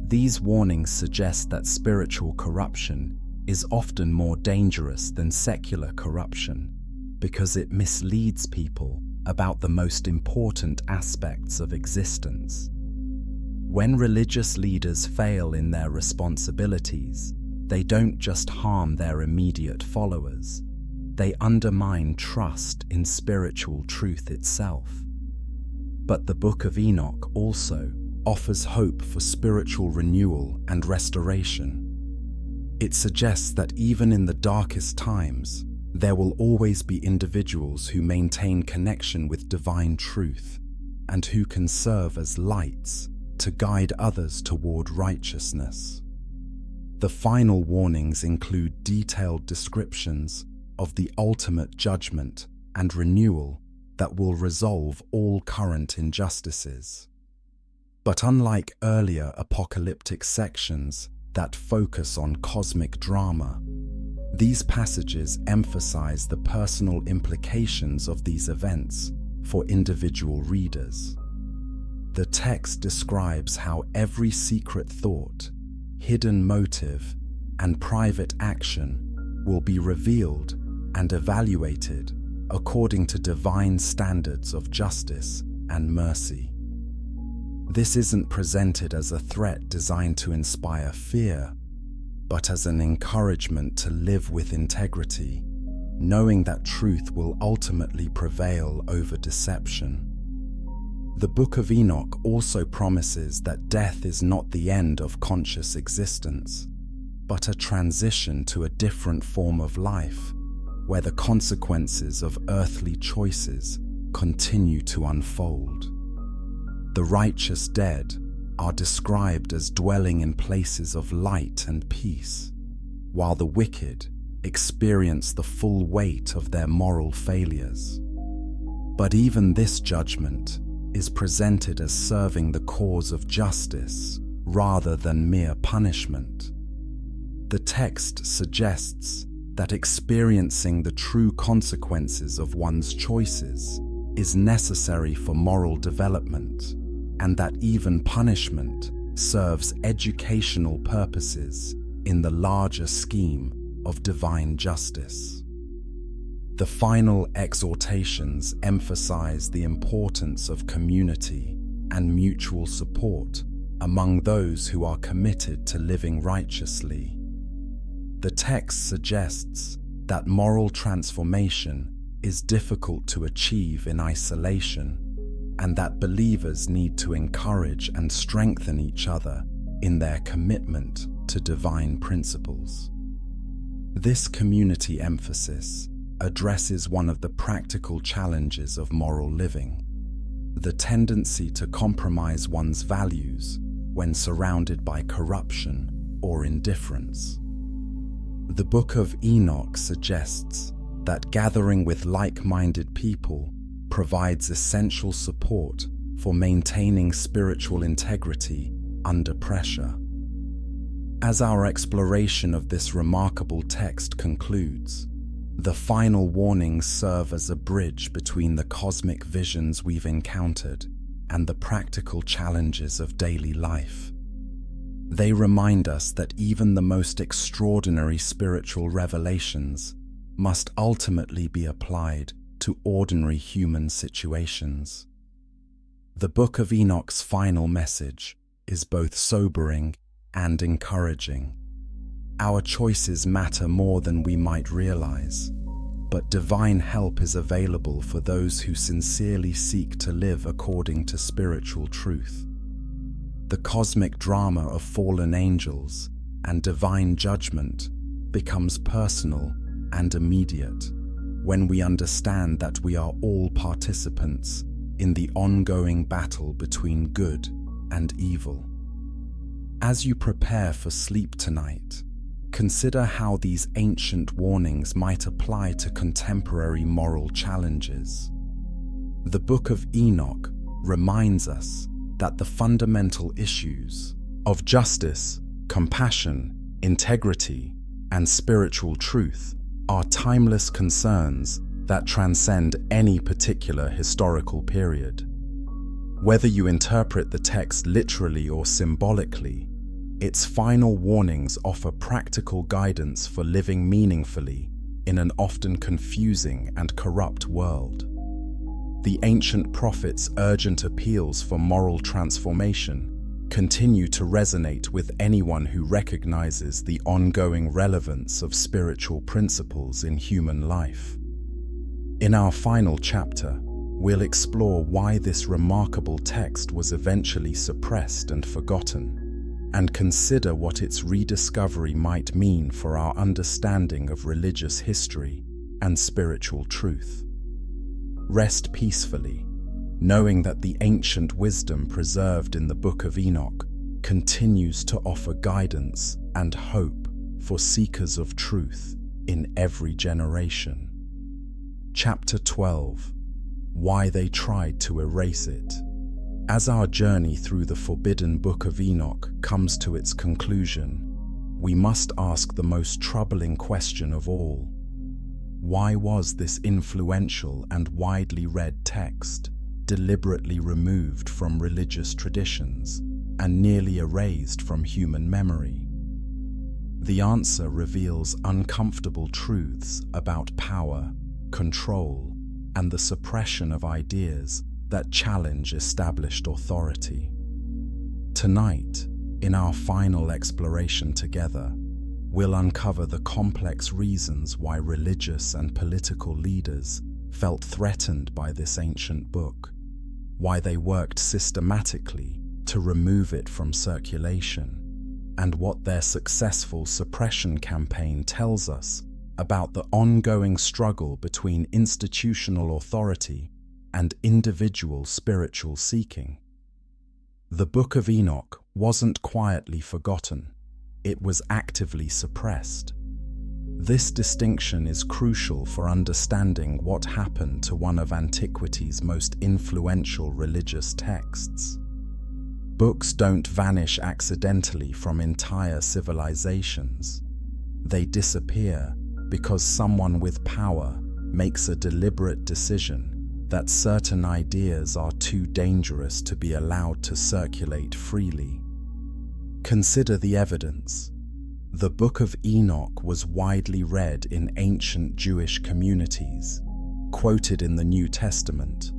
These warnings suggest that spiritual corruption is often more dangerous than secular corruption because it misleads people about the most important aspects of existence. When religious leaders fail in their responsibilities, they don't just harm their immediate followers, they undermine trust in spiritual truth itself. But the Book of Enoch also offers hope for spiritual renewal and restoration. It suggests that even in the darkest times, there will always be individuals who maintain connection with divine truth and who can serve as lights to guide others toward righteousness. The final warnings include detailed descriptions of the ultimate judgment and renewal that will resolve all current injustices. But unlike earlier apocalyptic sections that focus on cosmic drama, these passages emphasize the personal implications of these events for individual readers. The text describes how every secret thought, hidden motive, and private action will be revealed and evaluated according to divine standards of justice and mercy. This isn't presented as a threat designed to inspire fear, but as an encouragement to live with integrity, knowing that truth will ultimately prevail over deception. The Book of Enoch also promises that death is not the end of conscious existence, but a transition to a different form of life, where the consequences of earthly choices continue to unfold. The righteous dead are described as dwelling in places of light and peace, while the wicked experience the full weight of their moral failures. But even this judgment is presented as serving the cause of justice rather than mere punishment. The text suggests that experiencing the true consequences of one's choices is necessary for moral development, and that even punishment serves educational purposes in the larger scheme of divine justice. The final exhortations emphasize the importance of community and mutual support among those who are committed to living righteously. The text suggests that moral transformation is difficult to achieve in isolation, and that believers need to encourage and strengthen each other in their commitment to divine principles. This community emphasis addresses one of the practical challenges of moral living: the tendency to compromise one's values when surrounded by corruption or indifference. The Book of Enoch suggests that gathering with like-minded people provides essential support for maintaining spiritual integrity under pressure. As our exploration of this remarkable text concludes, the final warnings serve as a bridge between the cosmic visions we've encountered and the practical challenges of daily life. They remind us that even the most extraordinary spiritual revelations must ultimately be applied to ordinary human situations. The Book of Enoch's final message is both sobering and encouraging. Our choices matter more than we might realize, but divine help is available for those who sincerely seek to live according to spiritual truth. The cosmic drama of fallen angels and divine judgment becomes personal and immediate when we understand that we are all participants in the ongoing battle between good and evil. As you prepare for sleep tonight, consider how these ancient warnings might apply to contemporary moral challenges. The Book of Enoch reminds us that the fundamental issues of justice, compassion, integrity, and spiritual truth are timeless concerns that transcend any particular historical period. Whether you interpret the text literally or symbolically, its final warnings offer practical guidance for living meaningfully in an often confusing and corrupt world. The ancient prophets' urgent appeals for moral transformation continue to resonate with anyone who recognizes the ongoing relevance of spiritual principles in human life. In our final chapter, we'll explore why this remarkable text was eventually suppressed and forgotten, and consider what its rediscovery might mean for our understanding of religious history and spiritual truth. Rest peacefully, knowing that the ancient wisdom preserved in the Book of Enoch continues to offer guidance and hope for seekers of truth in every generation. Chapter 12: Why They Tried to Erase It. As our journey through the forbidden Book of Enoch comes to its conclusion, we must ask the most troubling question of all. Why was this influential and widely read text deliberately removed from religious traditions and nearly erased from human memory? The answer reveals uncomfortable truths about power, control, and the suppression of ideas that challenge established authority. Tonight, in our final exploration together, we'll uncover the complex reasons why religious and political leaders felt threatened by this ancient book, why they worked systematically to remove it from circulation, and what their successful suppression campaign tells us about the ongoing struggle between institutional authority and individual spiritual seeking. The Book of Enoch wasn't quietly forgotten. It was actively suppressed. This distinction is crucial for understanding what happened to one of antiquity's most influential religious texts. Books don't vanish accidentally from entire civilizations. They disappear because someone with power makes a deliberate decision that certain ideas are too dangerous to be allowed to circulate freely. Consider the evidence. The Book of Enoch was widely read in ancient Jewish communities, quoted in the New Testament,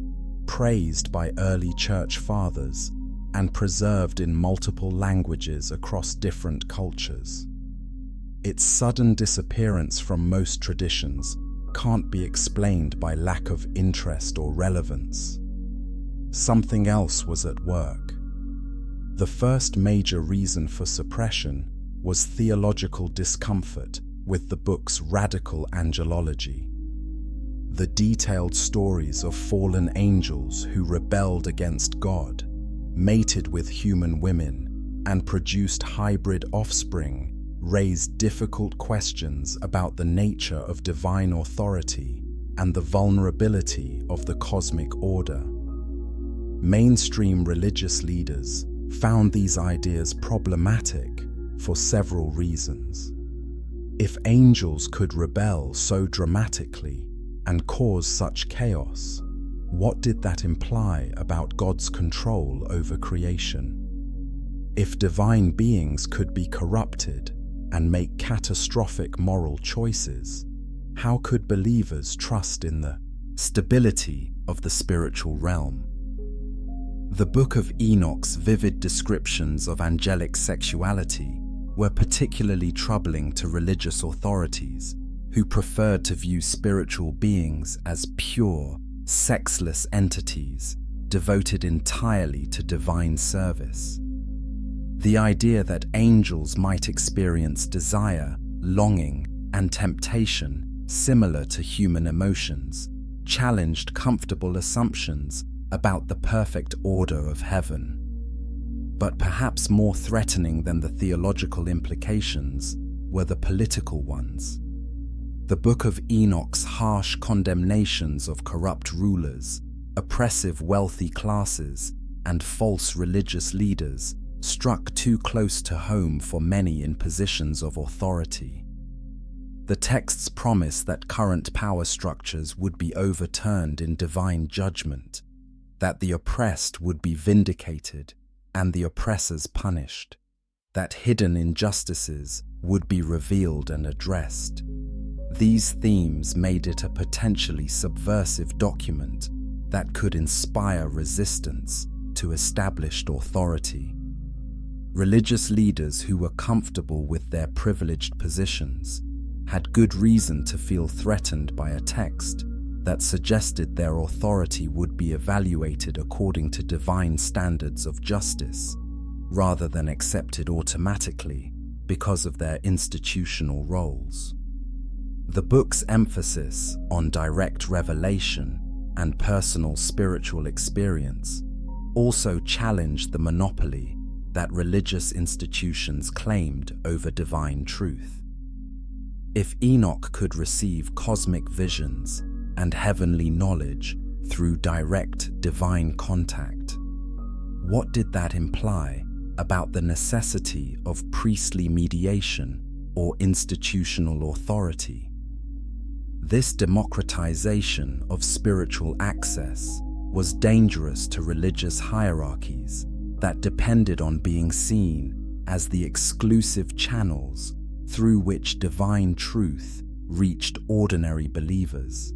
praised by early church fathers, and preserved in multiple languages across different cultures. Its sudden disappearance from most traditions can't be explained by lack of interest or relevance. Something else was at work. The first major reason for suppression was theological discomfort with the book's radical angelology. The detailed stories of fallen angels who rebelled against God, mated with human women, and produced hybrid offspring raised difficult questions about the nature of divine authority and the vulnerability of the cosmic order. Mainstream religious leaders found these ideas problematic for several reasons. If angels could rebel so dramatically and cause such chaos, what did that imply about God's control over creation? If divine beings could be corrupted and make catastrophic moral choices, how could believers trust in the stability of the spiritual realm? The Book of Enoch's vivid descriptions of angelic sexuality were particularly troubling to religious authorities who preferred to view spiritual beings as pure, sexless entities devoted entirely to divine service. The idea that angels might experience desire, longing, and temptation similar to human emotions challenged comfortable assumptions about the perfect order of heaven. But perhaps more threatening than the theological implications were the political ones. The Book of Enoch's harsh condemnations of corrupt rulers, oppressive wealthy classes, and false religious leaders struck too close to home for many in positions of authority. The texts promise that current power structures would be overturned in divine judgment, that the oppressed would be vindicated and the oppressors punished, that hidden injustices would be revealed and addressed. These themes made it a potentially subversive document that could inspire resistance to established authority. Religious leaders who were comfortable with their privileged positions had good reason to feel threatened by a text that suggested their authority would be evaluated according to divine standards of justice, rather than accepted automatically because of their institutional roles. The book's emphasis on direct revelation and personal spiritual experience also challenged the monopoly that religious institutions claimed over divine truth. If Enoch could receive cosmic visions and heavenly knowledge through direct divine contact, what did that imply about the necessity of priestly mediation or institutional authority? This democratization of spiritual access was dangerous to religious hierarchies that depended on being seen as the exclusive channels through which divine truth reached ordinary believers.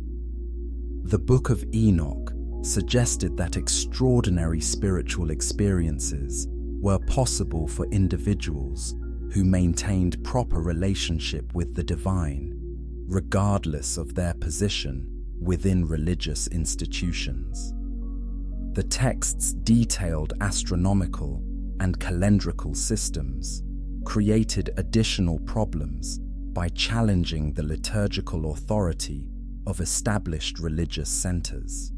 The Book of Enoch suggested that extraordinary spiritual experiences were possible for individuals who maintained proper relationship with the divine, regardless of their position within religious institutions. The texts detailed astronomical and calendrical systems, created additional problems by challenging the liturgical authority of established religious centers.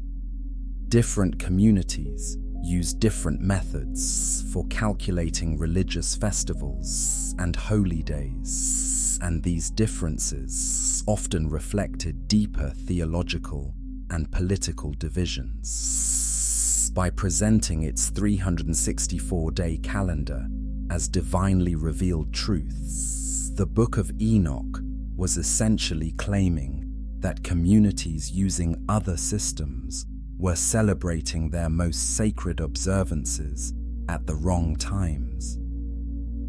Different communities use different methods for calculating religious festivals and holy days, and these differences often reflected deeper theological and political divisions. By presenting its 364-day calendar as divinely revealed truths, the Book of Enoch was essentially claiming that communities using other systems were celebrating their most sacred observances at the wrong times.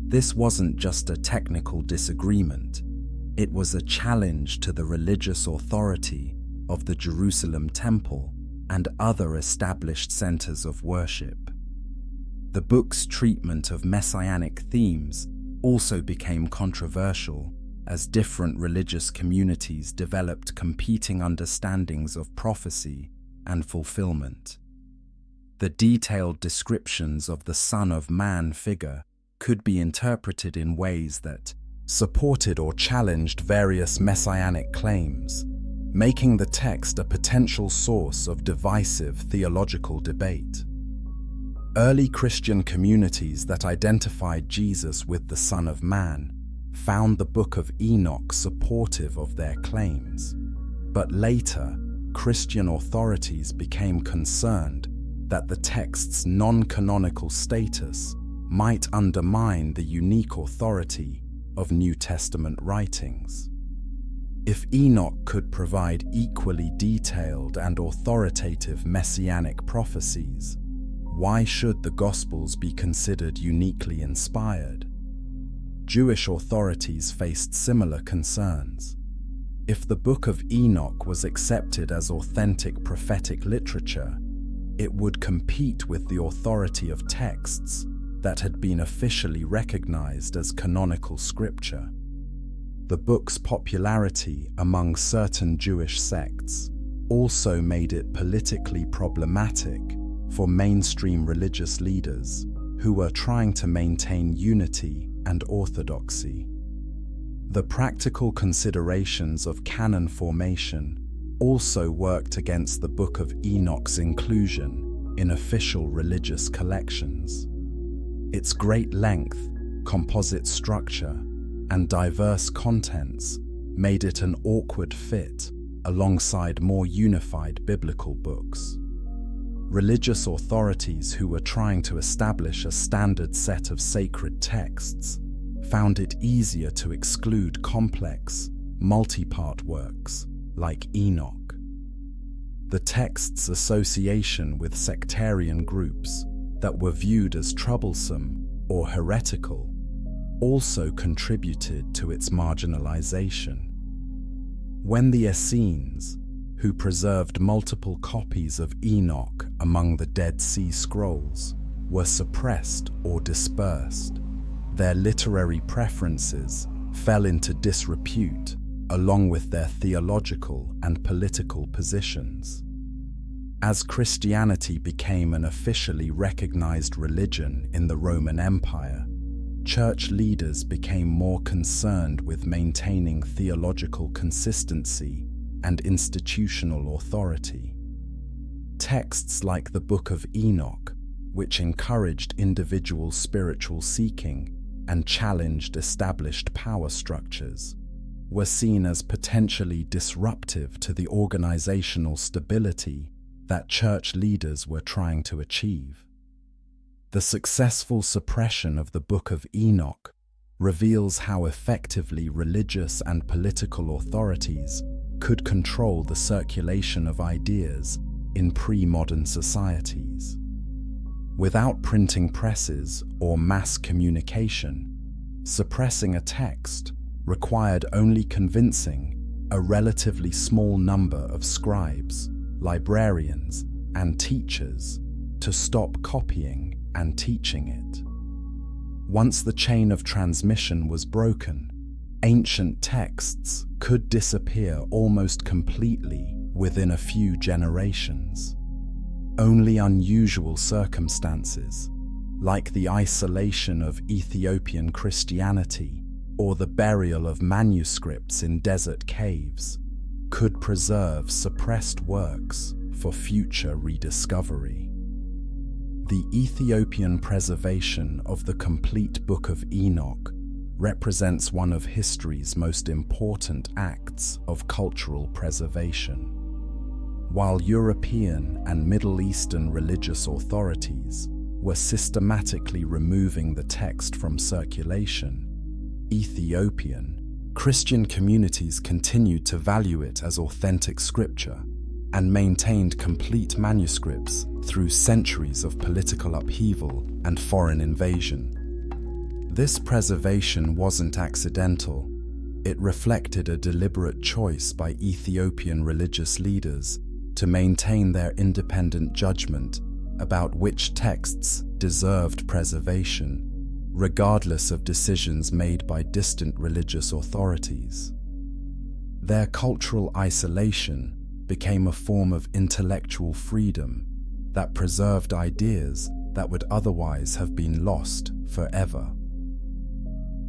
This wasn't just a technical disagreement, it was a challenge to the religious authority of the Jerusalem Temple and other established centers of worship. The book's treatment of messianic themes also became controversial as different religious communities developed competing understandings of prophecy and fulfillment. The detailed descriptions of the Son of Man figure could be interpreted in ways that supported or challenged various messianic claims, making the text a potential source of divisive theological debate. Early Christian communities that identified Jesus with the Son of Man found the Book of Enoch supportive of their claims. But later, Christian authorities became concerned that the text's non-canonical status might undermine the unique authority of New Testament writings. If Enoch could provide equally detailed and authoritative messianic prophecies, why should the Gospels be considered uniquely inspired? Jewish authorities faced similar concerns. If the Book of Enoch was accepted as authentic prophetic literature, it would compete with the authority of texts that had been officially recognized as canonical scripture. The book's popularity among certain Jewish sects also made it politically problematic for mainstream religious leaders who were trying to maintain unity and orthodoxy. The practical considerations of canon formation also worked against the Book of Enoch's inclusion in official religious collections. Its great length, composite structure, and diverse contents made it an awkward fit alongside more unified biblical books. Religious authorities who were trying to establish a standard set of sacred texts found it easier to exclude complex, multi-part works like Enoch. The text's association with sectarian groups that were viewed as troublesome or heretical also contributed to its marginalization. When the Essenes, who preserved multiple copies of Enoch among the Dead Sea Scrolls, were suppressed or dispersed, their literary preferences fell into disrepute along with their theological and political positions. As Christianity became an officially recognized religion in the Roman Empire, church leaders became more concerned with maintaining theological consistency and institutional authority. Texts like the Book of Enoch, which encouraged individual spiritual seeking and challenged established power structures, were seen as potentially disruptive to the organizational stability that church leaders were trying to achieve. The successful suppression of the Book of Enoch reveals how effectively religious and political authorities could control the circulation of ideas in pre-modern societies. Without printing presses or mass communication, suppressing a text required only convincing a relatively small number of scribes, librarians, and teachers to stop copying and teaching it. Once the chain of transmission was broken, ancient texts could disappear almost completely within a few generations. Only unusual circumstances, like the isolation of Ethiopian Christianity or the burial of manuscripts in desert caves, could preserve suppressed works for future rediscovery. The Ethiopian preservation of the complete Book of Enoch represents one of history's most important acts of cultural preservation. While European and Middle Eastern religious authorities were systematically removing the text from circulation, Ethiopian Christian communities continued to value it as authentic scripture and maintained complete manuscripts through centuries of political upheaval and foreign invasion. This preservation wasn't accidental. It reflected a deliberate choice by Ethiopian religious leaders to maintain their independent judgment about which texts deserved preservation, regardless of decisions made by distant religious authorities. Their cultural isolation became a form of intellectual freedom that preserved ideas that would otherwise have been lost forever.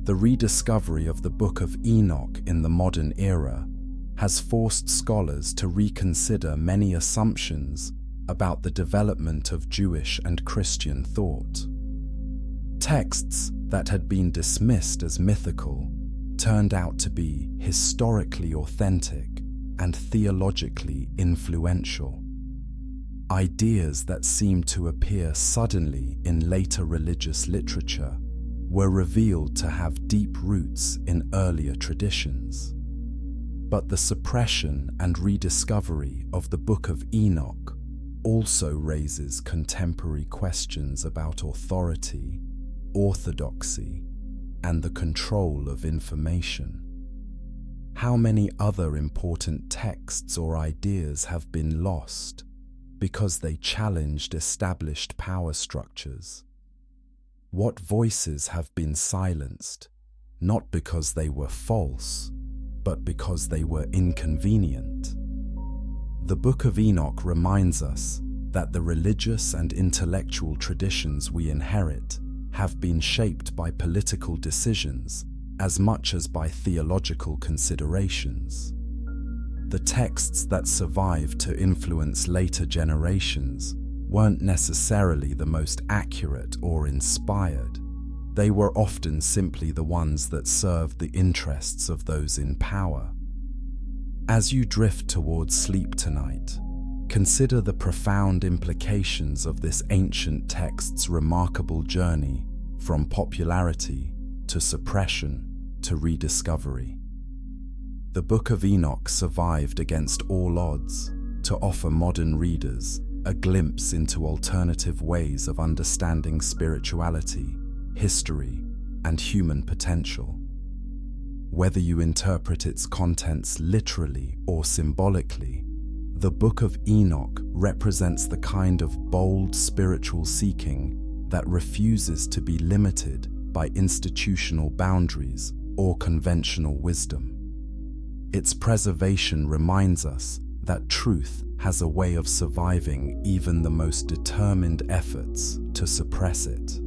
The rediscovery of the Book of Enoch in the modern era has forced scholars to reconsider many assumptions about the development of Jewish and Christian thought. Texts that had been dismissed as mythical turned out to be historically authentic and theologically influential. Ideas that seemed to appear suddenly in later religious literature were revealed to have deep roots in earlier traditions. But the suppression and rediscovery of the Book of Enoch also raises contemporary questions about authority, orthodoxy, and the control of information. How many other important texts or ideas have been lost because they challenged established power structures? What voices have been silenced, not because they were false, but because they were inconvenient? The Book of Enoch reminds us that the religious and intellectual traditions we inherit have been shaped by political decisions as much as by theological considerations. The texts that survived to influence later generations weren't necessarily the most accurate or inspired. They were often simply the ones that served the interests of those in power. As you drift towards sleep tonight, consider the profound implications of this ancient text's remarkable journey from popularity to suppression to rediscovery. The Book of Enoch survived against all odds to offer modern readers a glimpse into alternative ways of understanding spirituality, history, and human potential. Whether you interpret its contents literally or symbolically, the Book of Enoch represents the kind of bold spiritual seeking that refuses to be limited by institutional boundaries or conventional wisdom. Its preservation reminds us that truth has a way of surviving even the most determined efforts to suppress it.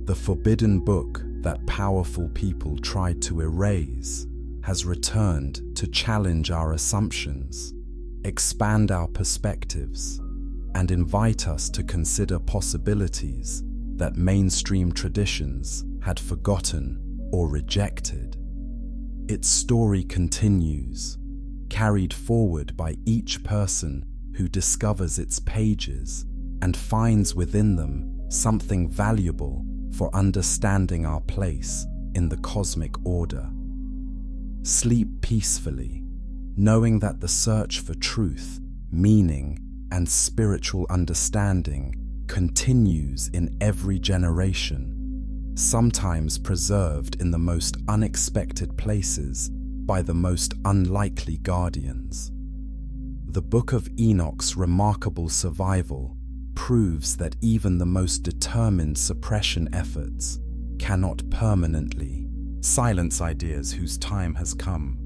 The forbidden book that powerful people tried to erase has returned to challenge our assumptions, expand our perspectives, and invite us to consider possibilities that mainstream traditions had forgotten or rejected. Its story continues, carried forward by each person who discovers its pages and finds within them something valuable for understanding our place in the cosmic order. Sleep peacefully, knowing that the search for truth, meaning, and spiritual understanding continues in every generation, sometimes preserved in the most unexpected places by the most unlikely guardians. The Book of Enoch's remarkable survival proves that even the most determined suppression efforts cannot permanently silence ideas whose time has come.